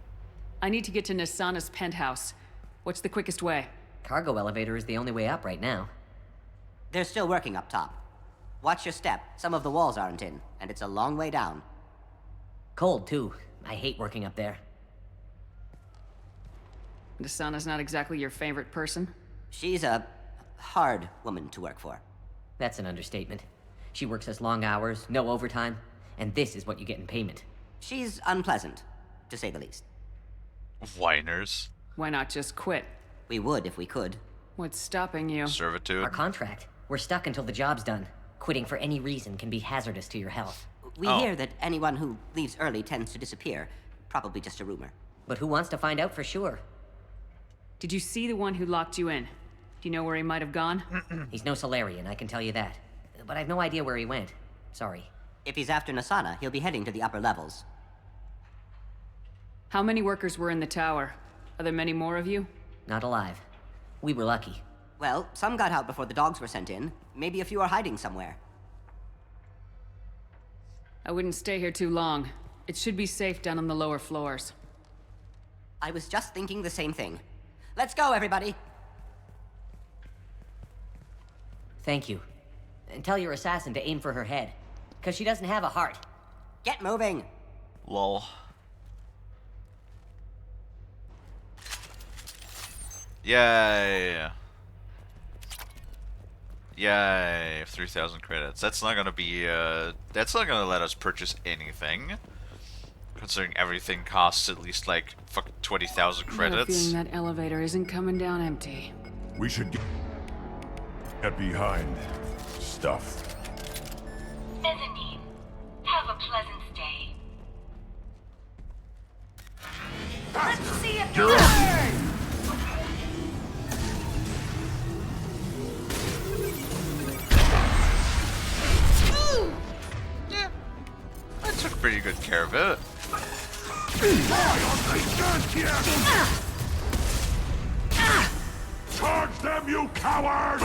I need to get to Nasana's penthouse. What's the quickest way? Cargo elevator is the only way up right now. They're still working up top. Watch your step. Some of the walls aren't in, and it's a long way down. Cold, too. I hate working up there. Nasana's not exactly your favorite person? She's a hard woman to work for. That's an understatement. She works us long hours, no overtime, and this is what you get in payment. She's unpleasant, to say the least. Whiners. Why not just quit? We would if we could. What's stopping you? Servitude. Our contract. We're stuck until the job's done. Quitting for any reason can be hazardous to your health. We hear that anyone who leaves early tends to disappear. Probably just a rumor. But who wants to find out for sure? Did you see the one who locked you in? Do you know where he might have gone? He's no Solarian, I can tell you that. But I've no idea where he went. Sorry. If he's after Nasana, he'll be heading to the upper levels. How many workers were in the tower? Are there many more of you? Not alive. We were lucky. Well, some got out before the dogs were sent in. Maybe a few are hiding somewhere. I wouldn't stay here too long. It should be safe down on the lower floors. I was just thinking the same thing. Let's go, everybody! Thank you. And tell your assassin to aim for her head. Because she doesn't have a heart. Get moving! Lol. Yay! Yay! 3,000 credits. That's not gonna be, that's not gonna let us purchase anything. Considering everything costs at least, like, fuck 20,000 I have a credits. feeling that elevator isn't coming down empty. We should get behind stuff. Mezzanine. Have a pleasant stay. Let's see it burn! Yeah, I took pretty good care of it. Charge them, you cowards!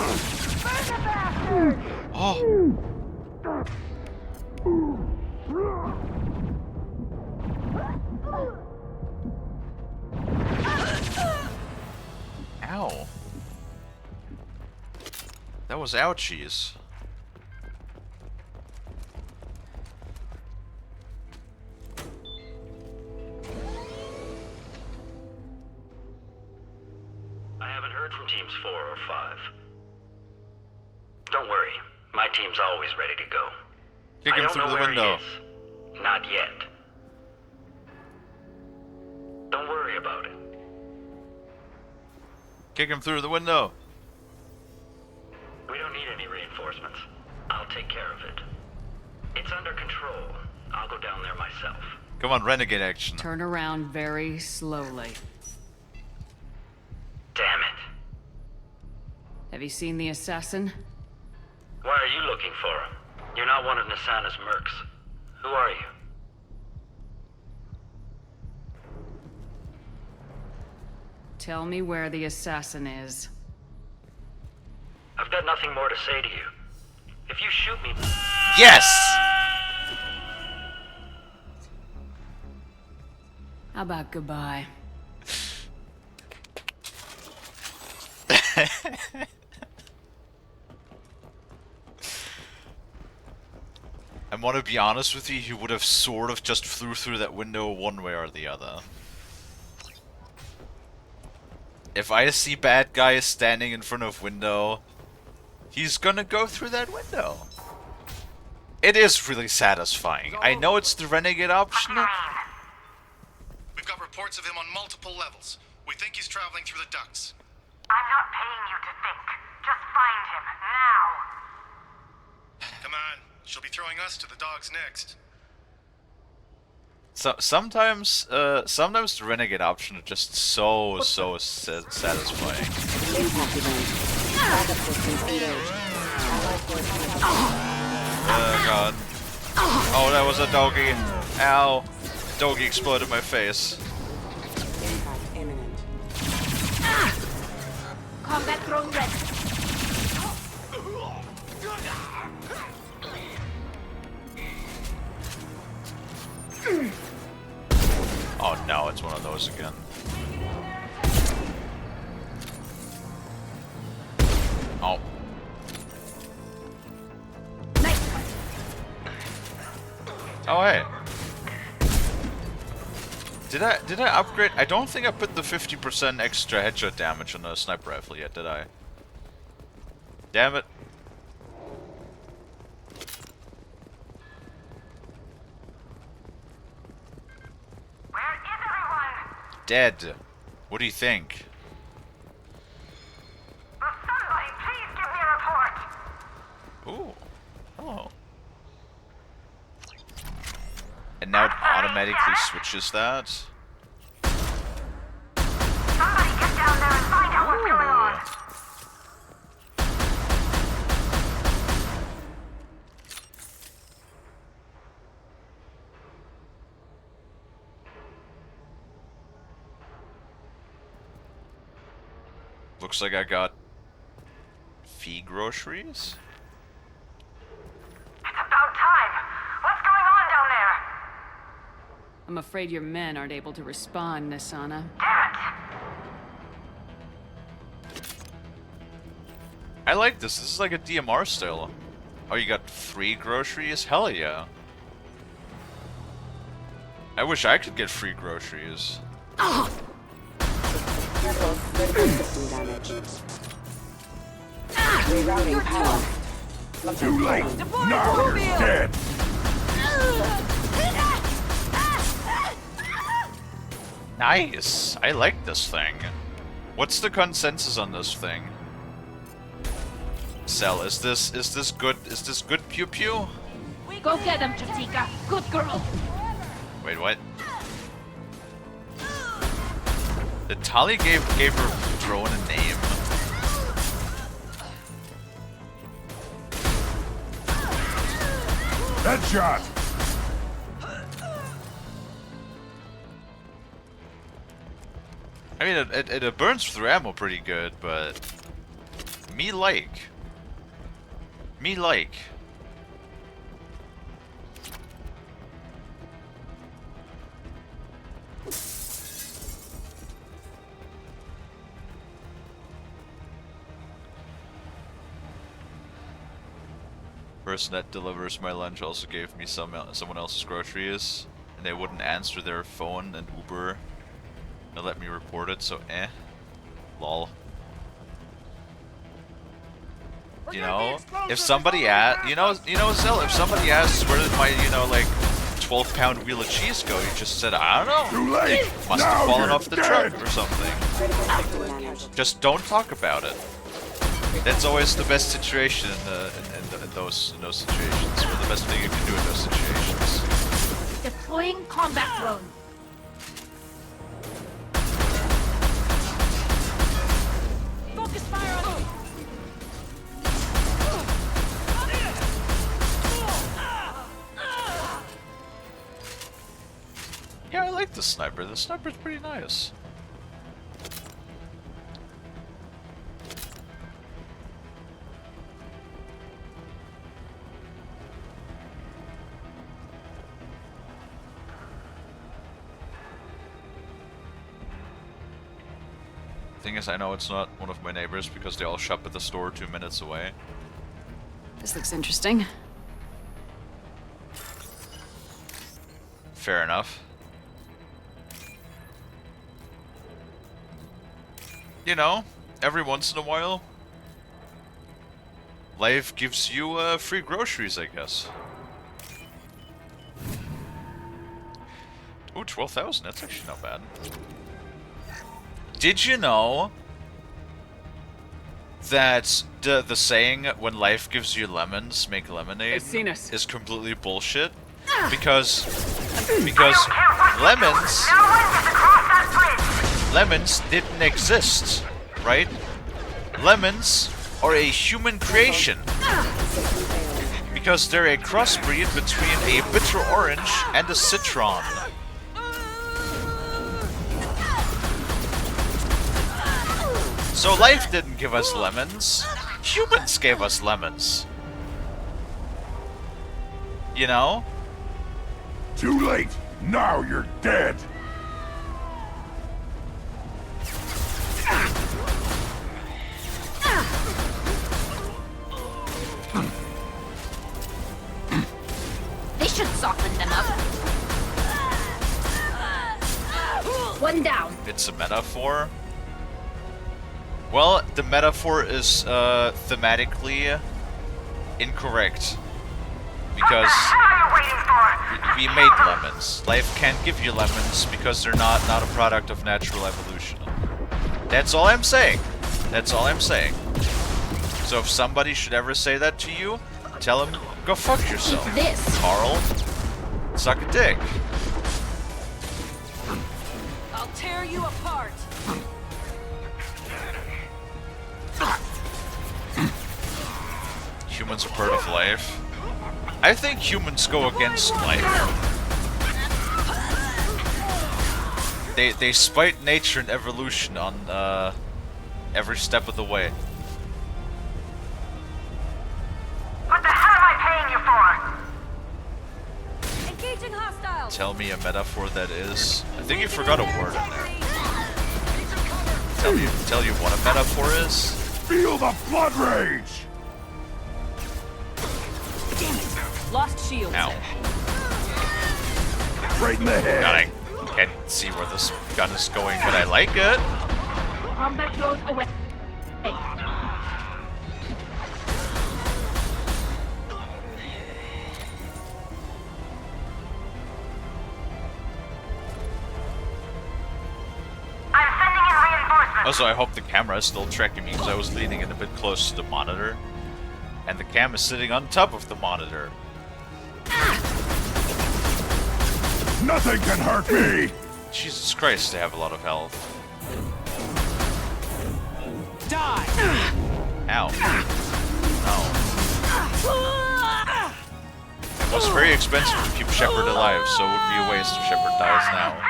Oh. Ow. That was ouchies. I haven't heard from teams 4 or 5. Don't worry, my team's always ready to go. Kick I him don't through know the where window. he is. Not yet. Don't worry about it. Kick him through the window. We don't need any reinforcements. I'll take care of it. It's under control. I'll go down there myself. Come on, renegade action. Turn around very slowly. Damn it. Have you seen the assassin? Why are you looking for him? You're not one of Nisana's mercs. Who are you? Tell me where the assassin is. I've got nothing more to say to you. If you shoot me... Yes! How about goodbye? I want to be honest with you, he would have sort of just flew through that window one way or the other. If I see bad guy standing in front of window, he's gonna go through that window. It is really satisfying. I know it's the renegade option. We've got reports of him on multiple levels. We think he's traveling through the ducts. I'm not paying you to think. Just find him, now. Come on, she'll be throwing us to the dogs next. So sometimes the renegade option is just so satisfying. Oh god. Oh, that was a doggy. Ow. Doggy exploded my face. Combat drone ready. Oh no, it's one of those again. Oh. Oh hey. Did I upgrade? I don't think I put the 50% extra headshot damage on the sniper rifle yet, did I? Damn it. Where is everyone? Dead. What do you think? Somebody, please give me a report. Ooh. Hello. And now it automatically switches that. Somebody get down there and find out what's going on. Looks like I got fee groceries. It's about time. What's going on down there? I'm afraid your men aren't able to respond, Nisana. Damn it! I like this. This is like a DMR style. Oh, you got free groceries? Hell yeah. I wish I could get free groceries. Rerouting power. Too late. Now you're dead. Nice. I like this thing. What's the consensus on this thing? Cell, is this good? Is this good pew pew? Go get him, Chatika. Good girl. Wait, what? The Tali gave her drone a name. Headshot! I mean, it burns through ammo pretty good, but me like. Person that delivers my lunch also gave me someone else's groceries, and they wouldn't answer their phone and Uber. They let me report it, so lol. You know, if somebody Zell, if somebody asks where did my, like 12-pound wheel of cheese go, you just said, I don't know. Too late. Must have fallen off the truck or something. Just don't talk about it. That's always the best situation in those situations, or the best thing you can do in those situations. Deploying combat drone. Focus fire on him. Yeah, I like the sniper. The sniper's pretty nice. Thing is, I know it's not one of my neighbors because they all shop at the store 2 minutes away. This looks interesting. Fair enough. You know, every once in a while, life gives you free groceries, I guess. Ooh, 12,000, that's actually not bad. Did you know that the saying, when life gives you lemons, make lemonade, is completely bullshit? Because lemons didn't exist, right? Lemons are a human creation. Because they're a crossbreed between a bitter orange and a citron. So life didn't give us lemons. Humans gave us lemons. You know? Too late! Now you're dead! They should soften them up. One down. It's a metaphor. Well, the metaphor is thematically incorrect. Because we made lemons. Life can't give you lemons because they're not a product of natural evolution. That's all I'm saying. That's all I'm saying. So if somebody should ever say that to you, tell them, go fuck yourself. This. Carl, suck a dick. I'll tear you apart. Humans are part of life. I think humans go against life. They spite nature and evolution on every step of the way. What the hell am I paying you for? Engaging hostiles. Tell me a metaphor that is. I think you forgot a word in there. Tell you what a metaphor is. Feel the blood rage! Lost shield. Ow. Right in the head. God, I can't see where this gun is going, but I like it. Combat goes away. Also, I hope the camera is still tracking me because I was leaning in a bit close to the monitor. And the cam is sitting on top of the monitor. Nothing can hurt me! Jesus Christ, they have a lot of health. Die! Ow. It was very expensive to keep Shepard alive, so it would be a waste if Shepard dies now.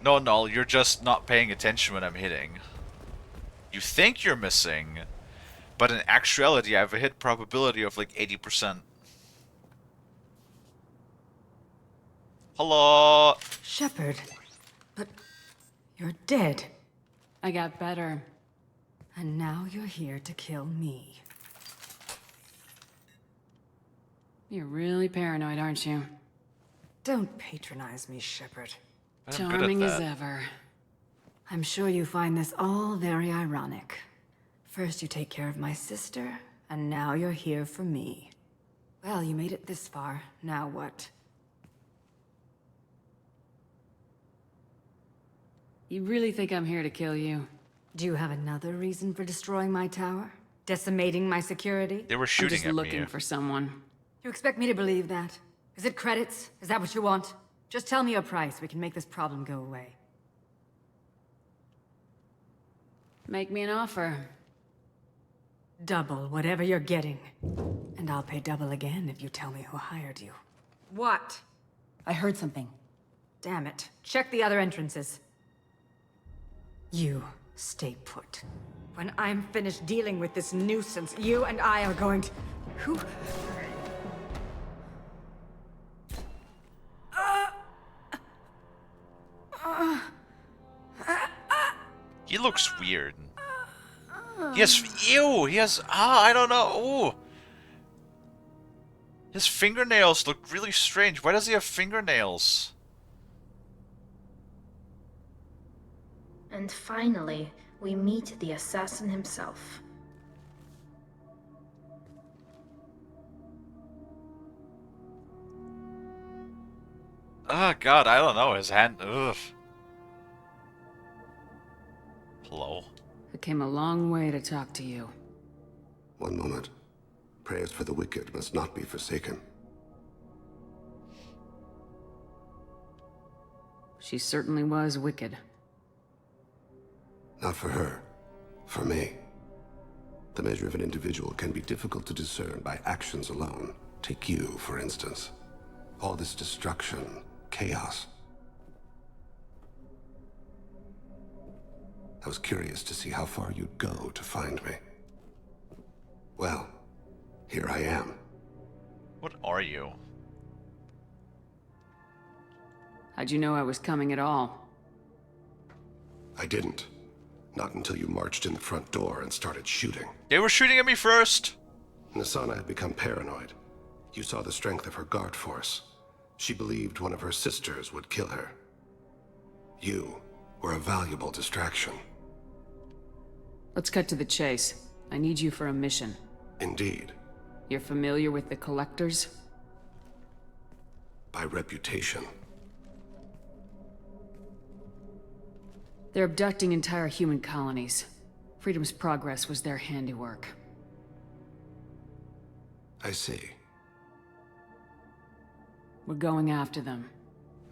No, Null, you're just not paying attention when I'm hitting. You think you're missing, but in actuality I have a hit probability of like 80%. Hello? Shepard, but you're dead. I got better. And now you're here to kill me. You're really paranoid, aren't you? Don't patronize me, Shepard. Charming as ever. I'm sure you find this all very ironic. First you take care of my sister, and now you're here for me. Well, you made it this far. Now what? You really think I'm here to kill you? Do you have another reason for destroying my tower? Decimating my security? They were shooting I'm just at looking me. for someone. You expect me to believe that? Is it credits? Is that what you want? Just tell me a price. We can make this problem go away. Make me an offer. Double whatever you're getting. And I'll pay double again if you tell me who hired you. What? I heard something. Damn it. Check the other entrances. You stay put. When I'm finished dealing with this nuisance, you and I are going to... Who... He looks weird. He has... Ew! He has... I don't know. Ooh. His fingernails look really strange. Why does he have fingernails? And finally, we meet the assassin himself. Oh god, I don't know. His hand... Ugh. Hello? I came a long way to talk to you. One moment. Prayers for the wicked must not be forsaken. She certainly was wicked. Not for her. For me. The measure of an individual can be difficult to discern by actions alone. Take you, for instance. All this destruction, chaos. I was curious to see how far you'd go to find me. Well, here I am. What are you? How'd you know I was coming at all? I didn't. Not until you marched in the front door and started shooting. They were shooting at me first! Nasana had become paranoid. You saw the strength of her guard force. She believed one of her sisters would kill her. You were a valuable distraction. Let's cut to the chase. I need you for a mission. Indeed. You're familiar with the Collectors? By reputation. They're abducting entire human colonies. Freedom's Progress was their handiwork. I see. We're going after them.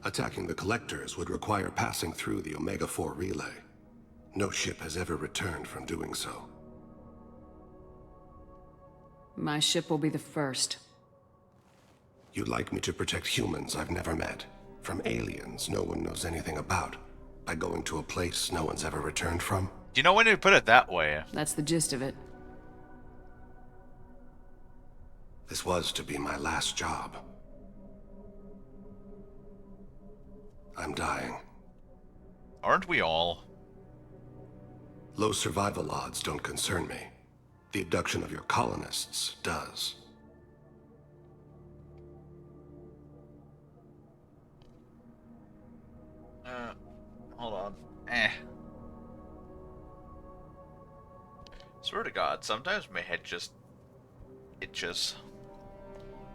Attacking the Collectors would require passing through the Omega-4 relay. No ship has ever returned from doing so. My ship will be the first. You'd like me to protect humans I've never met, from aliens no one knows anything about, by going to a place no one's ever returned from? You know when you put it that way? That's the gist of it. This was to be my last job. I'm dying. Aren't we all? Low survival odds don't concern me. The abduction of your colonists does. Hold on. Swear to God, sometimes my head just itches.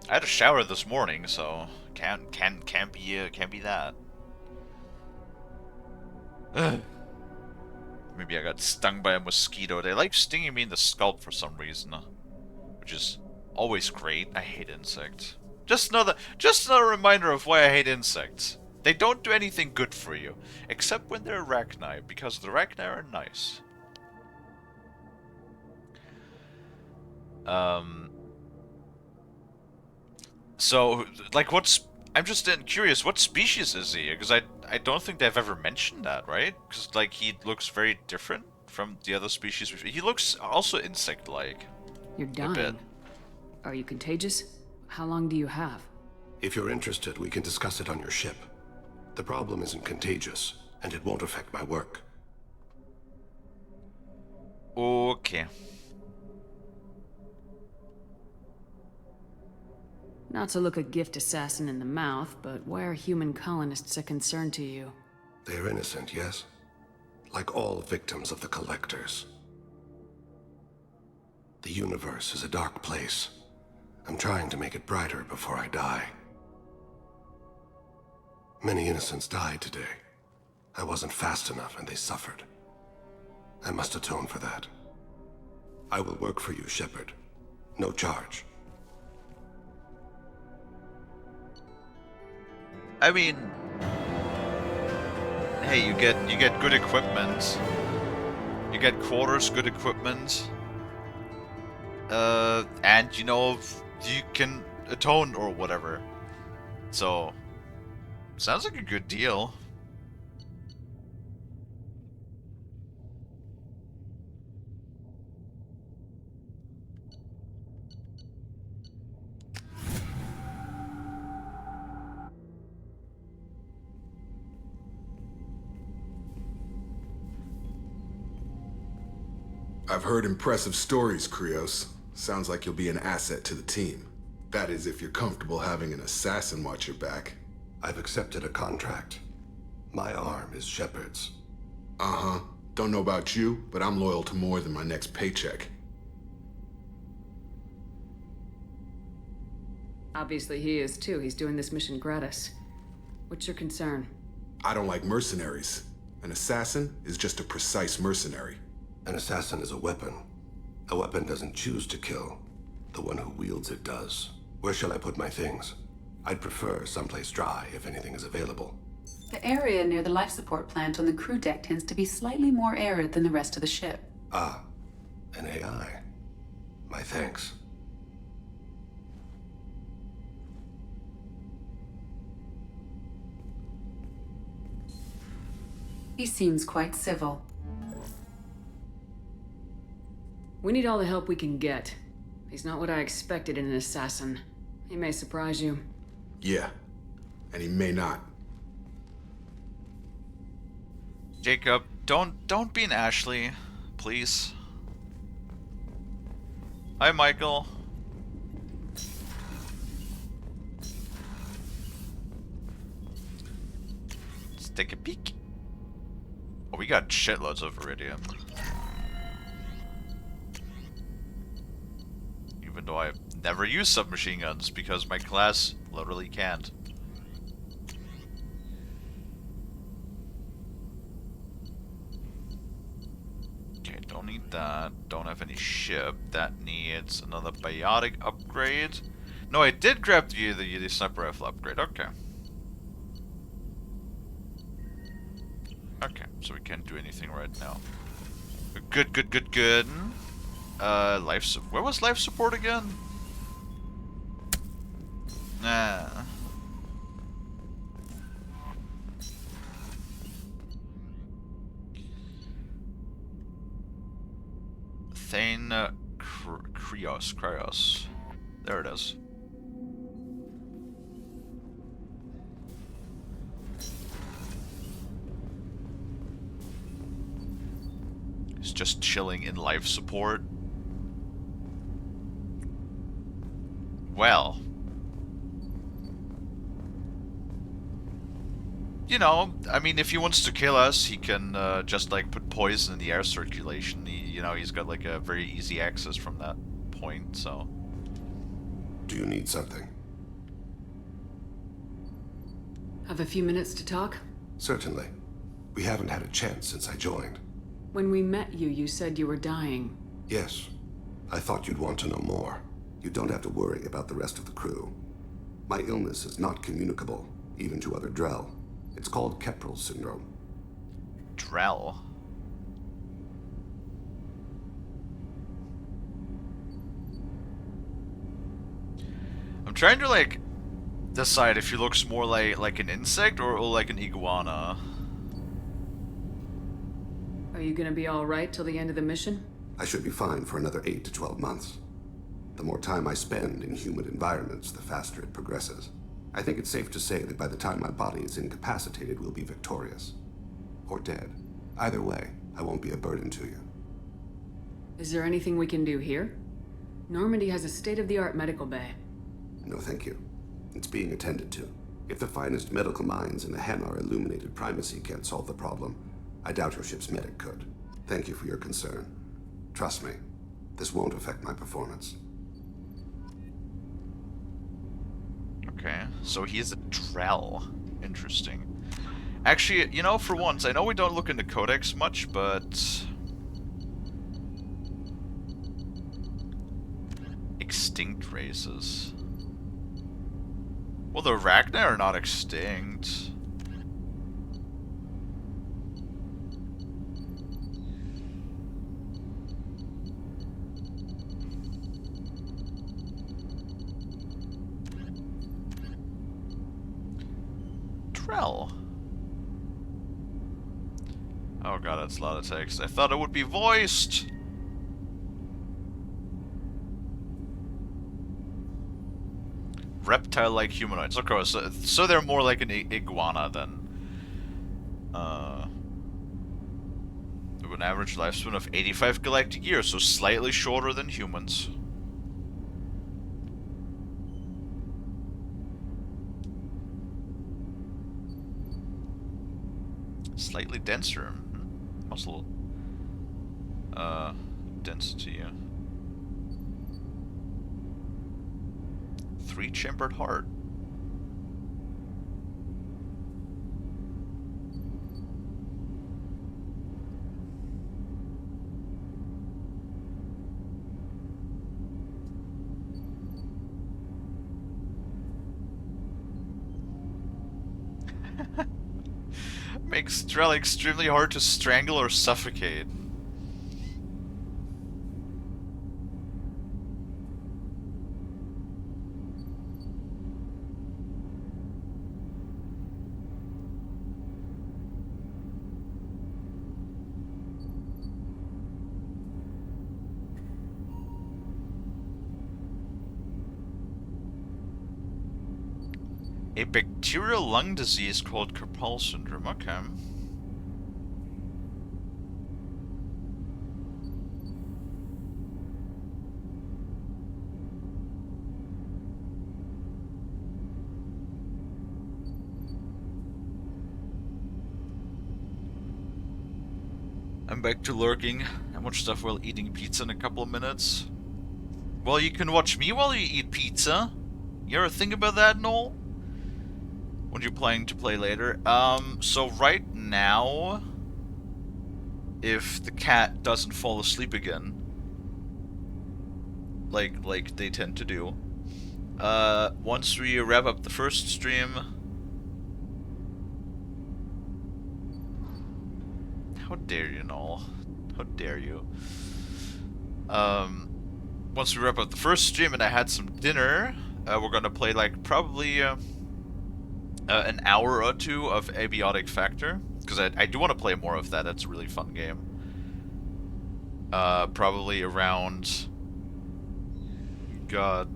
I had a shower this morning, so can't be that. Maybe I got stung by a mosquito. They like stinging me in the scalp for some reason, which is always great. I hate insects. Just another reminder of why I hate insects. They don't do anything good for you, except when they're arachni, because the arachni are nice. So, like, I'm just curious, what species is he? Because I don't think they've ever mentioned that, right? Because, like, he looks very different from the other species. He looks also insect-like. You're dying. Are you contagious? How long do you have? If you're interested, we can discuss it on your ship. The problem isn't contagious, and it won't affect my work. Okay. Not to look a gift assassin in the mouth, but why are human colonists a concern to you? They're innocent, yes? Like all victims of the Collectors. The universe is a dark place. I'm trying to make it brighter before I die. Many innocents died today. I wasn't fast enough and they suffered. I must atone for that. I will work for you, Shepard. No charge. I mean, hey, you get good equipment. You get quarters, good equipment. And you know, you can atone or whatever. So, sounds like a good deal. I've heard impressive stories, Krios. Sounds like you'll be an asset to the team. That is, if you're comfortable having an assassin watch your back. I've accepted a contract. My arm is Shepard's. Uh-huh. Don't know about you, but I'm loyal to more than my next paycheck. Obviously he is too. He's doing this mission gratis. What's your concern? I don't like mercenaries. An assassin is just a precise mercenary. An assassin is a weapon. A weapon doesn't choose to kill. The one who wields it does. Where shall I put my things? I'd prefer someplace dry if anything is available. The area near the life support plant on the crew deck tends to be slightly more arid than the rest of the ship. Ah, an AI. My thanks. He seems quite civil. We need all the help we can get. He's not what I expected in an assassin. He may surprise you. Yeah, and he may not. Jacob, don't be an Ashley, please. Hi, Michael. Let's take a peek. Oh, we got shitloads of iridium. Even though I've never used submachine guns because my class literally can't. Okay, don't need that. Don't have any ship. That needs another biotic upgrade. No, I did grab the sniper rifle upgrade. Okay. Okay, so we can't do anything right now. Good, good, good, good. Where was life support again? Nah. Thane Krios. There it is. He's just chilling in life support. Well, you know, I mean, if he wants to kill us, he can just like put poison in the air circulation. He's got like a very easy access from that point. So, do you need something? Have a few minutes to talk? Certainly. We haven't had a chance since I joined. When we met you, you said you were dying. Yes. I thought you'd want to know more. You don't have to worry about the rest of the crew. My illness is not communicable, even to other Drell. It's called Keprel syndrome. Drell? I'm trying to, like, decide if he looks more like an insect or like an iguana. Are you gonna be alright till the end of the mission? I should be fine for another 8 to 12 months. The more time I spend in humid environments, the faster it progresses. I think it's safe to say that by the time my body is incapacitated, we'll be victorious. Or dead. Either way, I won't be a burden to you. Is there anything we can do here? Normandy has a state-of-the-art medical bay. No, thank you. It's being attended to. If the finest medical minds in the Hanar illuminated primacy can't solve the problem, I doubt your ship's medic could. Thank you for your concern. Trust me, this won't affect my performance. Okay, so he is a Drell. Interesting. Actually, you know, for once, I know we don't look into Codex much, but... extinct races. Well, the Arachne are not extinct. Drell. Oh god, that's a lot of text. I thought it would be voiced! Reptile-like humanoids. Okay, so they're more like an iguana then. With an average lifespan of 85 galactic years, so slightly shorter than humans. Slightly denser. Muscle. Density. 3-chambered heart. Makes Drell extremely hard to strangle or suffocate. A bacterial lung disease called Keprel syndrome. Okay. I'm back to lurking. How much stuff while eating pizza in a couple of minutes? Well, you can watch me while you eat pizza. You ever think about that, Noel? What are you planning to play later? So right now, if the cat doesn't fall asleep again, like they tend to do, once we wrap up the first stream, how dare you, Noel? How dare you? Once we wrap up the first stream and I had some dinner, we're gonna play like probably an hour or two of Abiotic Factor, because I do want to play more of that. That's a really fun game. Probably around... God.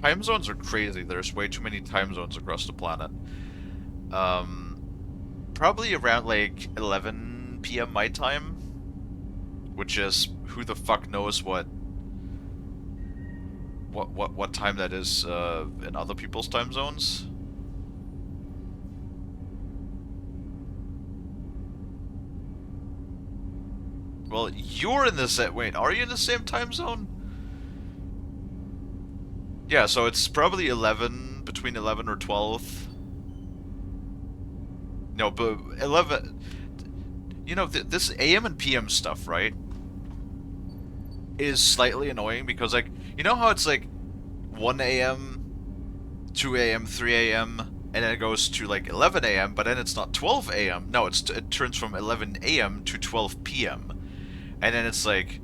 Time zones are crazy. There's way too many time zones across the planet. Probably around like 11 PM my time, which is who the fuck knows what time that is in other people's time zones. Well, you're in the same... Wait, are you in the same time zone? Yeah, so it's probably 11, between 11 or 12. No, but 11... You know, this AM and PM stuff, right? Is slightly annoying because, like, you know how it's like 1 a.m., 2 a.m., 3 a.m., and then it goes to like 11 a.m., but then it's not 12 a.m. No, it turns from 11 a.m. to 12 p.m. And then it's like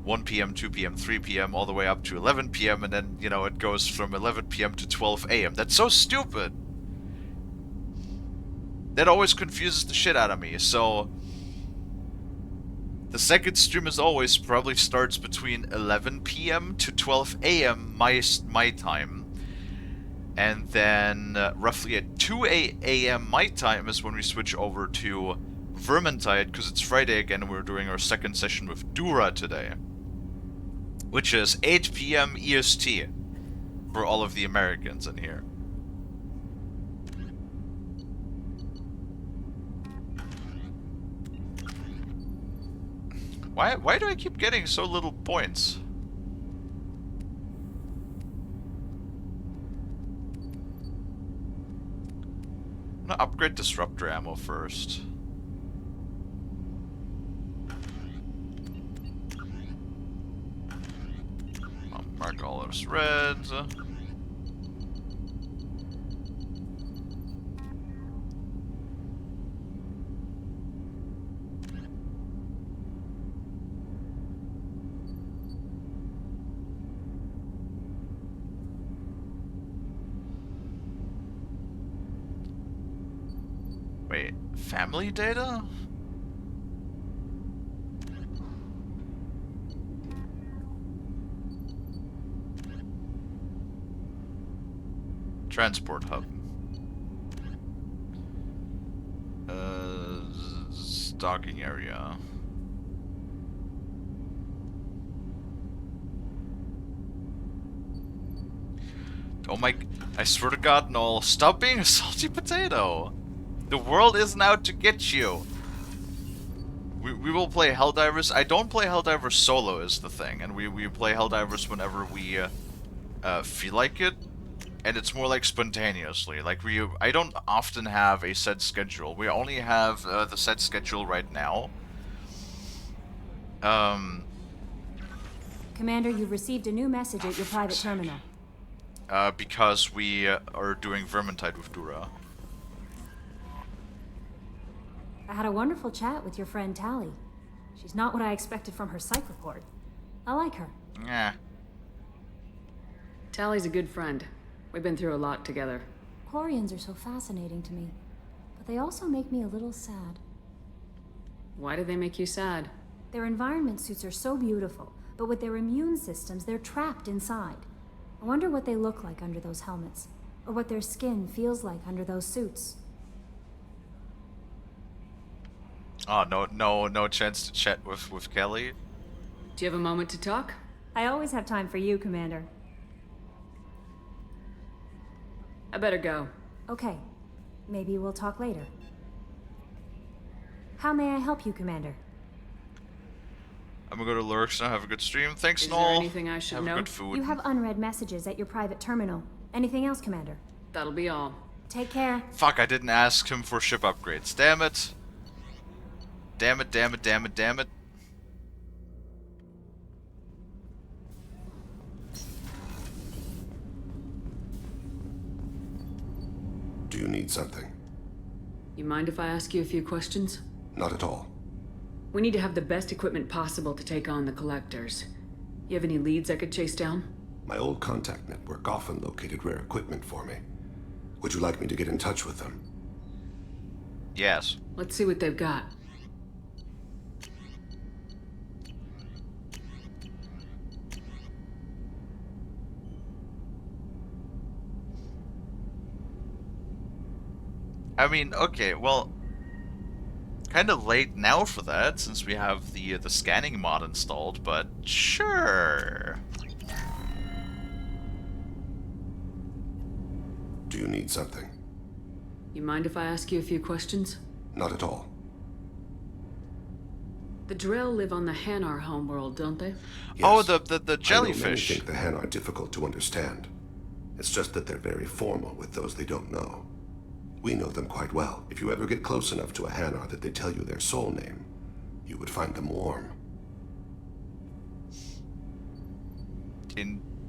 1 p.m., 2 p.m., 3 p.m., all the way up to 11 p.m., and then, you know, it goes from 11 p.m. to 12 a.m. That's so stupid! That always confuses the shit out of me, so... The second stream, as always, probably starts between 11 p.m. to 12 a.m. my time. And then roughly at 2 a.m. my time is when we switch over to Vermintide, because it's Friday again and we're doing our second session with Dura today. Which is 8 p.m. EST for all of the Americans in here. Why do I keep getting so little points? I'm gonna upgrade disruptor ammo first. I'll mark all those reds. Wait, family data? Transport hub. Stocking area. Oh my... I swear to God, Noel, stop being a salty potato! The world isn't out to get you! We will play Helldivers. I don't play Helldivers solo is the thing, and we play Helldivers whenever we feel like it. And it's more like spontaneously. Like, I don't often have a set schedule. We only have the set schedule right now. Commander, you've received a new message at your private terminal. Because we are doing Vermintide with Dura. I had a wonderful chat with your friend Kalie. She's not what I expected from her psych report. I like her. Yeah. Tally's a good friend. We've been through a lot together. Quarians are so fascinating to me, but they also make me a little sad. Why do they make you sad? Their environment suits are so beautiful, but with their immune systems, they're trapped inside. I wonder what they look like under those helmets, or what their skin feels like under those suits. Oh, no chance to chat with Kalie? Do you have a moment to talk? I always have time for you, Commander. I better go. Okay. Maybe we'll talk later. How may I help you, Commander? I'm gonna go to Lurks now. Have a good stream. Thanks, Is Noel. there anything I should have know? Good food. You have unread messages at your private terminal. Anything else, Commander? That'll be all. Take care. Fuck, I didn't ask him for ship upgrades. Damn it. Damn it, damn it, damn it, damn it. Do you need something? You mind if I ask you a few questions? Not at all. We need to have the best equipment possible to take on the collectors. You have any leads I could chase down? My old contact network often located rare equipment for me. Would you like me to get in touch with them? Yes. Let's see what they've got. I mean, okay, well, kind of late now for that, since we have the scanning mod installed, but sure. Do you need something? You mind if I ask you a few questions? Not at all. The Drell live on the Hanar homeworld, don't they? Yes. Oh, the jellyfish. I know many think the Hen are difficult to understand. It's just that they're very formal with those they don't know. We know them quite well. If you ever get close enough to a Hanar that they tell you their soul name, you would find them warm.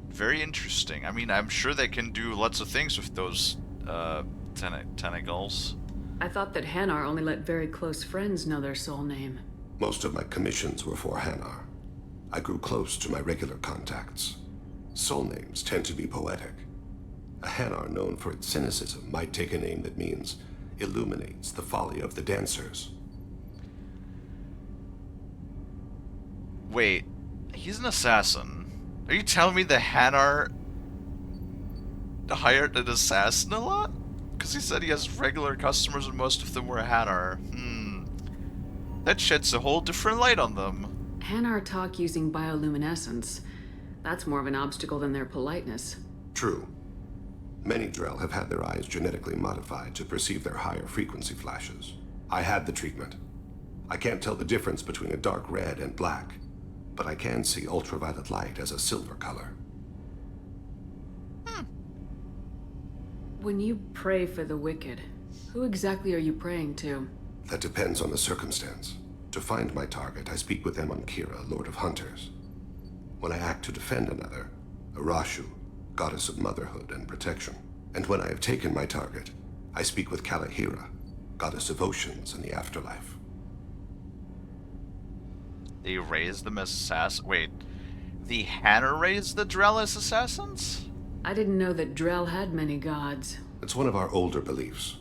Very interesting. I mean, I'm sure they can do lots of things with those tentacles. I thought that Hanar only let very close friends know their soul name. Most of my commissions were for Hanar. I grew close to my regular contacts. Soul names tend to be poetic. A Hanar known for its cynicism might take a name that means illuminates the folly of the dancers. Wait, he's an assassin. Are you telling me the Hanar hired an assassin a lot? Because he said he has regular customers and most of them were Hanar. That sheds a whole different light on them. Hanar talk using bioluminescence. That's more of an obstacle than their politeness. True. Many Drell have had their eyes genetically modified to perceive their higher frequency flashes. I had the treatment. I can't tell the difference between a dark red and black, but I can see ultraviolet light as a silver color. When you pray for the wicked, who exactly are you praying to? That depends on the circumstance. To find my target, I speak with them on Kira, Lord of Hunters. When I act to defend another, Arashu, goddess of motherhood and protection. And when I have taken my target, I speak with Kalahira, goddess of oceans and the afterlife. They raised them as assassins? Wait, the Hanar raised the Drell as assassins? I didn't know that Drell had many gods. It's one of our older beliefs.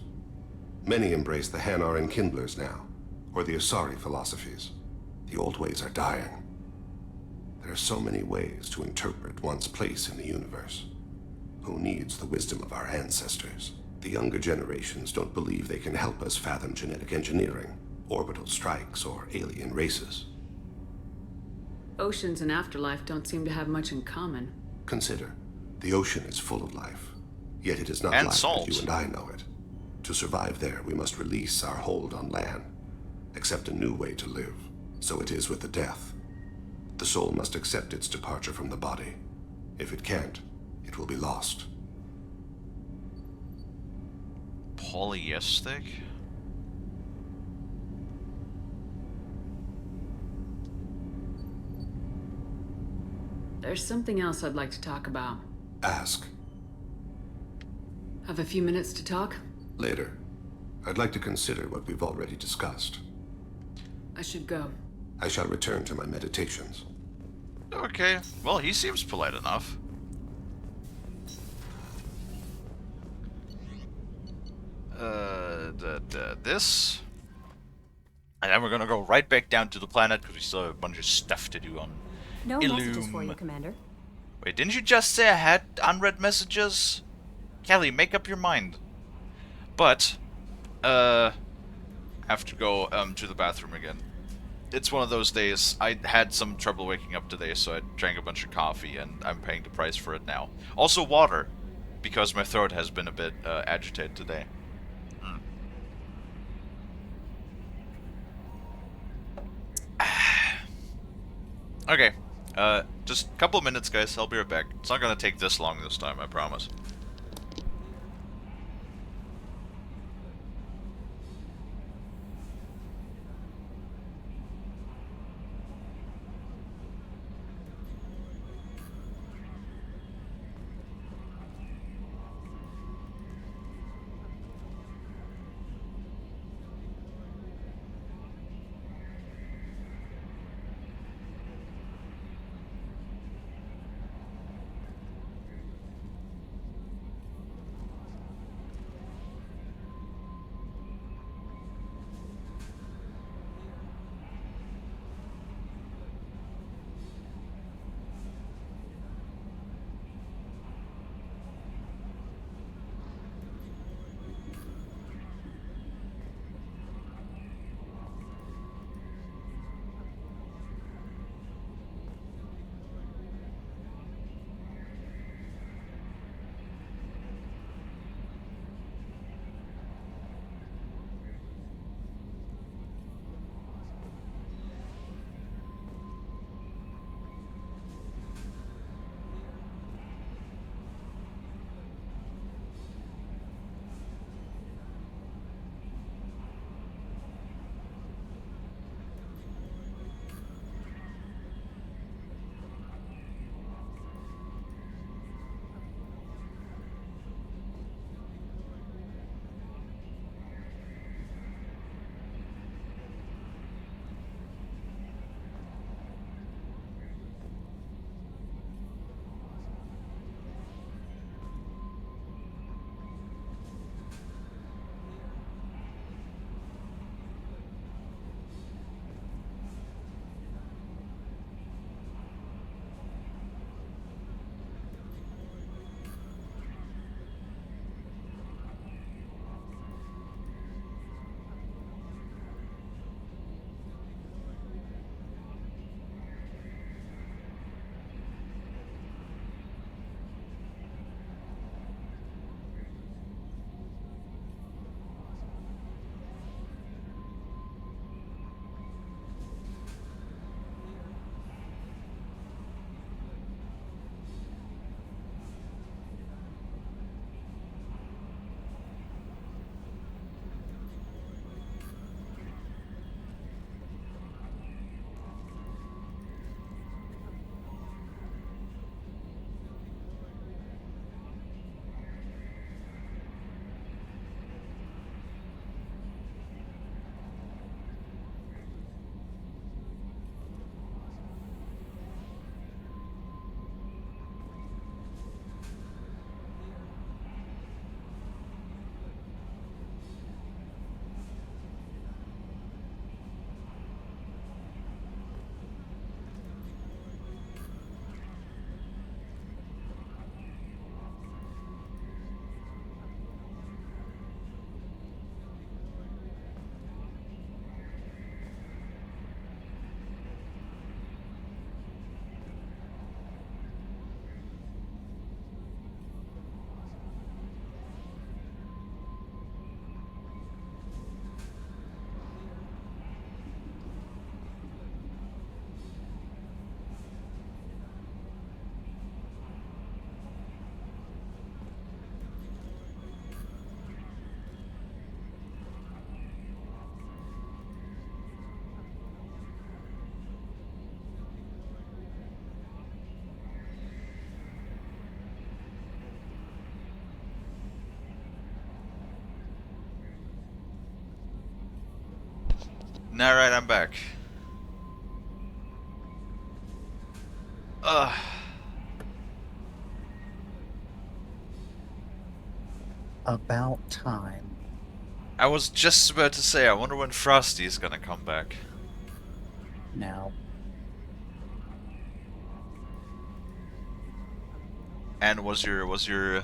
Many embrace the Hanar and Kindlers now, or the Asari philosophies. The old ways are dying. There are so many ways to interpret one's place in the universe. Who needs the wisdom of our ancestors? The younger generations don't believe they can help us fathom genetic engineering, orbital strikes, or alien races. Oceans and afterlife don't seem to have much in common. Consider, the ocean is full of life, yet it is not And life salt. as you and I know it. To survive there, we must release our hold on land, accept a new way to live. So it is with the death. The soul must accept its departure from the body. If it can't, it will be lost. Polyistic? There's something else I'd like to talk about. Ask. Have a few minutes to talk? Later. I'd like to consider what we've already discussed. I should go. I shall return to my meditations. Okay, well, he seems polite enough. This. And then we're gonna go right back down to the planet because we still have a bunch of stuff to do on No Illum. messages for you, Commander. Wait, didn't you just say I had unread messages? Kalie, make up your mind. But, I have to go to the bathroom again. It's one of those days. I had some trouble waking up today, so I drank a bunch of coffee, and I'm paying the price for it now. Also water, because my throat has been a bit agitated today. Okay, just a couple of minutes, guys. I'll be right back. It's not gonna take this long this time, I promise. Alright, I'm back. About time. I was just about to say, I wonder when Frosty is gonna come back. Now. And what'd you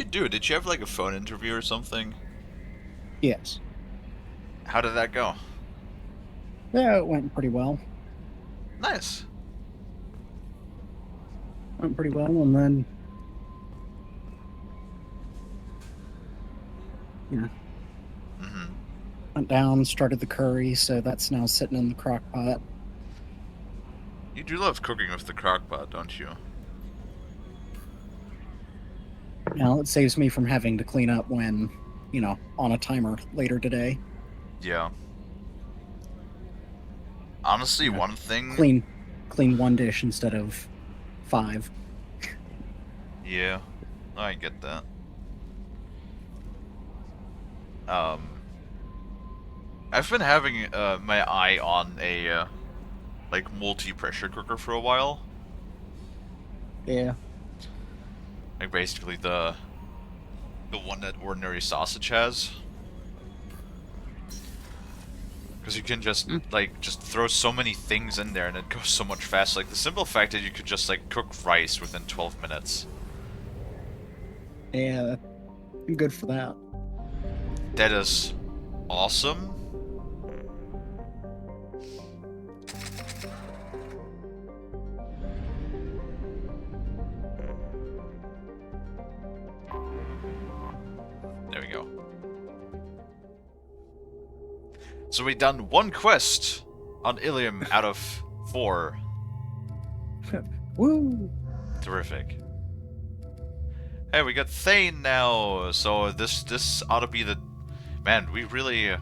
do? Did you have like a phone interview or something? Yes. How did that go? Yeah, it went pretty well. Nice. Went pretty well, and then... Yeah. Went down, started the curry, so that's now sitting in the crock pot. You do love cooking with the crock pot, don't you? Now, it saves me from having to clean up when, you know, on a timer later today. Yeah. Honestly, one thing... Clean one dish instead of 5. Yeah, I get that. I've been having my eye on a like multi-pressure cooker for a while. Yeah. Like basically the one that ordinary sausage has. Because you can just just throw so many things in there and it goes so much faster. Like the simple fact that you could just like cook rice within 12 minutes. Yeah, I'm good for that. That is awesome. There we go. So we done 1 quest on Ilium out of 4. Woo! Terrific. Hey, we got Thane now, so this ought to be the... Man, we really...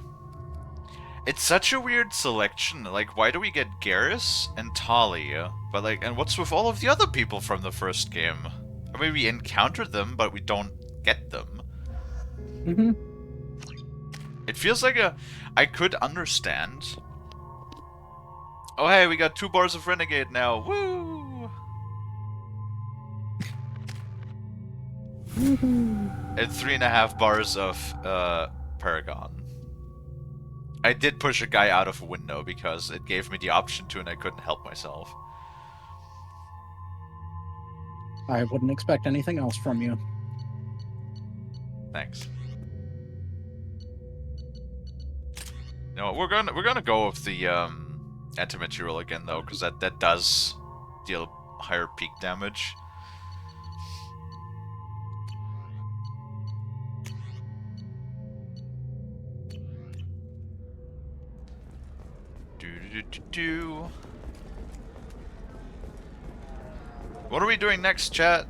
It's such a weird selection. Like, why do we get Garrus and Tali? But like, and what's with all of the other people from the first game? I mean, we encountered them, but we don't get them. Mm-hmm. It feels like I could understand. Oh hey, we got 2 bars of Renegade now. Woo! And 3.5 bars of Paragon. I did push a guy out of a window because it gave me the option to and I couldn't help myself. I wouldn't expect anything else from you. Thanks. No, we're gonna go with the anti-material again though, because that does deal higher peak damage. What are we doing next, chat?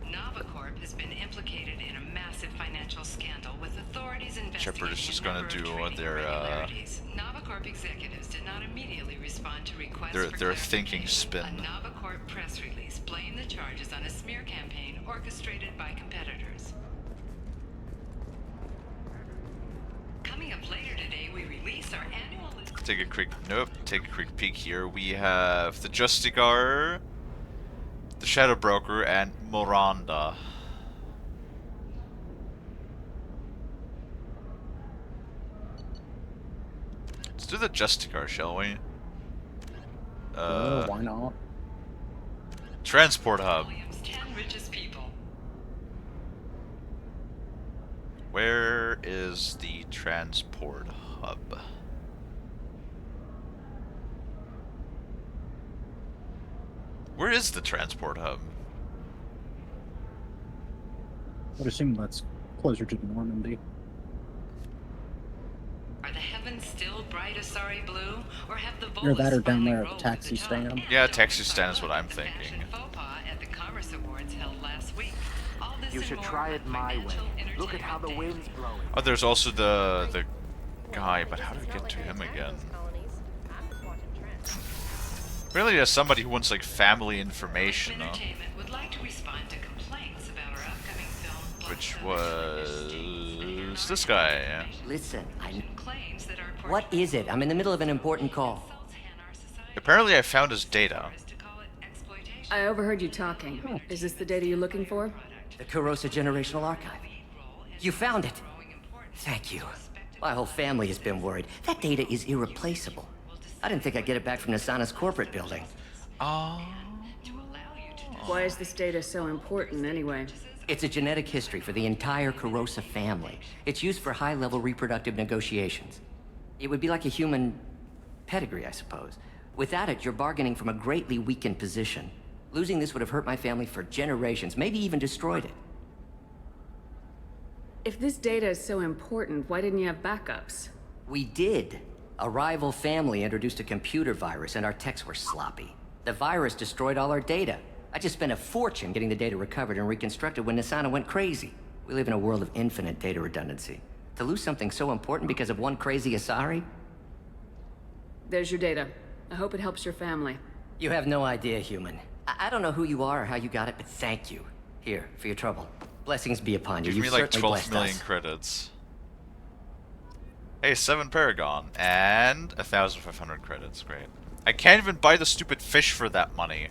Novacorp has been implicated in a massive financial scandal with authorities investigating Shepard is just gonna do their Novacorp executives did not immediately respond to requests their thinking spin. A Novacorp press release blamed the charges on a smear campaign orchestrated by competitors. Coming up later today, we release our annual list. Take a quick peek here. We have the Justicar, the Shadow Broker, and Miranda. Let's do the Justicar, shall we? Why not? Transport hub. 10 richest people. Where is the transport hub? Where is the transport hub? I would assume that's closer to Normandy. Are the heavens still bright Asari blue, or have the Either Volus that or down finally there at the rolled taxi to the top? stand. Yeah, taxi stand is what I'm thinking. Faux pas at the Commerce Awards held last week. All this You and should more try on it my way. Financial Look at how the Entertainment wind's blowing. Oh, there's also the guy, but how do we get to him again? Really, there's somebody who wants like family information, huh? Entertainment would like to respond to complaints about our upcoming film. Which was Who's this guy? Listen, What is it? I'm in the middle of an important call. Apparently I found his data. I overheard you talking. Is this the data you're looking for? The Kurosa Generational Archive. You found it. Thank you. My whole family has been worried. That data is irreplaceable. I didn't think I'd get it back from Nasana's corporate building. Why is this data so important, anyway? It's a genetic history for the entire Kurosa family. It's used for high-level reproductive negotiations. It would be like a human pedigree, I suppose. Without it, you're bargaining from a greatly weakened position. Losing this would have hurt my family for generations, maybe even destroyed it. If this data is so important, why didn't you have backups? We did. A rival family introduced a computer virus and our techs were sloppy. The virus destroyed all our data. I just spent a fortune getting the data recovered and reconstructed when Nasana went crazy. We live in a world of infinite data redundancy. To lose something so important because of one crazy Asari? There's your data. I hope it helps your family. You have no idea, human. I don't know who you are or how you got it, but thank you. Here, for your trouble. Blessings be upon you. Give You me like certainly 12 blessed million us. credits. Hey, 7 Paragon. And 1,500 credits. Great. I can't even buy the stupid fish for that money.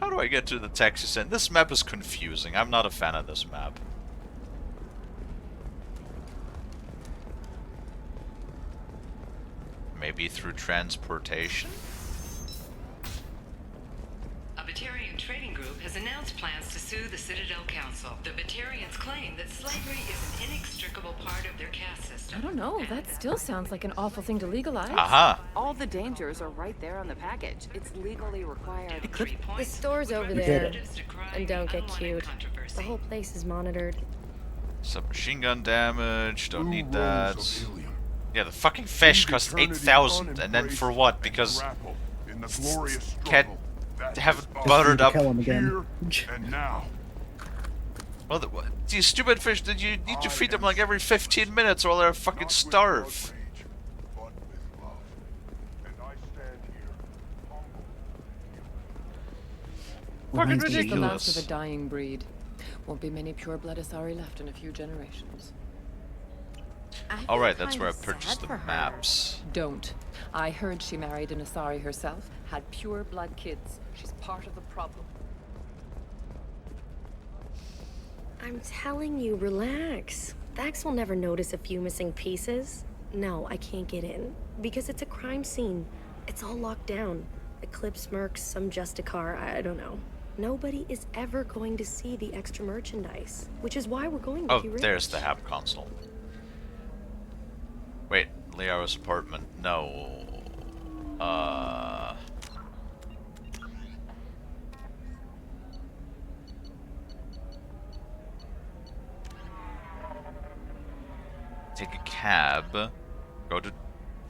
How do I get to the taxi stand? This map is confusing. I'm not a fan of this map. Maybe through transportation? A Batarian trading group has announced plans to sue the Citadel Council. The Batarians claim that slavery is an inextricable part of their caste system. I don't know. That still sounds like an awful thing to legalize. Aha. All the dangers are right there on the package. It's legally required. The store's over did there. it. And don't get cute. The whole place is monitored. Submachine gun damage. Don't need that. Yeah, the fucking fish costs 8,000, and then for what? Because can't have it buttered up. Kill him again. And now. Well, these stupid fish, did you need to feed them like every 15 minutes or they'll fucking starve? Fucking This is the last ridiculous. of a dying breed. Won't be many pure-blood Asari left in a few generations. Alright, that's where I purchased the maps. Don't. I heard she married an Asari herself, had pure-blood kids. She's part of the problem. I'm telling you, relax. Thax will never notice a few missing pieces. No, I can't get in. Because it's a crime scene. It's all locked down. Eclipse mercs, some Justicar, I don't know. Nobody is ever going to see the extra merchandise. Which is why we're going to Oh, be rich. there's the HAB console. Wait, Liara's apartment. No. Take a cab. Go to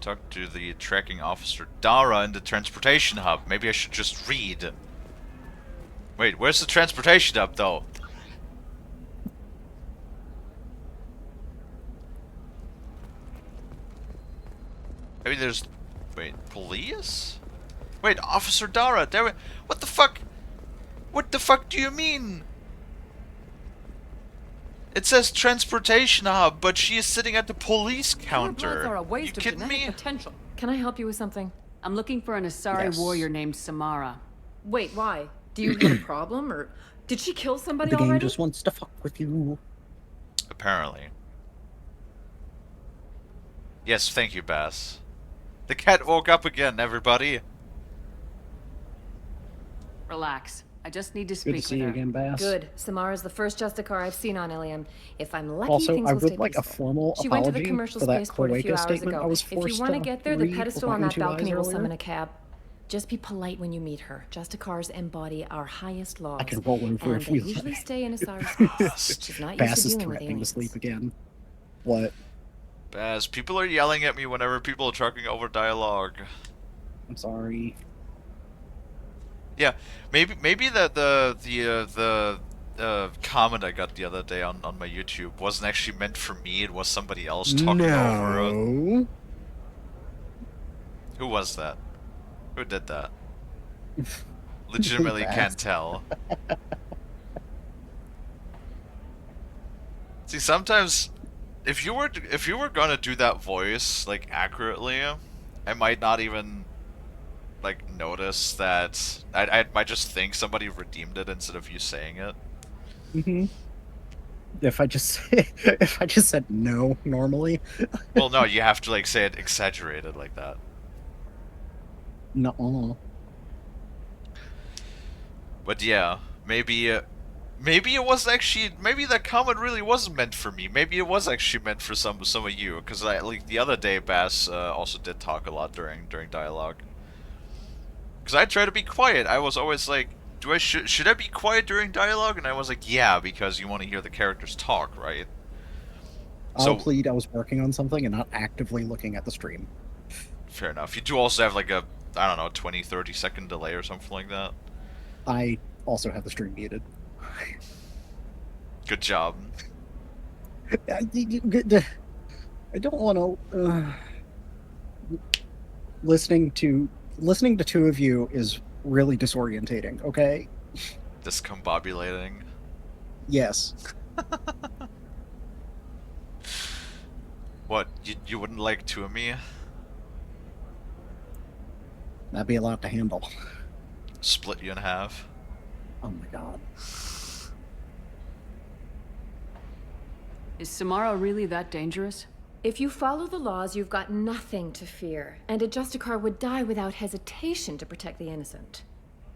talk to the tracking officer Dara in the transportation hub. Maybe I should just read. Wait, where's the transportation hub though? Maybe there's... Wait, police? Wait, Officer Dara, there... What the fuck? What the fuck do you mean? It says transportation hub, but she is sitting at the police counter. Are a waste of kidding genetic me? potential. Can I help you with something? I'm looking for an Asari Yes. warrior named Samara. Wait, why? Do you have a problem, or did she kill somebody The game already? just wants to fuck with you. Apparently. Yes, thank you, Bass. The cat woke up again, everybody. Relax. I just need to Good speak to see with you her. again, Bass. Good. Samara's the first Justicar I've seen on Ilium. If I'm lucky, Also, things I will stay would like a peaceful. formal She went to the apology commercial for that spaceport a few cloaca hours statement ago. I was If you forced want to to get there, the read pedestal with on my that two eyes balcony will earlier. summon a cab. Just be polite when you meet her. Justicars embody our highest laws. I can roll over and if you they usually like. stay in Asari space. She's not used Bass to is dealing with threatening to aliens. sleep again. What? Bass, people are yelling at me whenever people are talking over dialogue. I'm sorry. Yeah, maybe the comment I got the other day on my YouTube wasn't actually meant for me. It was somebody else talking over it. No. Who was that? Who did that? Legitimately Fast. can't tell. See, sometimes if you were gonna do that voice like accurately, I might not even like notice that. I might just think somebody redeemed it instead of you saying it. Mm-hmm. If I just said no normally. Well, no, you have to like say it exaggerated like that. No. But yeah, maybe maybe it was actually, maybe that comment really wasn't meant for me. Maybe it was actually meant for some of you, because like the other day, Bass also did talk a lot during dialogue. Because I try to be quiet. I was always like, should I be quiet during dialogue? And I was like, yeah, because you want to hear the characters talk, right? I'll plead I was working on something and not actively looking at the stream. Fair enough. You do also have like a, I don't know, 20, 30-second delay or something like that. I also have the stream muted. Good job. I don't want to. Listening to two of you is really disorientating. Okay. Discombobulating. Yes. What, you wouldn't like two of me? That'd be a lot to handle. Split you in half. Oh my god. Is Samara really that dangerous? If you follow the laws, you've got nothing to fear, and a Justicar would die without hesitation to protect the innocent.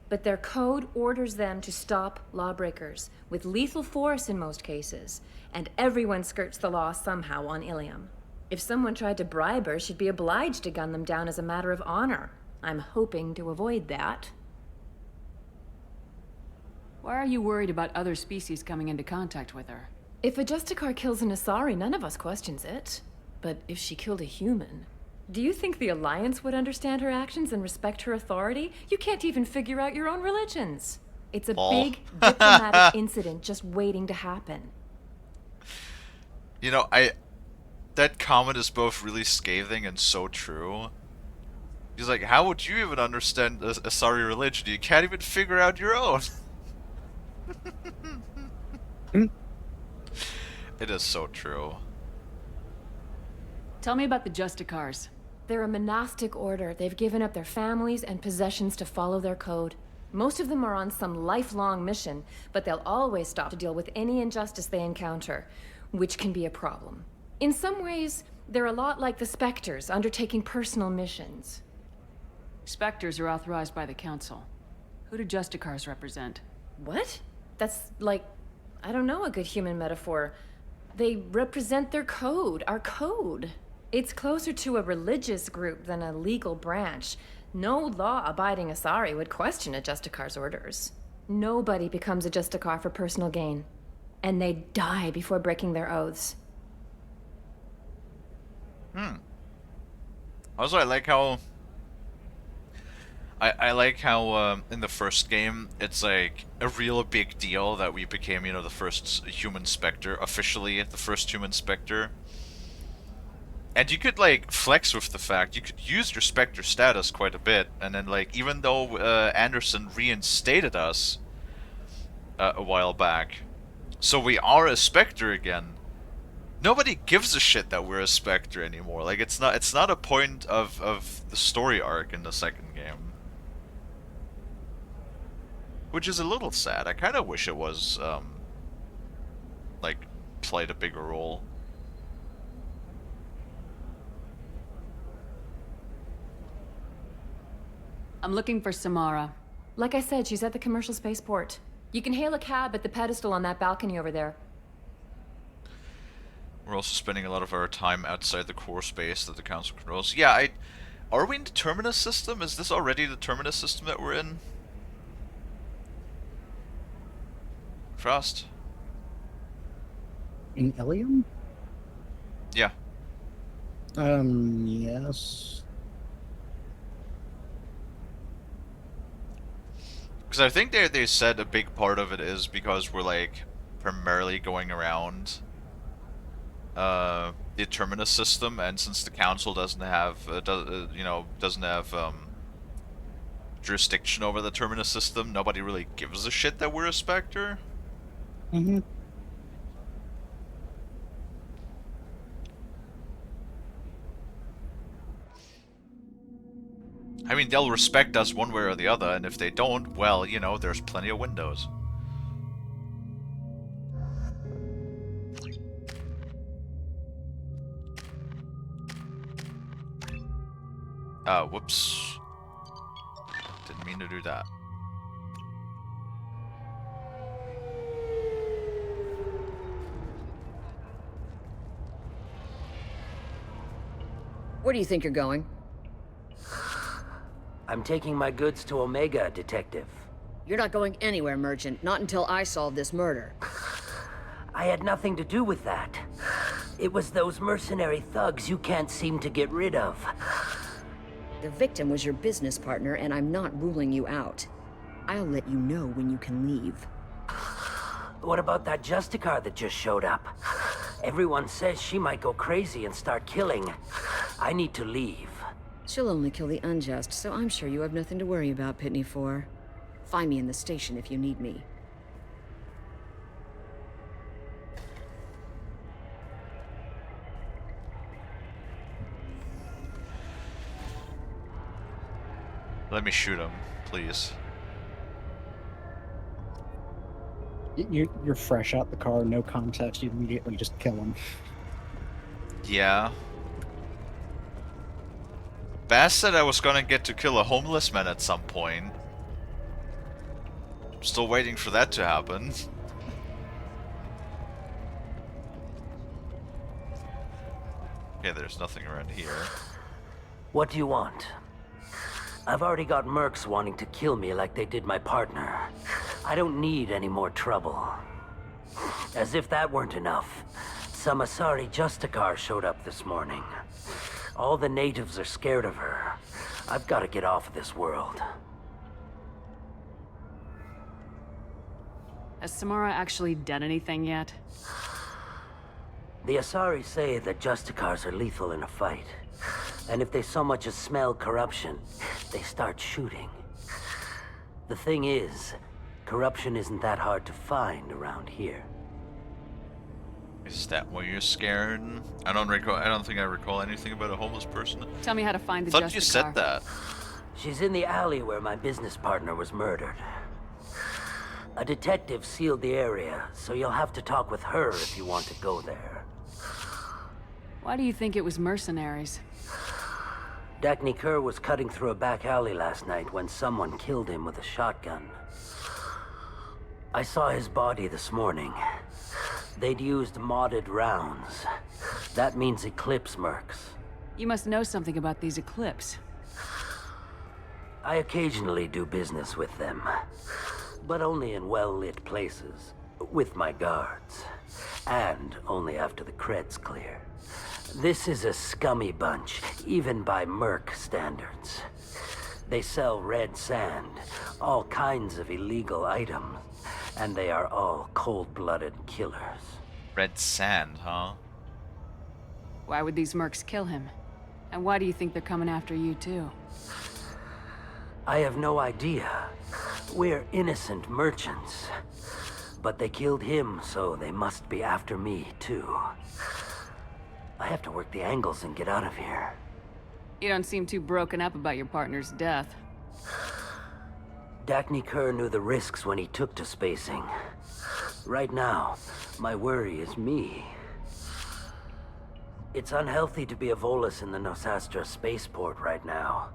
But their code orders them to stop lawbreakers, with lethal force in most cases, and everyone skirts the law somehow on Ilium. If someone tried to bribe her, she'd be obliged to gun them down as a matter of honor. I'm hoping to avoid that. Why are you worried about other species coming into contact with her? If a Justicar kills an Asari, none of us questions it. But if she killed a human, do you think the Alliance would understand her actions and respect her authority? You can't even figure out your own religions. It's a big diplomatic incident just waiting to happen. You know, that comment is both really scathing and so true. He's like, how would you even understand Asari religion? You can't even figure out your own. It is so true. Tell me about the Justicars. They're a monastic order. They've given up their families and possessions to follow their code. Most of them are on some lifelong mission, but they'll always stop to deal with any injustice they encounter, which can be a problem. In some ways, they're a lot like the Spectres, undertaking personal missions. Spectres are authorized by the Council. Who do Justicars represent? What? That's like, I don't know, a good human metaphor. They represent their code, our code. It's closer to a religious group than a legal branch. No law-abiding Asari would question a Justicar's orders. Nobody becomes a Justicar for personal gain. And they die before breaking their oaths. Also, I like how... I like how in the first game, it's like a real big deal that we became, you know, the first human Spectre, officially the first human Spectre. And you could, like, flex with the fact, you could use your Spectre status quite a bit, and then, like, even though Anderson reinstated us a while back, so we are a Spectre again, nobody gives a shit that we're a Spectre anymore. Like, it's not a point of the story arc in the second game. Which is a little sad. I kind of wish it was, like, played a bigger role. I'm looking for Samara. Like I said, she's at the commercial spaceport. You can hail a cab at the pedestal on that balcony over there. We're also spending a lot of our time outside the core space that the Council controls. Yeah, are we in the Terminus system? Is this already the Terminus system that we're in? Frost? In Ilium? Yeah. Yes. Because I think they said a big part of it is because we're, like, primarily going around the Terminus system, and since the Council doesn't have, doesn't have jurisdiction over the Terminus system, nobody really gives a shit that we're a Spectre. Mm-hmm. I mean, they'll respect us one way or the other, and if they don't, well, you know, there's plenty of windows. Whoops. Didn't mean to do that. Where do you think you're going? I'm taking my goods to Omega, Detective. You're not going anywhere, Merchant. Not until I solve this murder. I had nothing to do with that. It was those mercenary thugs you can't seem to get rid of. The victim was your business partner, and I'm not ruling you out. I'll let you know when you can leave. What about that Justicar that just showed up? Everyone says she might go crazy and start killing. I need to leave. She'll only kill the unjust, so I'm sure you have nothing to worry about, Pitney 4. Find me in the station if you need me. Let me shoot him, please. You're fresh out the car, no context. You immediately just kill him. Yeah. Bass said I was gonna get to kill a homeless man at some point. I'm still waiting for that to happen. Okay, there's nothing around here. What do you want? I've already got mercs wanting to kill me like they did my partner. I don't need any more trouble. As if that weren't enough, some Asari Justicar showed up this morning. All the natives are scared of her. I've got to get off of this world. Has Samara actually done anything yet? The Asari say that Justicars are lethal in a fight. And if they so much as smell corruption, they start shooting. The thing is, corruption isn't that hard to find around here. Is that why you're scared? I don't think I recall anything about a homeless person. Tell me how to find the Thought Justicar. you said that. She's in the alley where my business partner was murdered. A detective sealed the area, so you'll have to talk with her if you want to go there. Why do you think it was mercenaries? Dagny Kerr was cutting through a back alley last night when someone killed him with a shotgun. I saw his body this morning. They'd used modded rounds. That means Eclipse mercs. You must know something about these Eclipse. I occasionally do business with them, but only in well-lit places, with my guards, and only after the cred's clear. This is a scummy bunch, even by merc standards. They sell red sand, all kinds of illegal items, and they are all cold-blooded killers. Red sand, huh? Why would these mercs kill him? And why do you think they're coming after you too? I have no idea. We're innocent merchants. But they killed him, so they must be after me too. I have to work the angles and get out of here. You don't seem too broken up about your partner's death. Dagny Kerr knew the risks when he took to spacing. Right now, my worry is me. It's unhealthy to be a Volus in the Nosastra spaceport right now.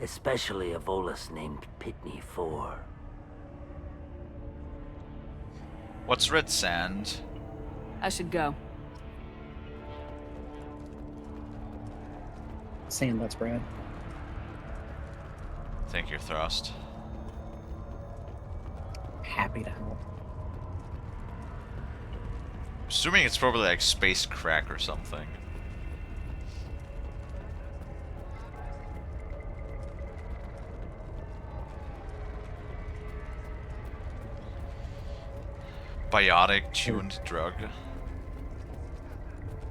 Especially a Volus named Pitney 4. What's red sand? I should go. Sand, that's Brad. Thank you, Thrust. Happy to help. Assuming it's probably like space crack or something. Biotic tuned drug.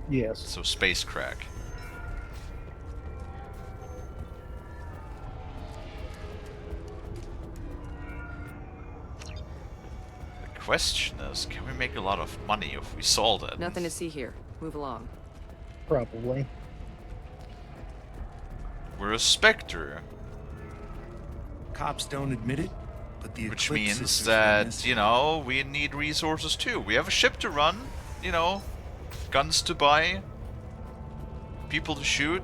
Yes. So space crack. question is, can we make a lot of money if we sold it? Nothing to see here. Move along. Probably. We're a Spectre. Cops don't admit it, but the Which Eclipse means sisters that, miss- you know, we need resources too. We have a ship to run, you know, guns to buy, people to shoot.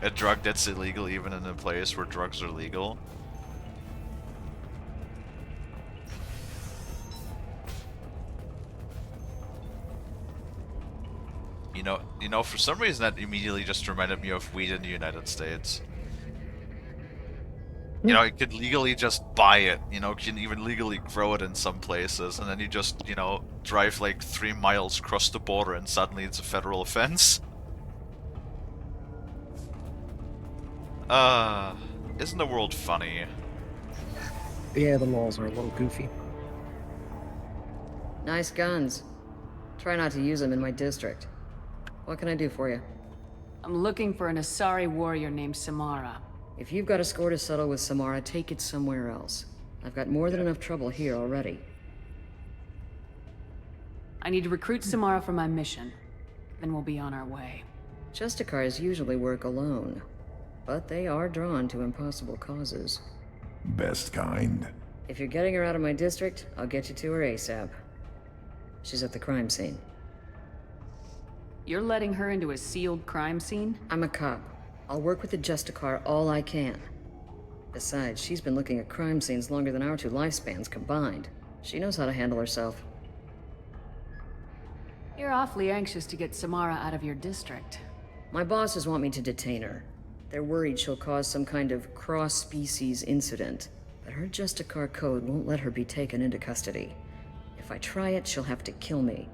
A drug that's illegal even in a place where drugs are legal. You know, for some reason that immediately just reminded me of weed in the United States. You know, you could legally just buy it, you know, you can even legally grow it in some places, and then you just, you know, drive like 3 miles across the border and suddenly it's a federal offense. Isn't the world funny? Yeah, the laws are a little goofy. Nice guns. Try not to use them in my district. What can I do for you? I'm looking for an Asari warrior named Samara. If you've got a score to settle with Samara, take it somewhere else. I've got more than enough trouble here already. I need to recruit Samara for my mission. Then we'll be on our way. Justicars usually work alone, but they are drawn to impossible causes. Best kind. If you're getting her out of my district, I'll get you to her ASAP. She's at the crime scene. You're letting her into a sealed crime scene? I'm a cop. I'll work with the Justicar all I can. Besides, she's been looking at crime scenes longer than our 2 lifespans combined. She knows how to handle herself. You're awfully anxious to get Samara out of your district. My bosses want me to detain her. They're worried she'll cause some kind of cross-species incident, but her Justicar code won't let her be taken into custody. If I try it, she'll have to kill me.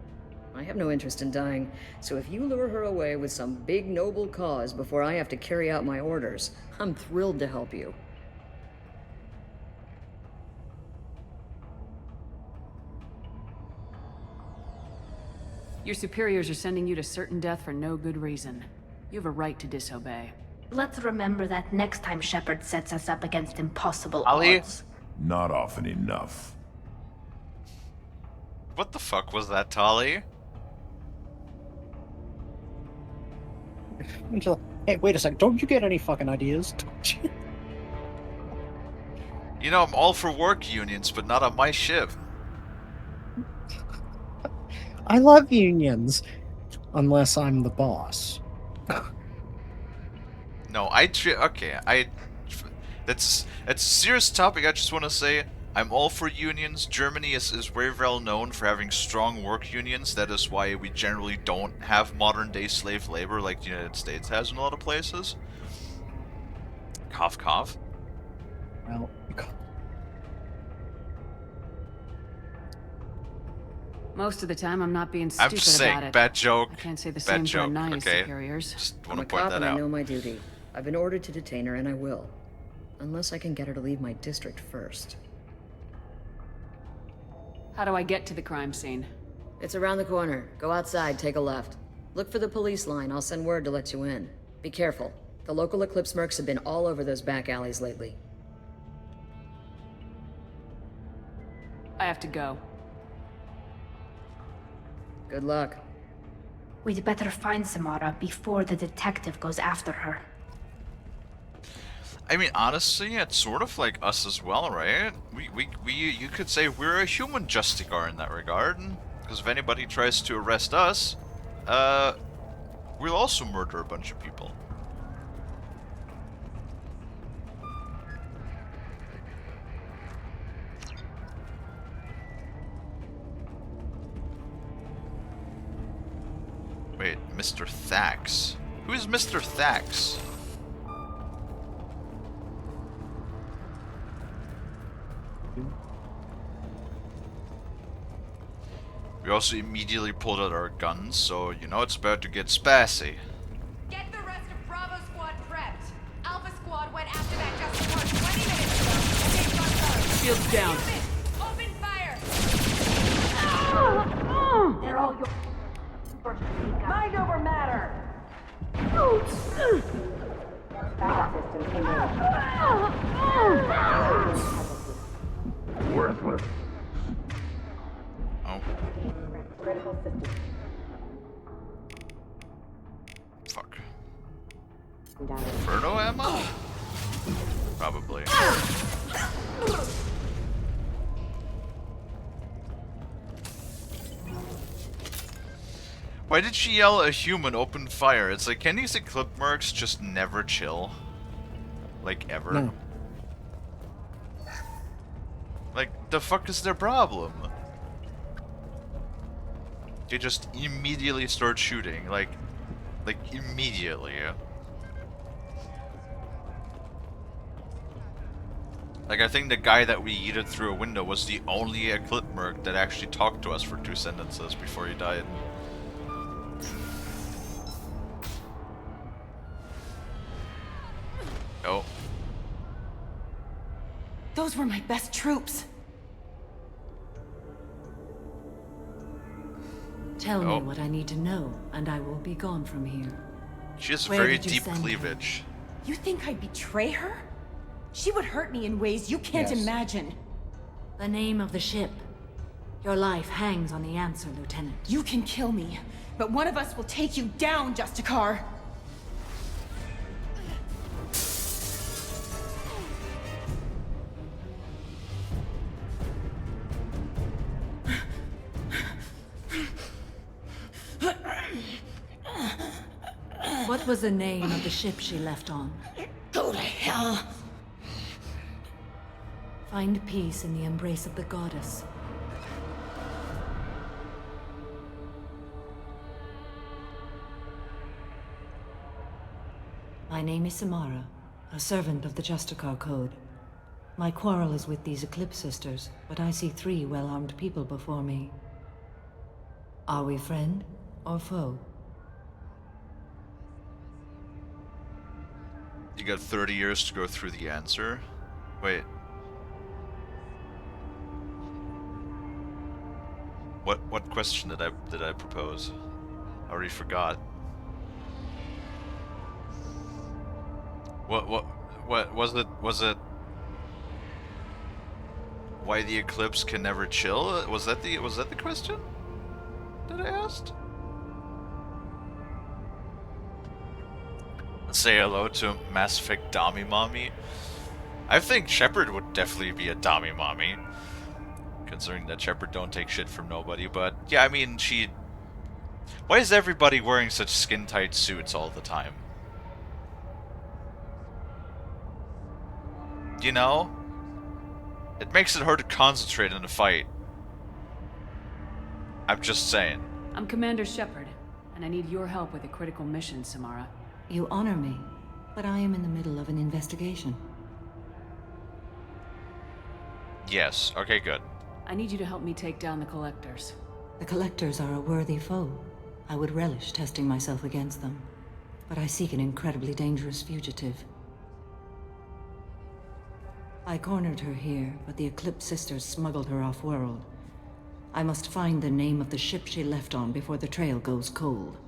I have no interest in dying, so if you lure her away with some big noble cause before I have to carry out my orders, I'm thrilled to help you. Your superiors are sending you to certain death for no good reason. You have a right to disobey. Let's remember that next time Shepard sets us up against impossible Ali? odds. Not often enough. What the fuck was that, Tali? Hey, wait a sec. Don't you get any fucking ideas? You know, I'm all for work unions, but not on my ship. I love unions. Unless I'm the boss. No, that's a serious topic. I just want to say I'm all for unions. Germany is very well known for having strong work unions. That is why we generally don't have modern day slave labor like the United States has in a lot of places. Cough, cough. Well, Most of the time, I'm not being I'm stupid just about saying, it. bad joke. I can't say the Bad same joke, for Anaya's okay? superiors. Just I'm want a to point cop that and I out. know my duty. I've been ordered to detain her, and I will. Unless I can get her to leave my district first. How do I get to the crime scene? It's around the corner. Go outside, take a left. Look for the police line. I'll send word to let you in. Be careful. The local Eclipse mercs have been all over those back alleys lately. I have to go. Good luck. We'd better find Samara before the detective goes after her. I mean, honestly, it's sort of like us as well, right? You could say we're a human Justicar in that regard, because if anybody tries to arrest us, we'll also murder a bunch of people. Wait, Mr. Thax? Who is Mr. Thax? We also immediately pulled out our guns, so you know it's about to get spassy. Get the rest of Bravo Squad prepped. Alpha Squad went after that Justicar 20 minutes ago, and they've got guns. Shields down. Use it. Open fire. They're all your... Mind over matter. from down there. Inferno ammo? Probably. Why did she yell a human open fire? It's like, can these Eclipse mercs just never chill? Like, ever? No. Like, the fuck is their problem? They just immediately start shooting, like immediately. Like, I think the guy that we yeeted through a window was the only Eclipse merc that actually talked to us for 2 sentences before he died. Oh. Those were my best troops. Tell me what I need to know, and I will be gone from here. She has Where very did you deep send her? cleavage. You think I'd betray her? She would hurt me in ways you can't Yes. imagine. The name of the ship. Your life hangs on the answer, Lieutenant. You can kill me, but one of us will take you down, Justicar. What was the name of the ship she left on? Go to hell. Find peace in the embrace of the goddess. My name is Samara, a servant of the Justicar Code. My quarrel is with these Eclipse Sisters, but I see 3 well-armed people before me. Are we friend or foe? You got 30 years to go through the answer. Wait. What question did I propose? I already forgot. What was it? Was it why the Eclipse can never chill? Was that the question that I asked? Say hello to Mass Effect Dami Mommy. I think Shepard would definitely be a Dami Mommy, considering that Shepard don't take shit from nobody. But yeah, I mean, why is everybody wearing such skin-tight suits all the time? You know? It makes it hard to concentrate in a fight. I'm just saying. I'm Commander Shepard, and I need your help with a critical mission, Samara. You honor me, but I am in the middle of an investigation. Yes, okay, good. I need you to help me take down the Collectors. The Collectors are a worthy foe. I would relish testing myself against them. But I seek an incredibly dangerous fugitive. I cornered her here, but the Eclipse Sisters smuggled her off-world. I must find the name of the ship she left on before the trail goes cold.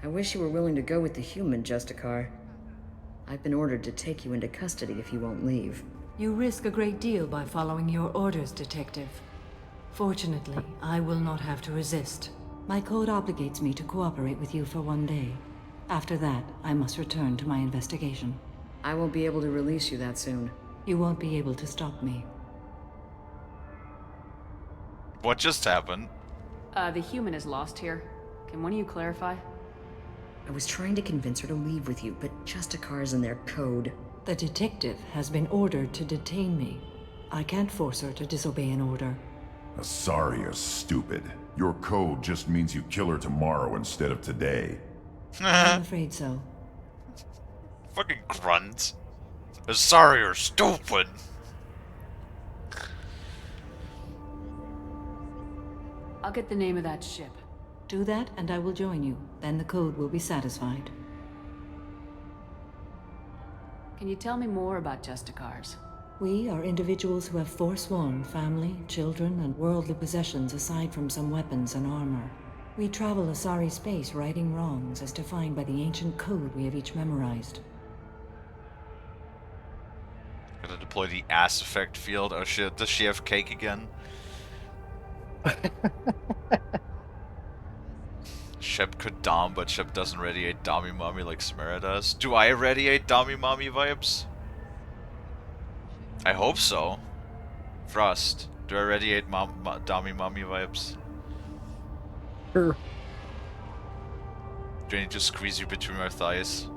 I wish you were willing to go with the human, Justicar. I've been ordered to take you into custody if you won't leave. You risk a great deal by following your orders, Detective. Fortunately, I will not have to resist. My code obligates me to cooperate with you for 1 day. After that, I must return to my investigation. I won't be able to release you that soon. You won't be able to stop me. What just happened? The human is lost here. Can one of you clarify? I was trying to convince her to leave with you, but Justicar's in their code. The detective has been ordered to detain me. I can't force her to disobey an order. Asaria, stupid. Your code just means you kill her tomorrow instead of today. I'm afraid so. Fucking grunt. Sorry, you're stupid. I'll get the name of that ship. Do that, and I will join you. Then the code will be satisfied. Can you tell me more about Justicars? We are individuals who have forsworn family, children, and worldly possessions aside from some weapons and armor. We travel Asari space righting wrongs as defined by the ancient code we have each memorized. Gonna deploy the ass effect field. Oh shit, does she have cake again? Shep could dom, but Shep doesn't radiate dommy mommy like Samara does. Do I radiate dommy mommy vibes? I hope so. Frost, do I radiate dommy mommy vibes? Sure. Do I need to squeeze you between my thighs?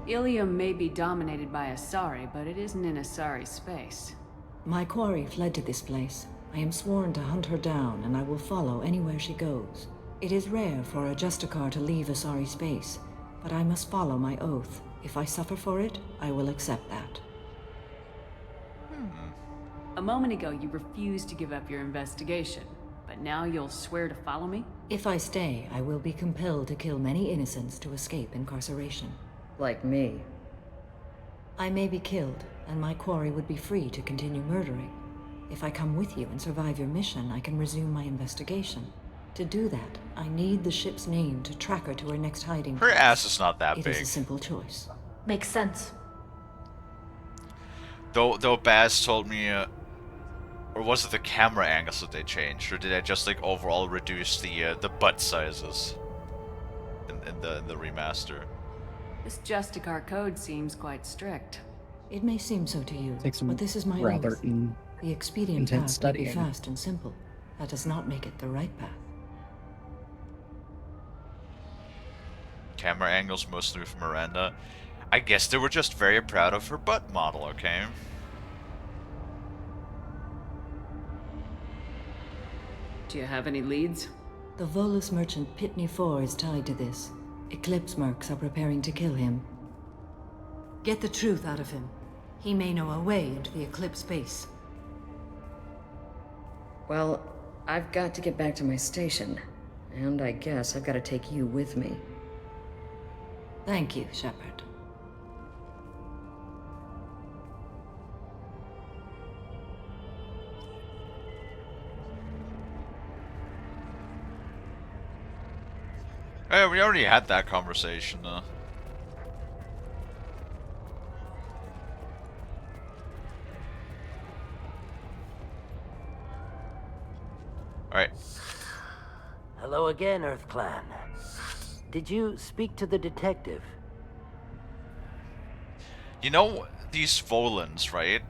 Ilium may be dominated by Asari, but it isn't in Asari space. My quarry fled to this place. I am sworn to hunt her down, and I will follow anywhere she goes. It is rare for a Justicar to leave Asari space, but I must follow my oath. If I suffer for it, I will accept that. A moment ago, you refused to give up your investigation, but now you'll swear to follow me? If I stay, I will be compelled to kill many innocents to escape incarceration. Like me. I may be killed, and my quarry would be free to continue murdering. If I come with you and survive your mission, I can resume my investigation. To do that, I need the ship's name to track her to her next hiding place. Her ass is not that big. It is a simple choice. Makes sense. Though Baz told me, or was it the camera angles that they changed, or did I just like overall reduce the butt sizes in the remaster? This Justicar code seems quite strict. It may seem so to you, Take some but this is my rather oath. The expedient intense path may be studying. fast and simple. That does not make it the right path. Camera angles mostly with Miranda. I guess they were just very proud of her butt model, okay? Do you have any leads? The Volus merchant Pitney 4 is tied to this. Eclipse mercs are preparing to kill him. Get the truth out of him. He may know a way into the Eclipse base. Well, I've got to get back to my station. And I guess I've got to take you with me. Thank you, Shepard. Hey, we already had that conversation, though. Alright. Hello again, Earth Clan. Did you speak to the detective? You know, these Volans, right?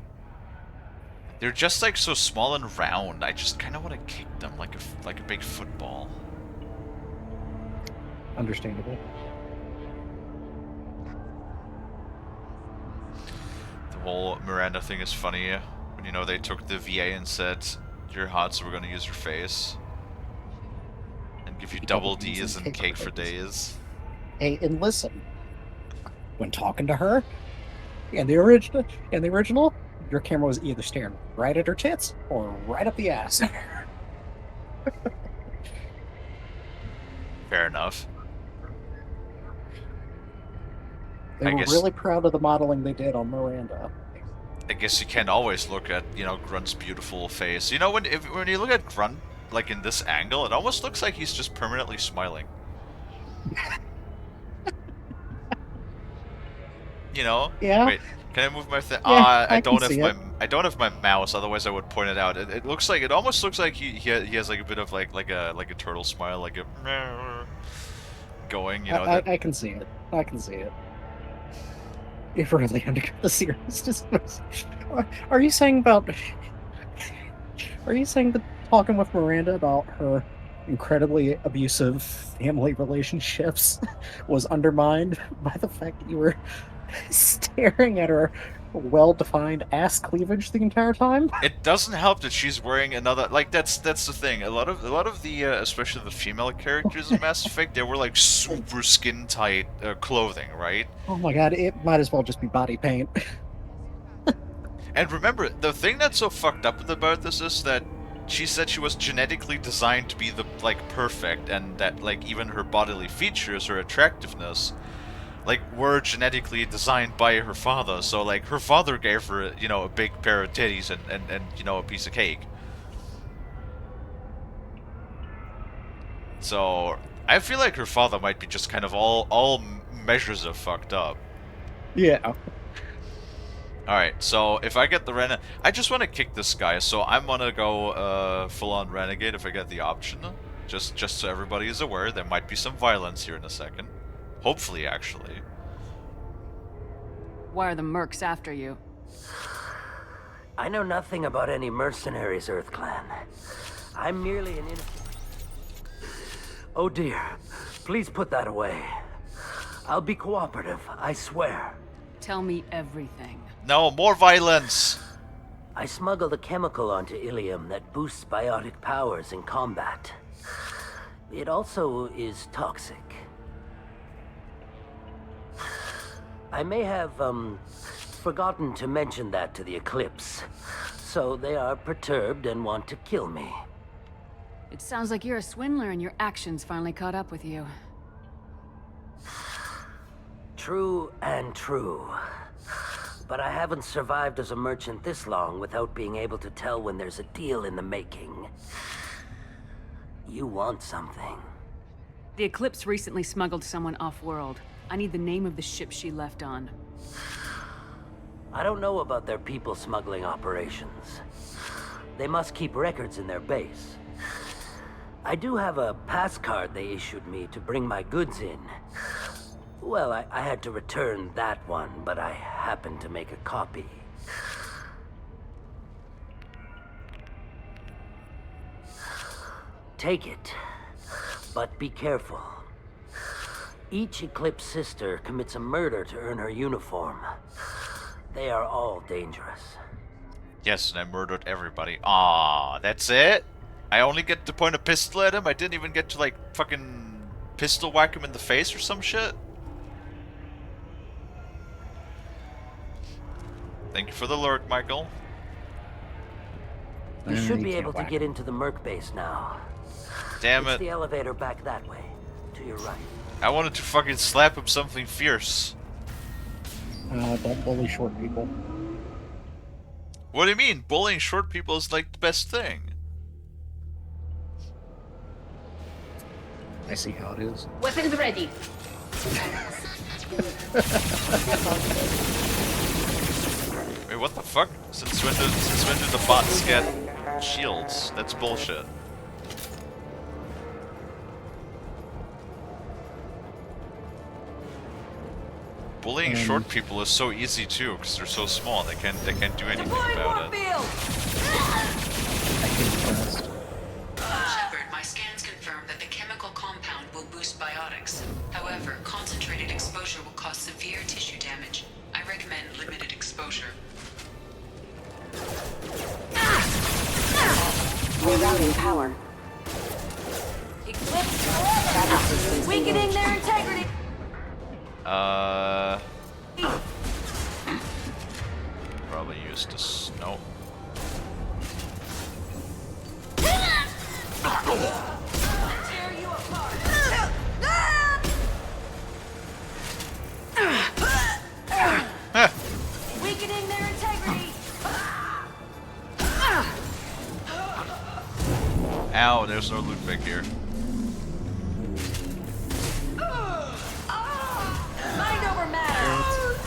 They're just like so small and round. I just kind of want to kick them like a big football. Understandable. The whole Miranda thing is funny. When, you know, they took the VA and said, "You're hot, so we're gonna use your face." And give you double D's and cake for days. Hey, and listen. When talking to her, in the original, your camera was either staring right at her tits or right up the ass. Fair enough. They were really proud of the modeling they did on Miranda. I guess you can't always look at, you know, Grunt's beautiful face. You know, when you look at Grunt, like in this angle, it almost looks like he's just permanently smiling. You know? Yeah. Wait, can I move my thing? Yeah, I don't can see have I don't have my mouse. Otherwise, I would point it out. It looks like, it almost looks like he has like a bit of like a turtle smile, like a going. You know. I can see it. I can see it. If we're really under the seriousness, are you saying about? Are you saying that talking with Miranda about her incredibly abusive family relationships was undermined by the fact that you were staring at her well-defined ass cleavage the entire time? It doesn't help that she's wearing another, like, that's the thing. A lot of the especially the female characters in Mass Effect, they were like super skin tight clothing, right? Oh my god, it might as well just be body paint. And remember, the thing that's so fucked up about this is that she said she was genetically designed to be the perfect, and that like even her bodily features, her attractiveness, like were genetically designed by her father. So like her father gave her, you know, a big pair of titties and you know, a piece of cake. So I feel like her father might be just kind of all measures of fucked up. Yeah. Alright, so if I get the Renegade... I just want to kick this guy, so I'm gonna go full-on Renegade if I get the option. Just so everybody is aware, there might be some violence here in a second. Hopefully, actually. Why are the mercs after you? I know nothing about any mercenaries, Earth Clan. I'm merely an innocent... Oh dear. Please put that away. I'll be cooperative, I swear. Tell me everything. No, more violence! I smuggled a chemical onto Ilium that boosts biotic powers in combat. It also is toxic. I may have, forgotten to mention that to the Eclipse. So they are perturbed and want to kill me. It sounds like you're a swindler and your actions finally caught up with you. True and true. But I haven't survived as a merchant this long without being able to tell when there's a deal in the making. You want something. The Eclipse recently smuggled someone off-world. I need the name of the ship she left on. I don't know about their people smuggling operations. They must keep records in their base. I do have a pass card they issued me to bring my goods in. Well, I had to return that one, but I happened to make a copy. Take it, but be careful. Each Eclipse sister commits a murder to earn her uniform. They are all dangerous. Yes, and I murdered everybody. Ah, that's it? I only get to point a pistol at him? I didn't even get to, like, fucking pistol whack him in the face or some shit? Thank you for the lurk, Michael. You should be able to get into the Merc base now. Damn It's it. the elevator back that way, to your right. I wanted to fucking slap him something fierce. Don't bully short people. What do you mean? Bullying short people is like the best thing. I see how it is. Weapons ready. Wait, what the fuck? Since when did the bots get shields? That's bullshit. Bullying short people is so easy too, because they're so small. They can't do anything about it. Shepard, my scans confirm that the chemical compound will boost biotics. However, concentrated exposure will cause severe tissue damage. I recommend limited exposure. Rerouting power. Eclipse. Weakening their integrity. Probably used to snow. Tear you apart. Weakening their integrity. Ow, there's no loot back here. Mind over matter.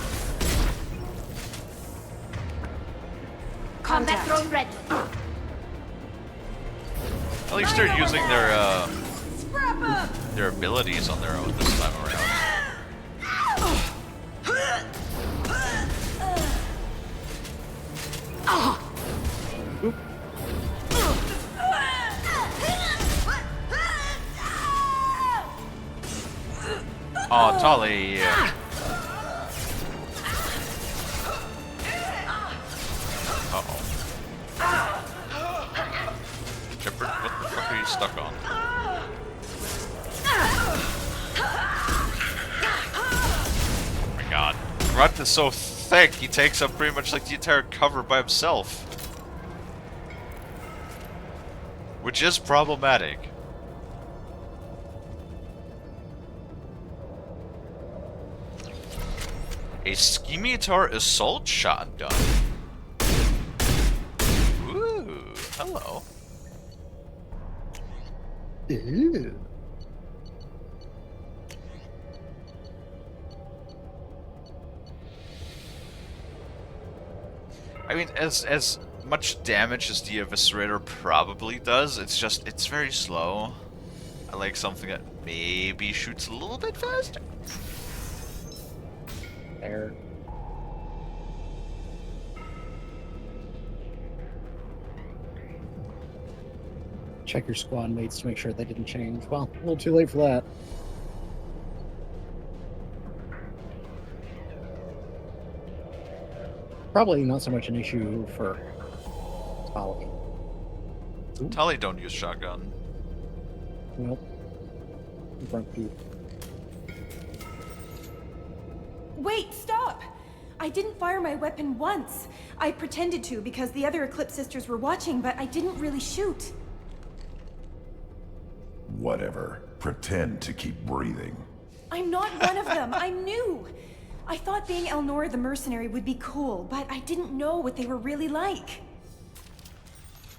Combat drone ready. At least they're using their abilities on their own this time around. Oh, Tolly. Uh-oh. Shepard, what the fuck are you stuck on? Oh my god. Grunt is so thick, he takes up pretty much like the entire cover by himself. Which is problematic. A Scimitar assault shotgun. Ooh, hello. Ew. I mean, as much damage as the Eviscerator probably does, it's very slow. I like something that maybe shoots a little bit faster. There. Check your squad mates to make sure they didn't change. Well, a little too late for that. Probably not so much an issue for Kalie. Kalie don't use shotgun. Nope. Front view. Wait, stop! I didn't fire my weapon once. I pretended to because the other Eclipse sisters were watching, but I didn't really shoot. Whatever. Pretend to keep breathing. I'm not one of them. I'm new. I thought being Elnora the mercenary would be cool, but I didn't know what they were really like.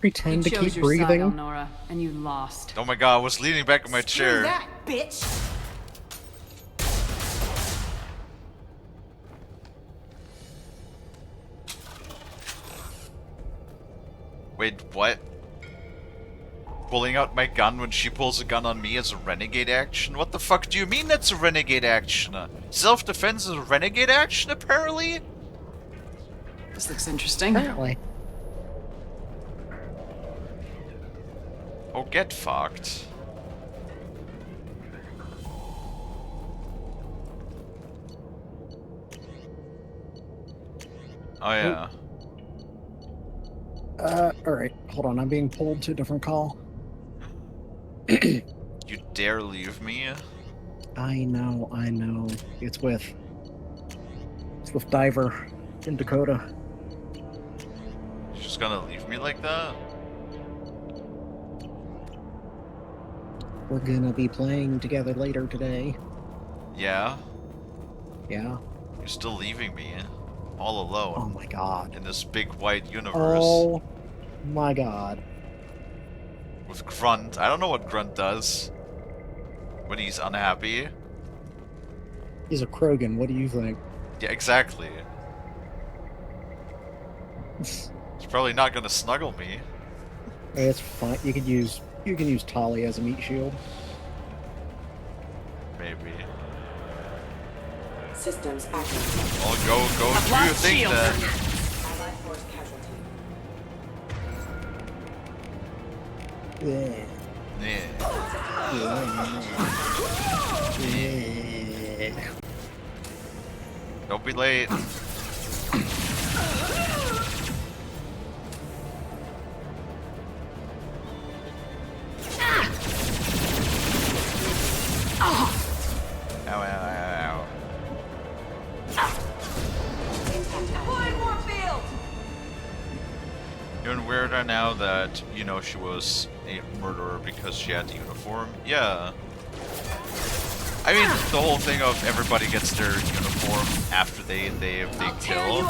Pretend to You keep chose your breathing. side, Elnora, and you lost. Oh my god, I was leaning back in my chair. Screw that, bitch! Wait, what? Pulling out my gun when she pulls a gun on me is a renegade action? What the fuck do you mean that's a renegade action? Self-defense is a renegade action, apparently? This looks interesting. Apparently. Oh, get fucked. Oh, yeah. Alright. Hold on. I'm being pulled to a different call. You dare leave me? I know. It's with Diver in Dakota. You're just gonna leave me like that? We're gonna be playing together later today. Yeah? Yeah. You're still leaving me all alone. Oh my god. In this big white universe. Oh my god. With Grunt. I don't know what Grunt does when he's unhappy. He's a Krogan. What do you think? Yeah, exactly. He's probably not gonna snuggle me. Hey, it's fine. You can use Kalie as a meat shield. Maybe. Systems active. Well, go do your thing then. Allied force casualty. Yeah. Yeah. Don't be late. Ow, ow, ow, ow. Deploy Warfield! Even weirder now that, you know, she was a murderer because she had the uniform. Yeah. I mean, the whole thing of everybody gets their uniform after they kill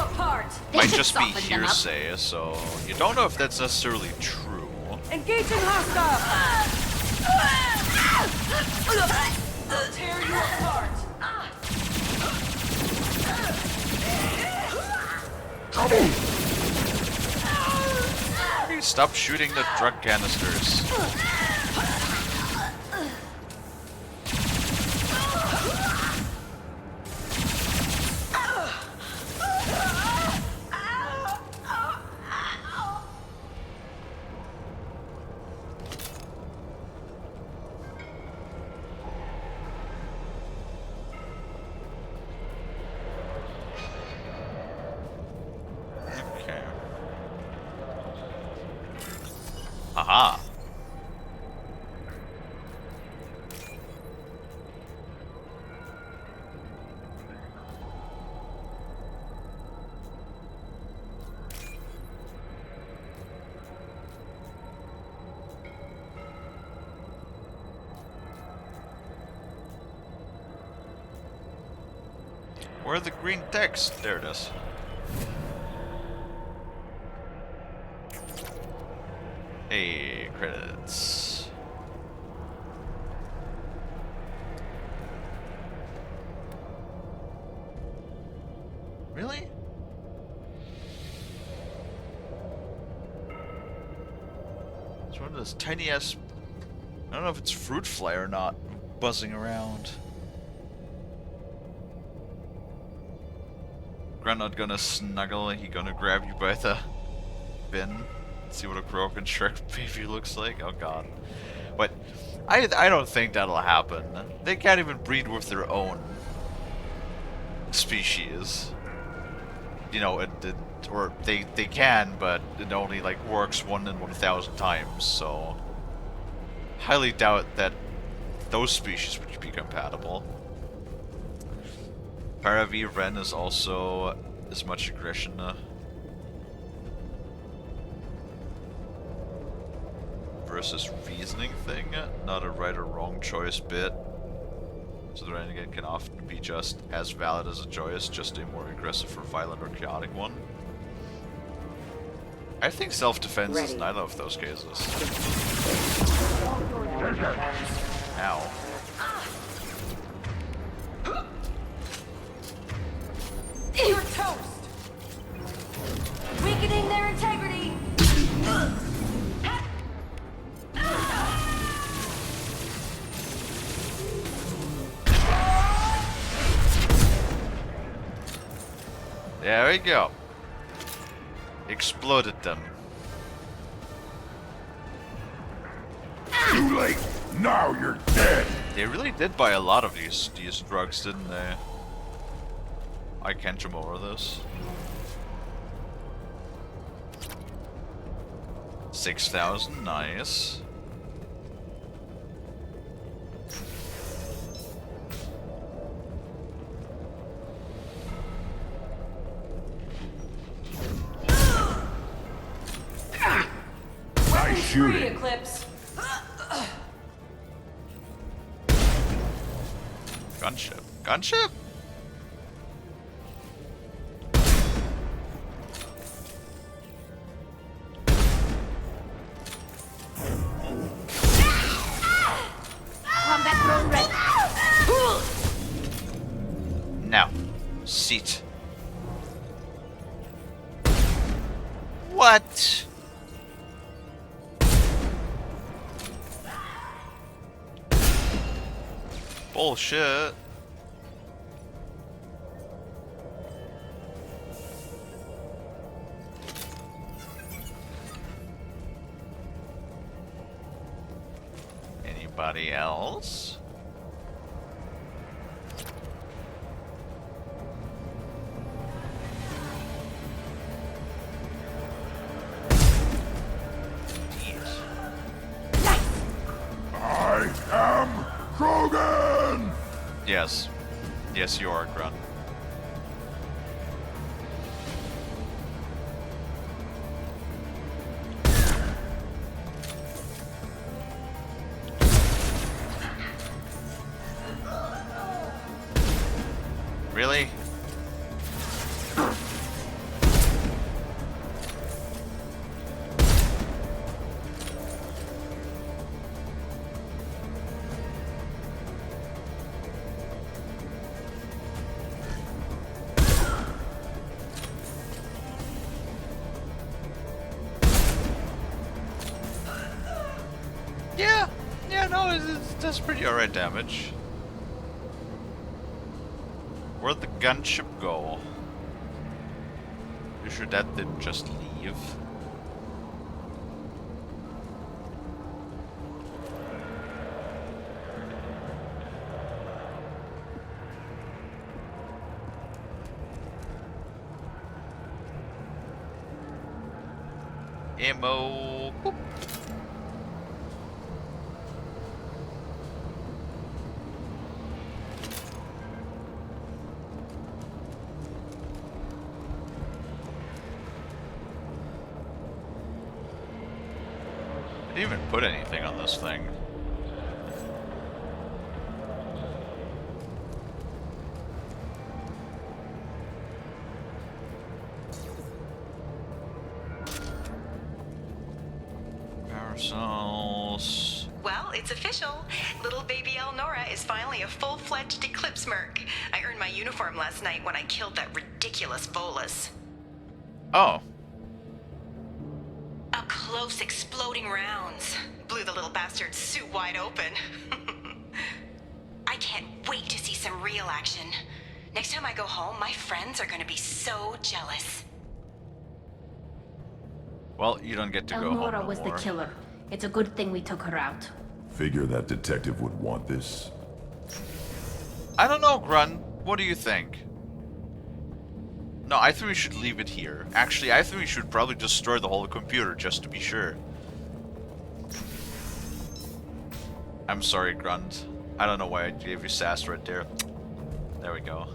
might just be hearsay, so you don't know if that's necessarily true. Engaging hostile! I'll tear you apart! Stop shooting the drug canisters. Okay. Aha. Where are the green text? There it is. Hey, credits. Really? of this tiny ass. I don't know if it's fruit fly or not, buzzing around. Grunt not gonna snuggle. He gonna grab you by the bin. See what a broken Shrek baby looks like. Oh god. But I don't think that'll happen. They can't even breed with their own species. You know, or they can, but it only like works 1 in 1,000 times. So highly doubt that those species would be compatible. Paravi Ren is also as much aggression. Versus reasoning thing, not a right or wrong choice bit. So the renegade can often be just as valid as a choice, just a more aggressive or violent or chaotic one. I think self-defense is neither of those cases. Ow. You're toast! Weakening their integrity! There we go. Exploded them. Too late! Now you're dead! They really did buy a lot of these drugs, didn't they? I can't do more of this. 6,000, nice. Nice shooting. Eclipse. Gunship. Gunship? Combat drone ready. Now, seat. What? Bullshit. Anybody else? I am Krogan! Yes. Yes, you are, Grunt. Really? Yeah, no, it does pretty alright damage. Where'd the gunship go? You sure that didn't just leave? Ammo. Boop. I didn't even put anything on this thing. Parasols. Well, it's official. Little baby Elnora is finally a full-fledged Eclipse merc. I earned my uniform last night when I killed that ridiculous Volus. Oh. A close exploding rounds. Blew the little bastard's suit wide open. I can't wait to see some real action. Next time I go home, my friends are gonna be so jealous. Well, you don't get to go home Elnora no was more. the killer. It's a good thing we took her out. Figure that detective would want this. I don't know, Grun. What do you think? No, I think we should leave it here. Actually, I think we should probably destroy the whole computer just to be sure. I'm sorry, Grunt. I don't know why I gave you sass right there. There we go.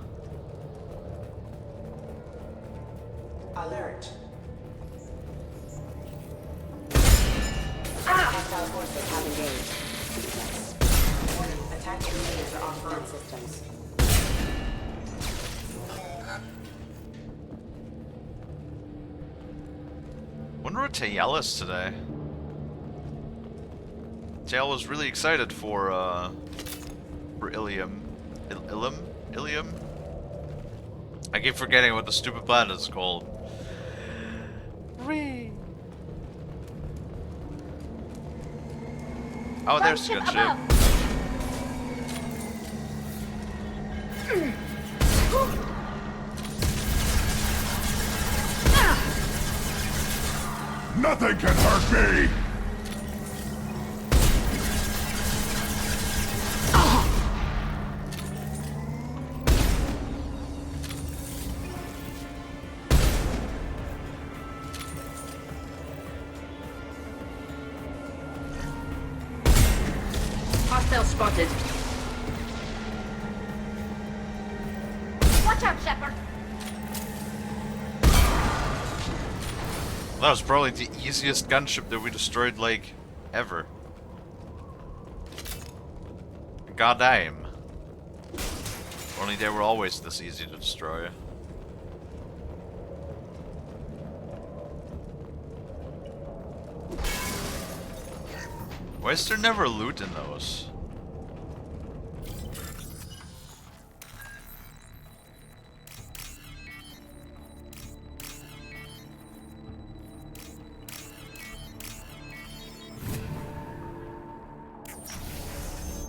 Alert. Hostile forces have engaged. Warning, attack indicators are off on systems. Wonder what Tayel is today. Tayel was really excited for Ilium. Ilium? I keep forgetting what the stupid planet is called. Whee! Oh, there's the gunship. Nothing can hurt me! Hostile spotted. Watch out, Shepard! That was probably the easiest gunship that we destroyed, like, ever. Goddamn. Only they were always this easy to destroy. Why is there never loot in those?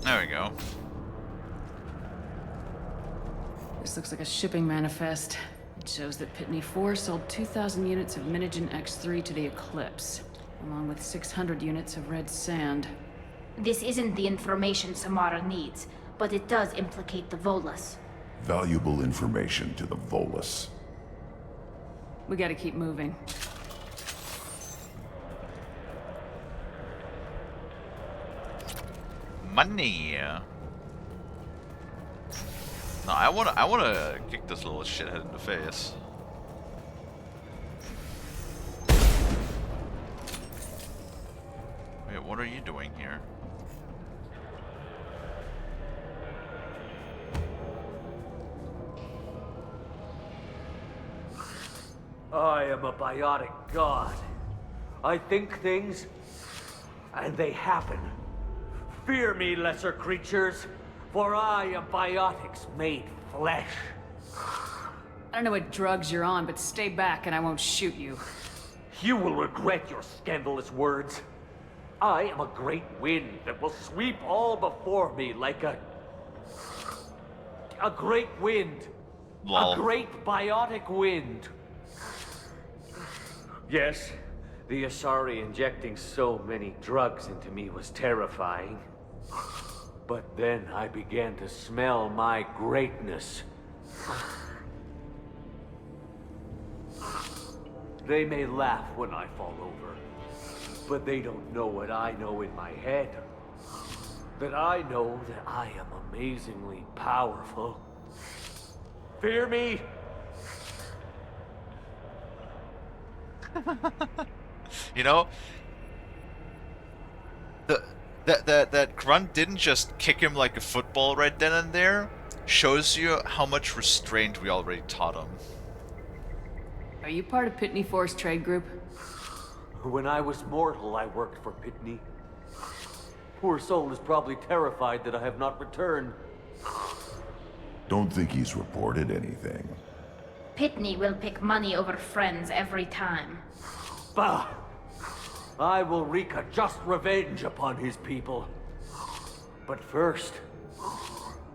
There we go. This looks like a shipping manifest. It shows that Pitney 4 sold 2,000 units of Minigen X3 to the Eclipse, along with 600 units of red sand. This isn't the information Samara needs, but it does implicate the Volus. Valuable information to the Volus. We gotta keep moving. Money. No, I wanna kick this little shithead in the face. Wait, what are you doing here? I am a biotic god. I think things, and they happen. Fear me, lesser creatures, for I am biotics made flesh. I don't know what drugs you're on, but stay back and I won't shoot you. You will regret your scandalous words. I am a great wind that will sweep all before me like a great wind. Lol. A great biotic wind. Yes, the Asari injecting so many drugs into me was terrifying. But then I began to smell my greatness. They may laugh when I fall over, but they don't know what I know in my head. That I know that I am amazingly powerful. Fear me? You know, that grunt didn't just kick him like a football right then and there. Shows you how much restraint we already taught him. Are you part of Pitney 4's trade group? When I was mortal, I worked for Pitney. Poor soul is probably terrified that I have not returned. Don't think he's reported anything. Pitney will pick money over friends every time. Bah! I will wreak a just revenge upon his people. But first,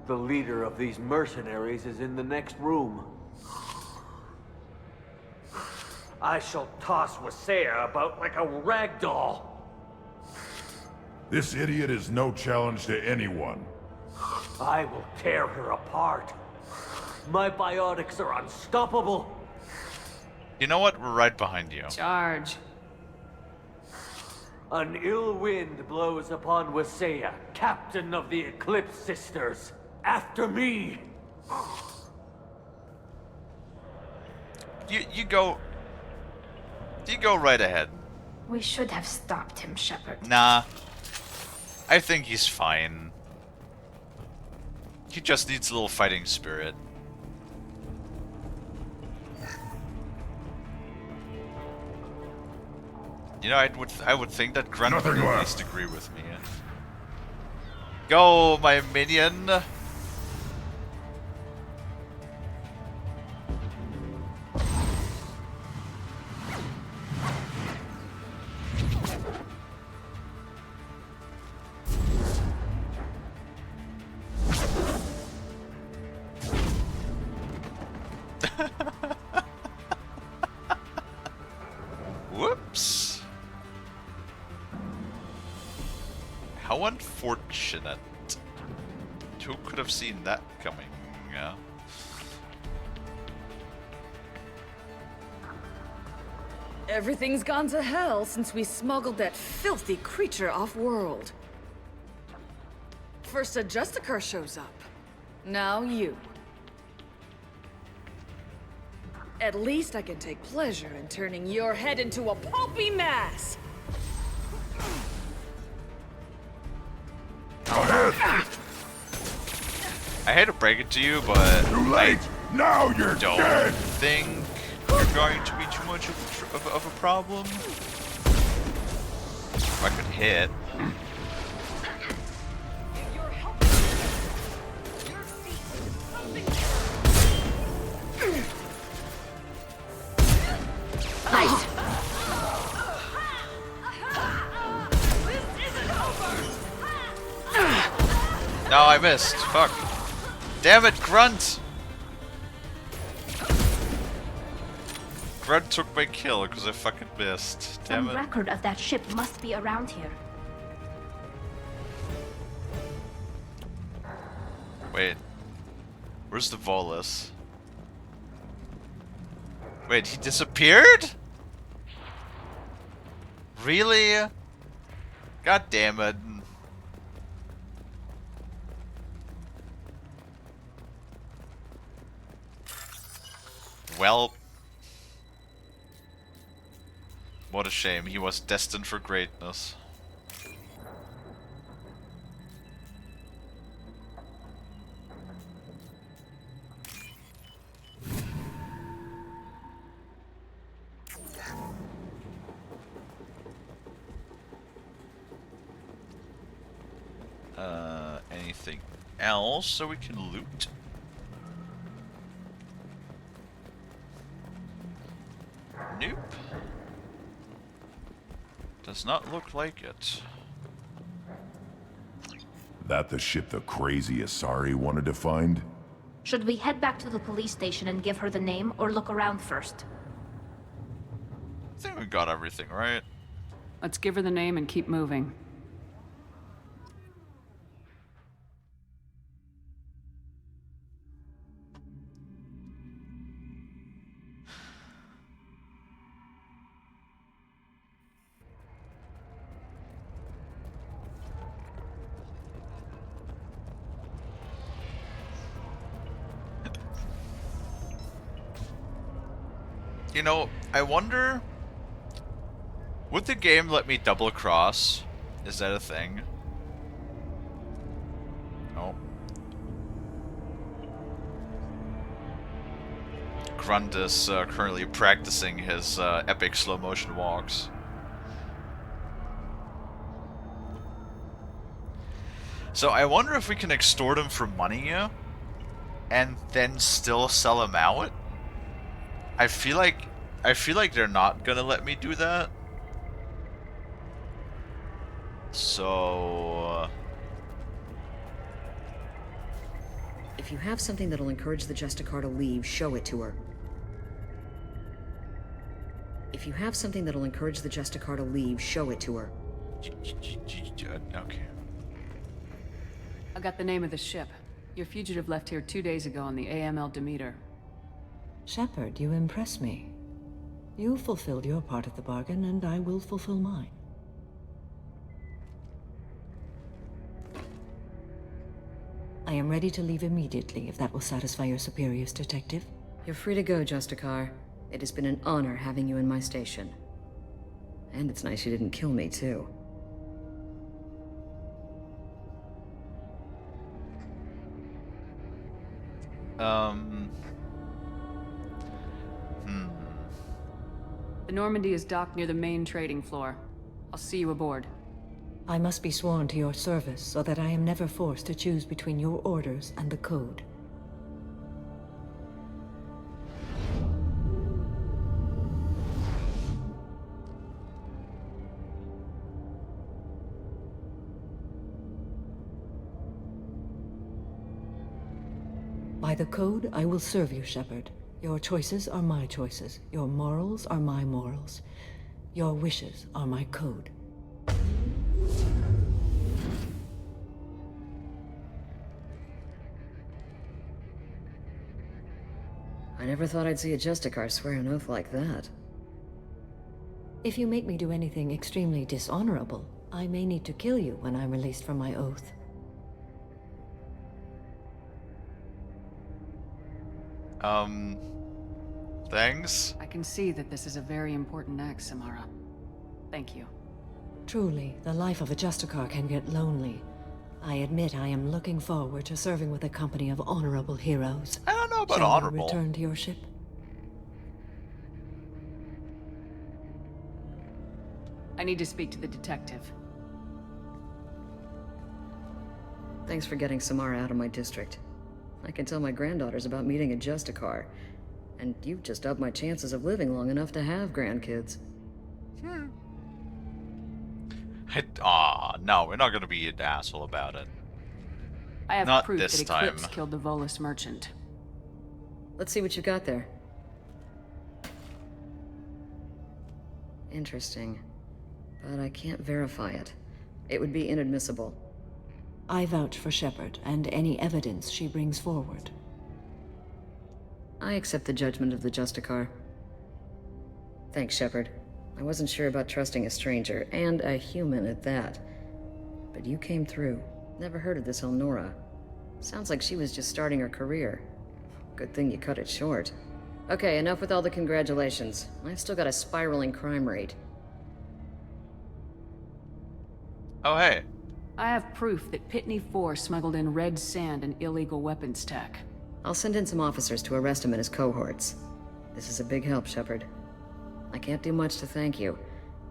the leader of these mercenaries is in the next room. I shall toss Wasea about like a rag doll. This idiot is no challenge to anyone. I will tear her apart. My biotics are unstoppable. You know what? We're right behind you. Charge. An ill wind blows upon Wasea, captain of the Eclipse Sisters. After me! You go right ahead. We should have stopped him, Shepard. Nah. I think he's fine. He just needs a little fighting spirit. You know, I would think that Grunt would at least agree with me. Go, my minion! Whoops. How unfortunate. Who could have seen that coming? Yeah. Everything's gone to hell since we smuggled that filthy creature off-world. First a Justicar shows up. Now you. At least I can take pleasure in turning your head into a pulpy mass! I hate to break it to you, but too late. Now you're don't dead. think you're going to be too much of a problem. If I could hit. Nice. No, I missed. Fuck. Damn it, Grunt! Grunt took my kill because I fucking missed. Damn Some it. record of that ship must be around here. Wait. Where's the Volus? Wait, he disappeared? Really? God damn it. Well, what a shame. He was destined for greatness. Anything else so we can loot? Nope. Does not look like it. That the ship the crazy Asari wanted to find? Should we head back to the police station and give her the name, or look around first? I think we got everything, right? Let's give her the name and keep moving. You know, I wonder... Would the game let me double cross? Is that a thing? No. Grunt is currently practicing his epic slow motion walks. So I wonder if we can extort him for money and then still sell him out? I feel like they're not gonna let me do that. So... If you have something that'll encourage the Justicar to leave, show it to her. If you have something that'll encourage the Justicar to leave, show it to her. Okay. I got the name of the ship. Your fugitive left here 2 days ago on the AML Demeter. Shepard, you impress me. You fulfilled your part of the bargain, and I will fulfill mine. I am ready to leave immediately, if that will satisfy your superiors, Detective. You're free to go, Justicar. It has been an honor having you in my station. And it's nice you didn't kill me, too. The Normandy is docked near the main trading floor. I'll see you aboard. I must be sworn to your service so that I am never forced to choose between your orders and the Code. By the Code, I will serve you, Shepard. Your choices are my choices. Your morals are my morals. Your wishes are my code. I never thought I'd see a Justicar swear an oath like that. If you make me do anything extremely dishonorable, I may need to kill you when I'm released from my oath. Thanks? I can see that this is a very important act, Samara. Thank you. Truly, the life of a Justicar can get lonely. I admit I am looking forward to serving with a company of honorable heroes. I don't know about Shall honorable. you return to your ship? I need to speak to the detective. Thanks for getting Samara out of my district. I can tell my granddaughters about meeting a Justicar. And you've just upped my chances of living long enough to have grandkids. No, we're not gonna be an asshole about it. I have Not proof this that time. Eclipse killed the Volus merchant. Let's see what you got there. Interesting. But I can't verify it. It would be inadmissible. I vouch for Shepard and any evidence she brings forward. I accept the judgment of the Justicar. Thanks, Shepard. I wasn't sure about trusting a stranger, and a human at that. But you came through. Never heard of this Elnora. Sounds like she was just starting her career. Good thing you cut it short. Okay, enough with all the congratulations. I've still got a spiraling crime rate. Oh, hey. I have proof that Pitney 4 smuggled in red sand and illegal weapons tech. I'll send in some officers to arrest him and his cohorts. This is a big help, Shepard. I can't do much to thank you,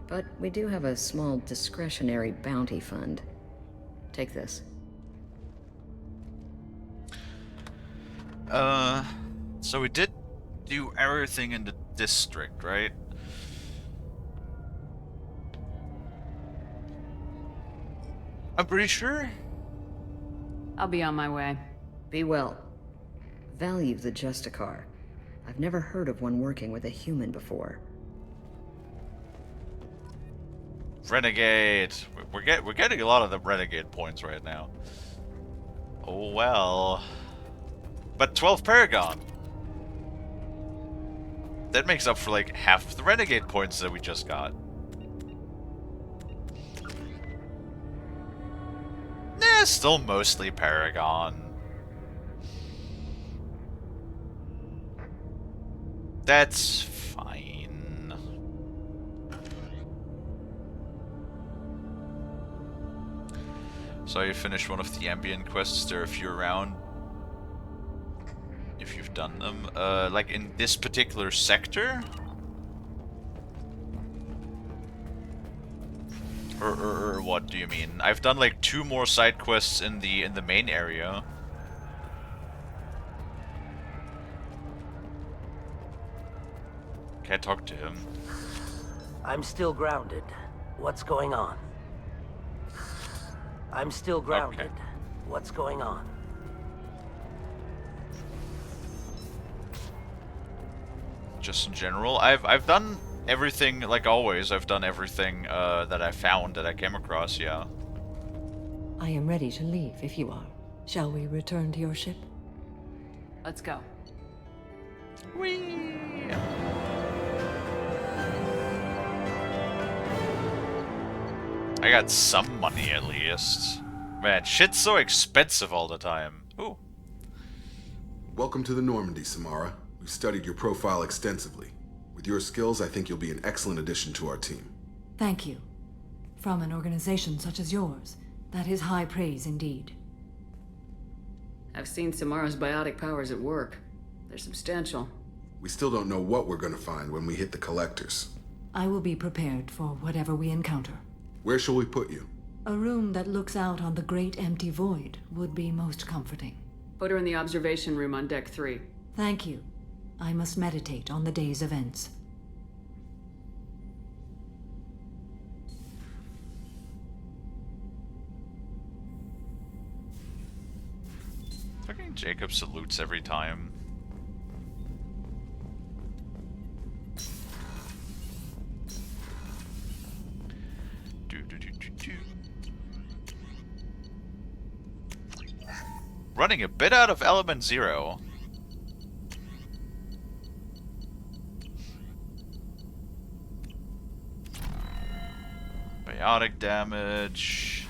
but we do have a small discretionary bounty fund. Take this. So we did do everything in the district, right? I'm pretty sure. I'll be on my way. Be well. Value the Justicar. I've never heard of one working with a human before. Renegade. We're getting a lot of the renegade points right now. Oh well. But 12 Paragon. That makes up for like half of the renegade points that we just got. Nah, still mostly Paragon. That's fine. So you finished one of the ambient quests. There are a few around. If you've done them, like in this particular sector, or what do you mean? I've done like 2 more side quests in the main area. Can't talk to him. I'm still grounded. What's going on? I'm still grounded. What's going on? Just in general, I've done everything like always. I've done everything that I found that I came across. Yeah. I am ready to leave if you are. Shall we return to your ship? Let's go. Whee! I got some money at least. Man, shit's so expensive all the time. Ooh. Welcome to the Normandy, Samara. We've studied your profile extensively. With your skills, I think you'll be an excellent addition to our team. Thank you. From an organization such as yours, that is high praise indeed. I've seen Samara's biotic powers at work. They're substantial. We still don't know what we're gonna find when we hit the collectors. I will be prepared for whatever we encounter. Where shall we put you? A room that looks out on the great empty void would be most comforting. Put her in the observation room on deck 3. Thank you. I must meditate on the day's events. Fucking Jacob salutes every time. Running a bit out of element 0. Biotic damage.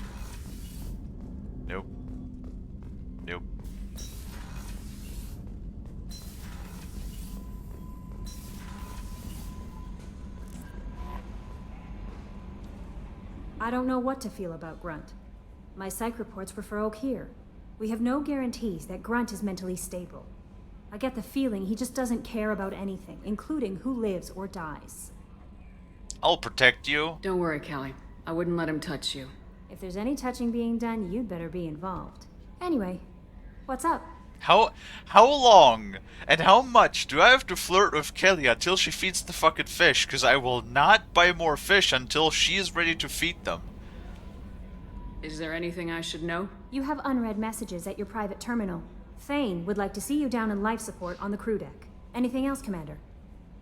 Nope. Nope. I don't know what to feel about Grunt. My psych reports refer Oak here. We have no guarantees that Grunt is mentally stable. I get the feeling he just doesn't care about anything, including who lives or dies. I'll protect you. Don't worry, Kalie. I wouldn't let him touch you. If there's any touching being done, you'd better be involved. Anyway, what's up? How long and how much do I have to flirt with Kalie until she feeds the fucking fish? Because I will not buy more fish until she is ready to feed them. Is there anything I should know? You have unread messages at your private terminal. Thane would like to see you down in life support on the crew deck. Anything else, Commander?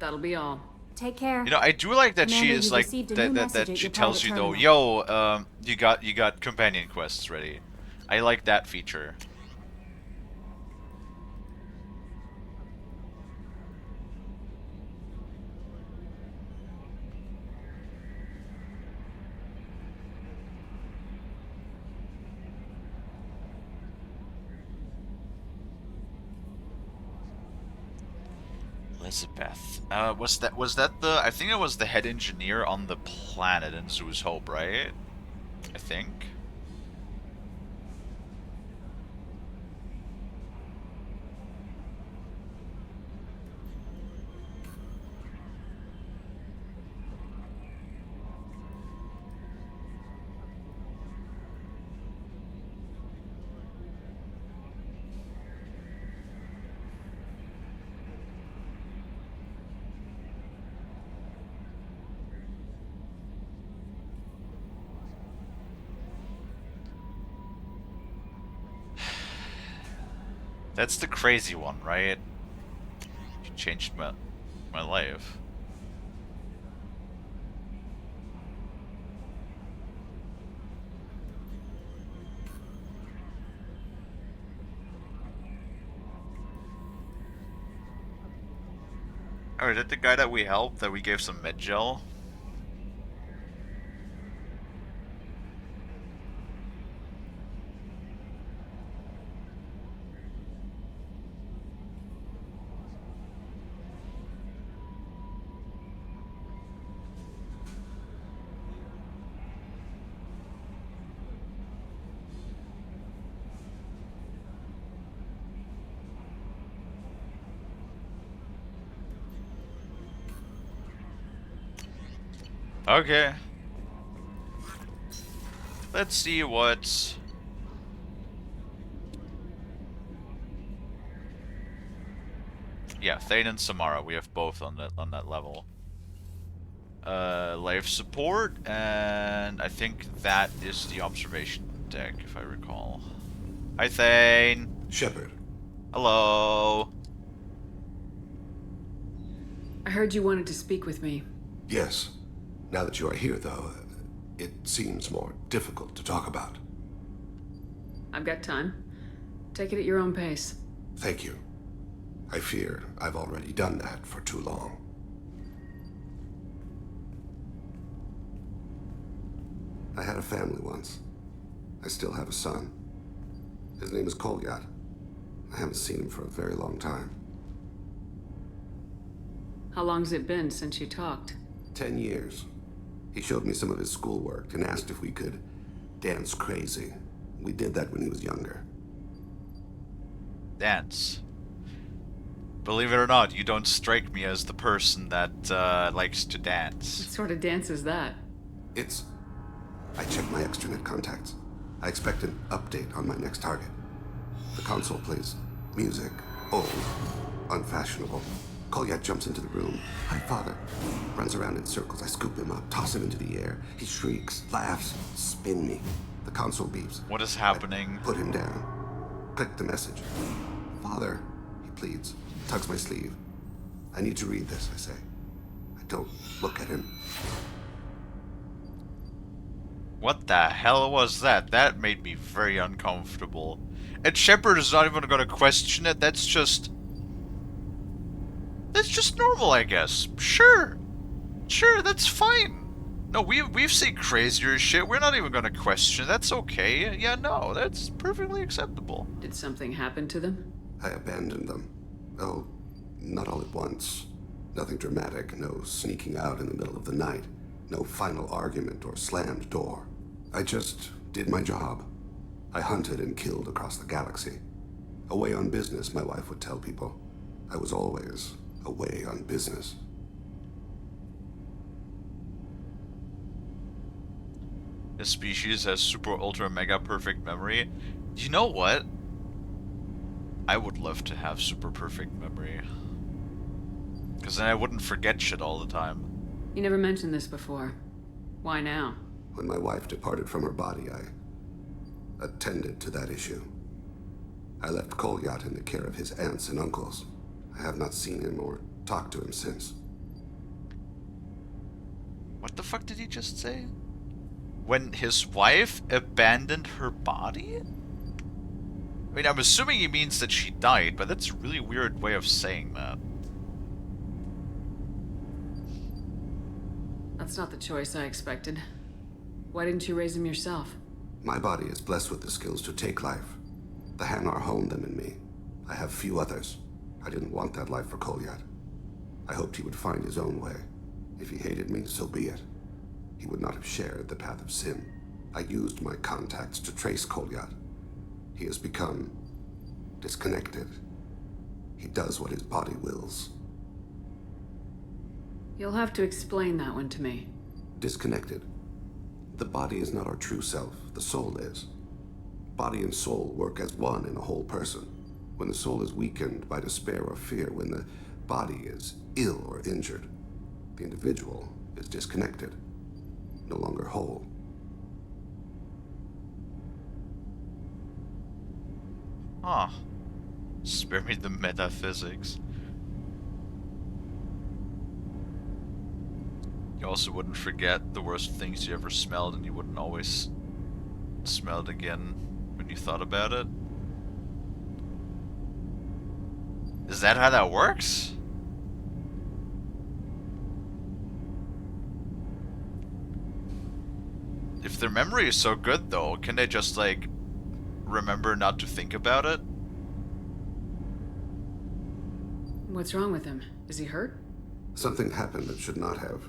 That'll be all. Take care. You know, I do like that Commander, she is you like received a new message that at she your tells you private though, terminal. yo, you got companion quests ready. I like that feature. Elizabeth. Was that the? I think it was the head engineer on the planet in Zoo's Hope, right? I think. That's the crazy one, right? She changed my life. Oh, is that the guy that we helped, that we gave some med gel? Okay. Let's see what... Yeah, Thane and Samara, we have both on that level. Life support, and I think that is the observation deck, if I recall. Hi, Thane. Shepard. Hello. I heard you wanted to speak with me. Yes. Now that you are here, though, it seems more difficult to talk about. I've got time. Take it at your own pace. Thank you. I fear I've already done that for too long. I had a family once. I still have a son. His name is Kolyat. I haven't seen him for a very long time. How long's it been since you talked? 10 years. He showed me some of his schoolwork and asked if we could dance crazy. We did that when he was younger. Dance. Believe it or not, you don't strike me as the person that likes to dance. What sort of dance is that? It's... I checked my extranet contacts. I expect an update on my next target. The console plays music, old, unfashionable. Kolyat jumps into the room. Hi, father. Runs around in circles. I scoop him up, toss him into the air. He shrieks, laughs, spin me. The console beeps. What is happening? I put him down. Click the message. Father, he pleads. Tugs my sleeve. I need to read this, I say. I don't look at him. What the hell was that? That made me very uncomfortable. And Shepard is not even gonna question it. That's just normal, I guess. Sure, that's fine. No, we've seen crazier shit. We're not even gonna question. That's okay. Yeah, no, that's perfectly acceptable. Did something happen to them? I abandoned them. Oh, not all at once. Nothing dramatic. No sneaking out in the middle of the night. No final argument or slammed door. I just did my job. I hunted and killed across the galaxy. Away on business, my wife would tell people. I was always away on business. This species has super ultra mega perfect memory. You know what? I would love to have super perfect memory. Because then I wouldn't forget shit all the time. You never mentioned this before. Why now? When my wife departed from her body, I attended to that issue. I left Kolyat in the care of his aunts and uncles. I have not seen him or talked to him since. What the fuck did he just say? When his wife abandoned her body? I mean, I'm assuming he means that she died, but that's a really weird way of saying that. That's not the choice I expected. Why didn't you raise him yourself? My body is blessed with the skills to take life. The Hanar honed them in me. I have few others. I didn't want that life for Kolyat. I hoped he would find his own way. If he hated me, so be it. He would not have shared the path of sin. I used my contacts to trace Kolyat. He has become disconnected. He does what his body wills. You'll have to explain that one to me. Disconnected. The body is not our true self. The soul is. Body and soul work as one in a whole person. When the soul is weakened by despair or fear, when the body is ill or injured, the individual is disconnected, no longer whole. Huh. Spare me the metaphysics. You also wouldn't forget the worst things you ever smelled, and you wouldn't always smell it again when you thought about it. Is that how that works? If their memory is so good, though, can they just, like, remember not to think about it? What's wrong with him? Is he hurt? Something happened that should not have.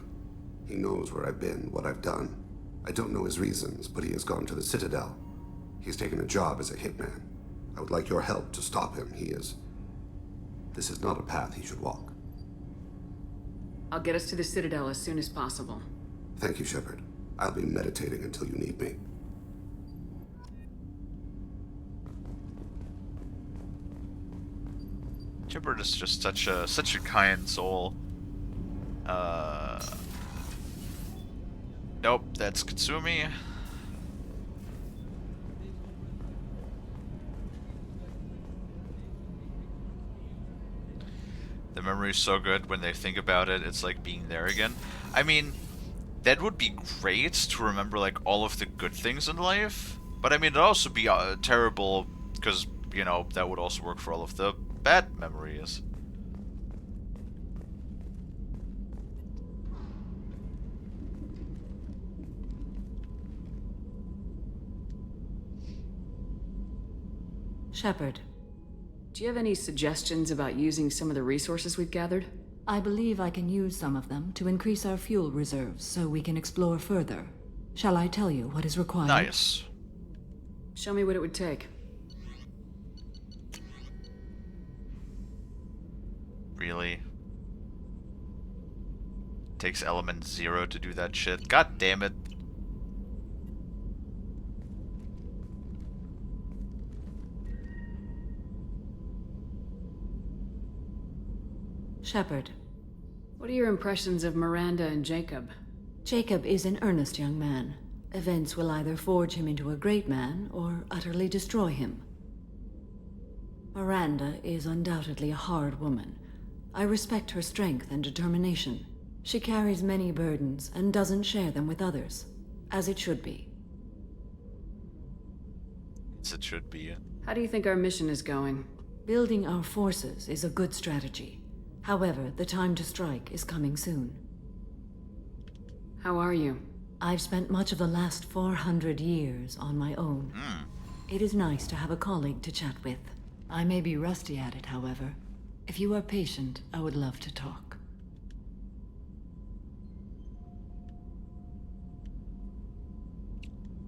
He knows where I've been, what I've done. I don't know his reasons, but he has gone to the Citadel. He's taken a job as a hitman. I would like your help to stop him. This is not a path he should walk. I'll get us to the Citadel as soon as possible. Thank you, Shepard. I'll be meditating until you need me. Shepard is just such a kind soul. Nope, that's Katsumi. The memory's so good when they think about it, it's like being there again. I mean, that would be great to remember like all of the good things in life, but I mean it'd also be terrible because, you know, that would also work for all of the bad memories. Shepard, do you have any suggestions about using some of the resources we've gathered? I believe I can use some of them to increase our fuel reserves so we can explore further. Shall I tell you what is required? Nice. Show me what it would take. Really? Takes element 0 to do that shit. God damn it. Shepard. What are your impressions of Miranda and Jacob? Jacob is an earnest young man. Events will either forge him into a great man or utterly destroy him. Miranda is undoubtedly a hard woman. I respect her strength and determination. She carries many burdens and doesn't share them with others, as it should be. As it should be. How do you think our mission is going? Building our forces is a good strategy. However, the time to strike is coming soon. How are you? I've spent much of the last 400 years on my own. It is nice to have a colleague to chat with. I may be rusty at it, however. If you are patient, I would love to talk.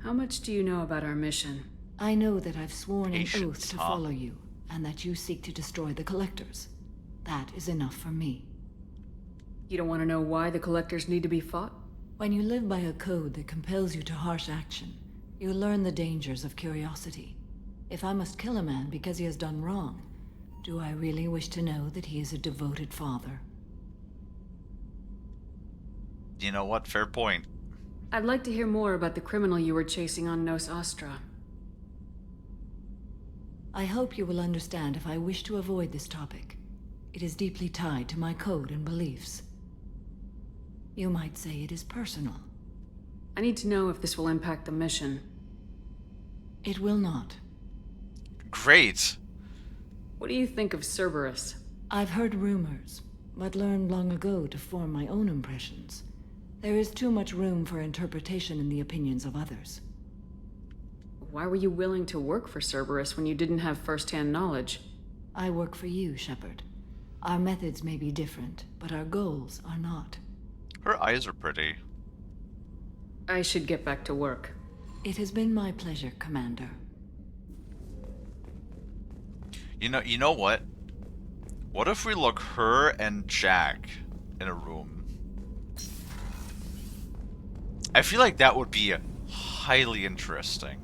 How much do you know about our mission? I know that I've sworn an Patience, oath to huh? follow you, and that you seek to destroy the Collectors. That is enough for me. You don't want to know why the Collectors need to be fought? When you live by a code that compels you to harsh action, you learn the dangers of curiosity. If I must kill a man because he has done wrong, do I really wish to know that he is a devoted father? You know what? Fair point. I'd like to hear more about the criminal you were chasing on Nos Astra. I hope you will understand if I wish to avoid this topic. It is deeply tied to my code and beliefs. You might say it is personal. I need to know if this will impact the mission. It will not. Great. What do you think of Cerberus? I've heard rumors, but learned long ago to form my own impressions. There is too much room for interpretation in the opinions of others. Why were you willing to work for Cerberus when you didn't have first-hand knowledge? I work for you, Shepard. Our methods may be different, but our goals are not. Her eyes are pretty. I should get back to work. It has been my pleasure, Commander. You know what? What if we look her and Jack in a room? I feel like that would be highly interesting.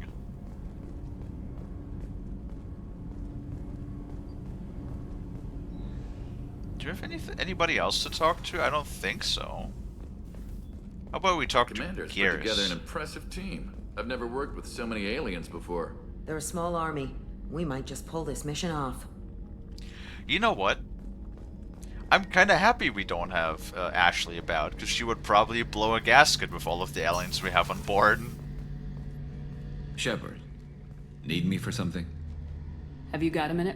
Do you have anybody else to talk to? I don't think so. How about we talk Commander's to put together Garrus? an impressive team. I've never worked with so many aliens before. They're a small army. We might just pull this mission off. You know what? I'm kind of happy we don't have Ashley about, because she would probably blow a gasket with all of the aliens we have on board. Shepard, need me for something? Have you got a minute?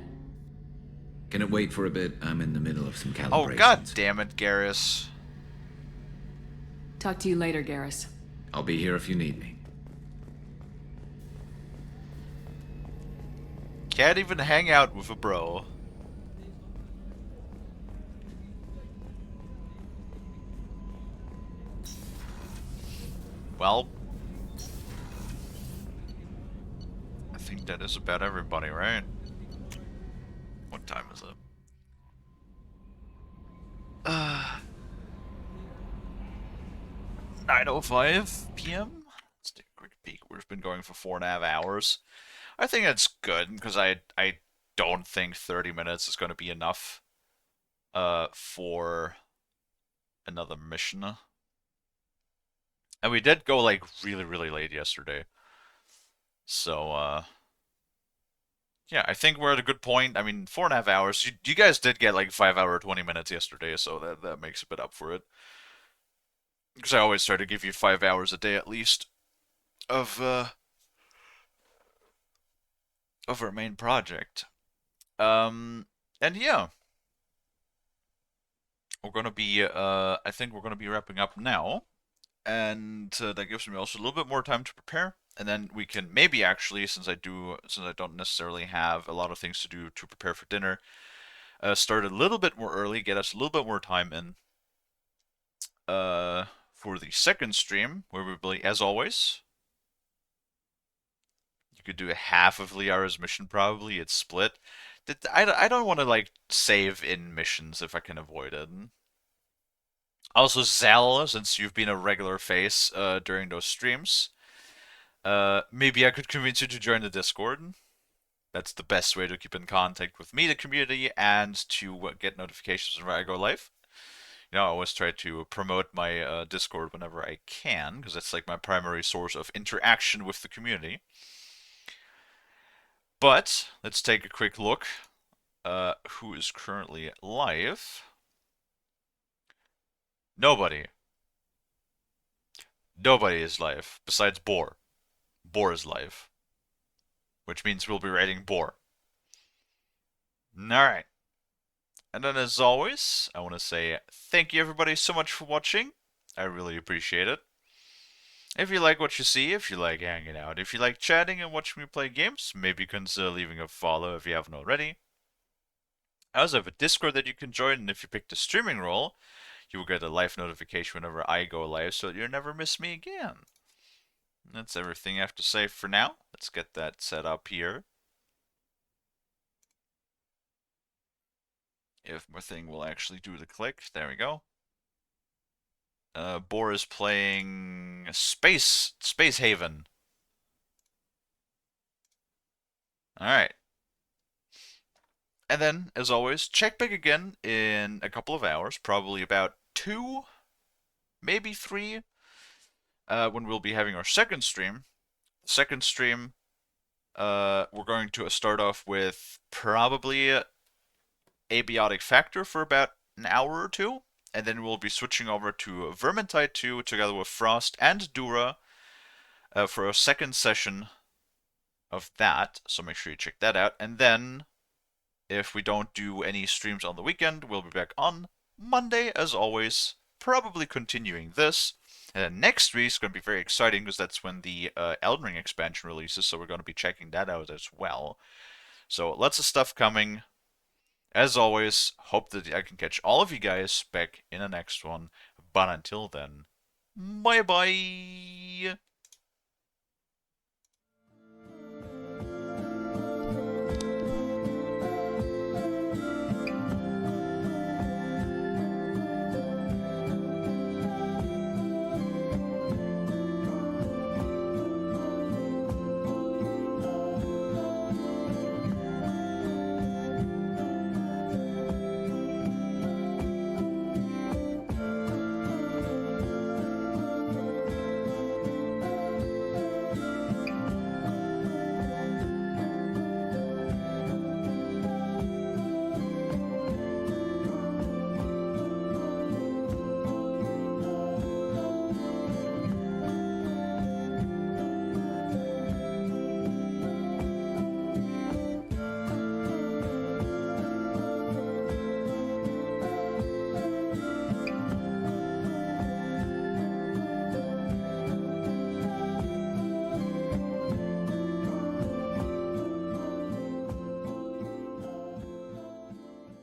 Can it wait for a bit? I'm in the middle of some calibration. Oh, god damn it, Garrus. Talk to you later, Garrus. I'll be here if you need me. Can't even hang out with a bro. Well, I think that is about everybody, right? What time is it? 9:05 p.m. Let's take a quick peek. We've been going for 4.5 hours. I think that's good because I don't think 30 minutes is going to be enough for another mission. And we did go like really late yesterday. So Yeah, I think we're at a good point. I mean, 4.5 hours. You guys did get like 5 hour 20 minutes yesterday, so that makes a bit up for it. Because I always try to give you 5 hours a day at least of of our main project. And yeah, we're gonna be I think we're gonna be wrapping up now, and that gives me also a little bit more time to prepare, and then we can maybe actually, since I don't necessarily have a lot of things to do to prepare for dinner, start a little bit more early, get us a little bit more time in for the second stream, where we will, as always, you could do half of Liara's mission probably. It's split. I don't want to like save in missions if I can avoid it. Also, Zal, since you've been a regular face during those streams, maybe I could convince you to join the Discord. That's the best way to keep in contact with me, the community, and to get notifications whenever I go live. You know, I always try to promote my Discord whenever I can, because that's like my primary source of interaction with the community. But let's take a quick look. Who is currently live? Nobody. Nobody is live besides Boar. Boar is live, which means we'll be raiding Boar. Alright. And then as always, I want to say thank you everybody so much for watching. I really appreciate it. If you like what you see, if you like hanging out, if you like chatting and watching me play games, maybe consider leaving a follow if you haven't already. I also have a Discord that you can join, and if you pick the streaming role, you will get a live notification whenever I go live so that you'll never miss me again. That's everything I have to say for now. Let's get that set up here. If my thing will actually do the click. There we go. Boar is playing Space Haven. Alright. And then, as always, check back again in a couple of hours, probably about 2, maybe 3, when we'll be having our second stream. Second stream, we're going to start off with probably Abiotic Factor for about an hour or two, and then we'll be switching over to Vermintide 2 together with Frost and Dura for a second session of that, so make sure you check that out. And then, if we don't do any streams on the weekend, we'll be back on Monday, as always, probably continuing this. And then next week's going to be very exciting, because that's when the Elden Ring expansion releases, so we're going to be checking that out as well. So, lots of stuff coming. As always, hope that I can catch all of you guys back in the next one. But until then, bye bye!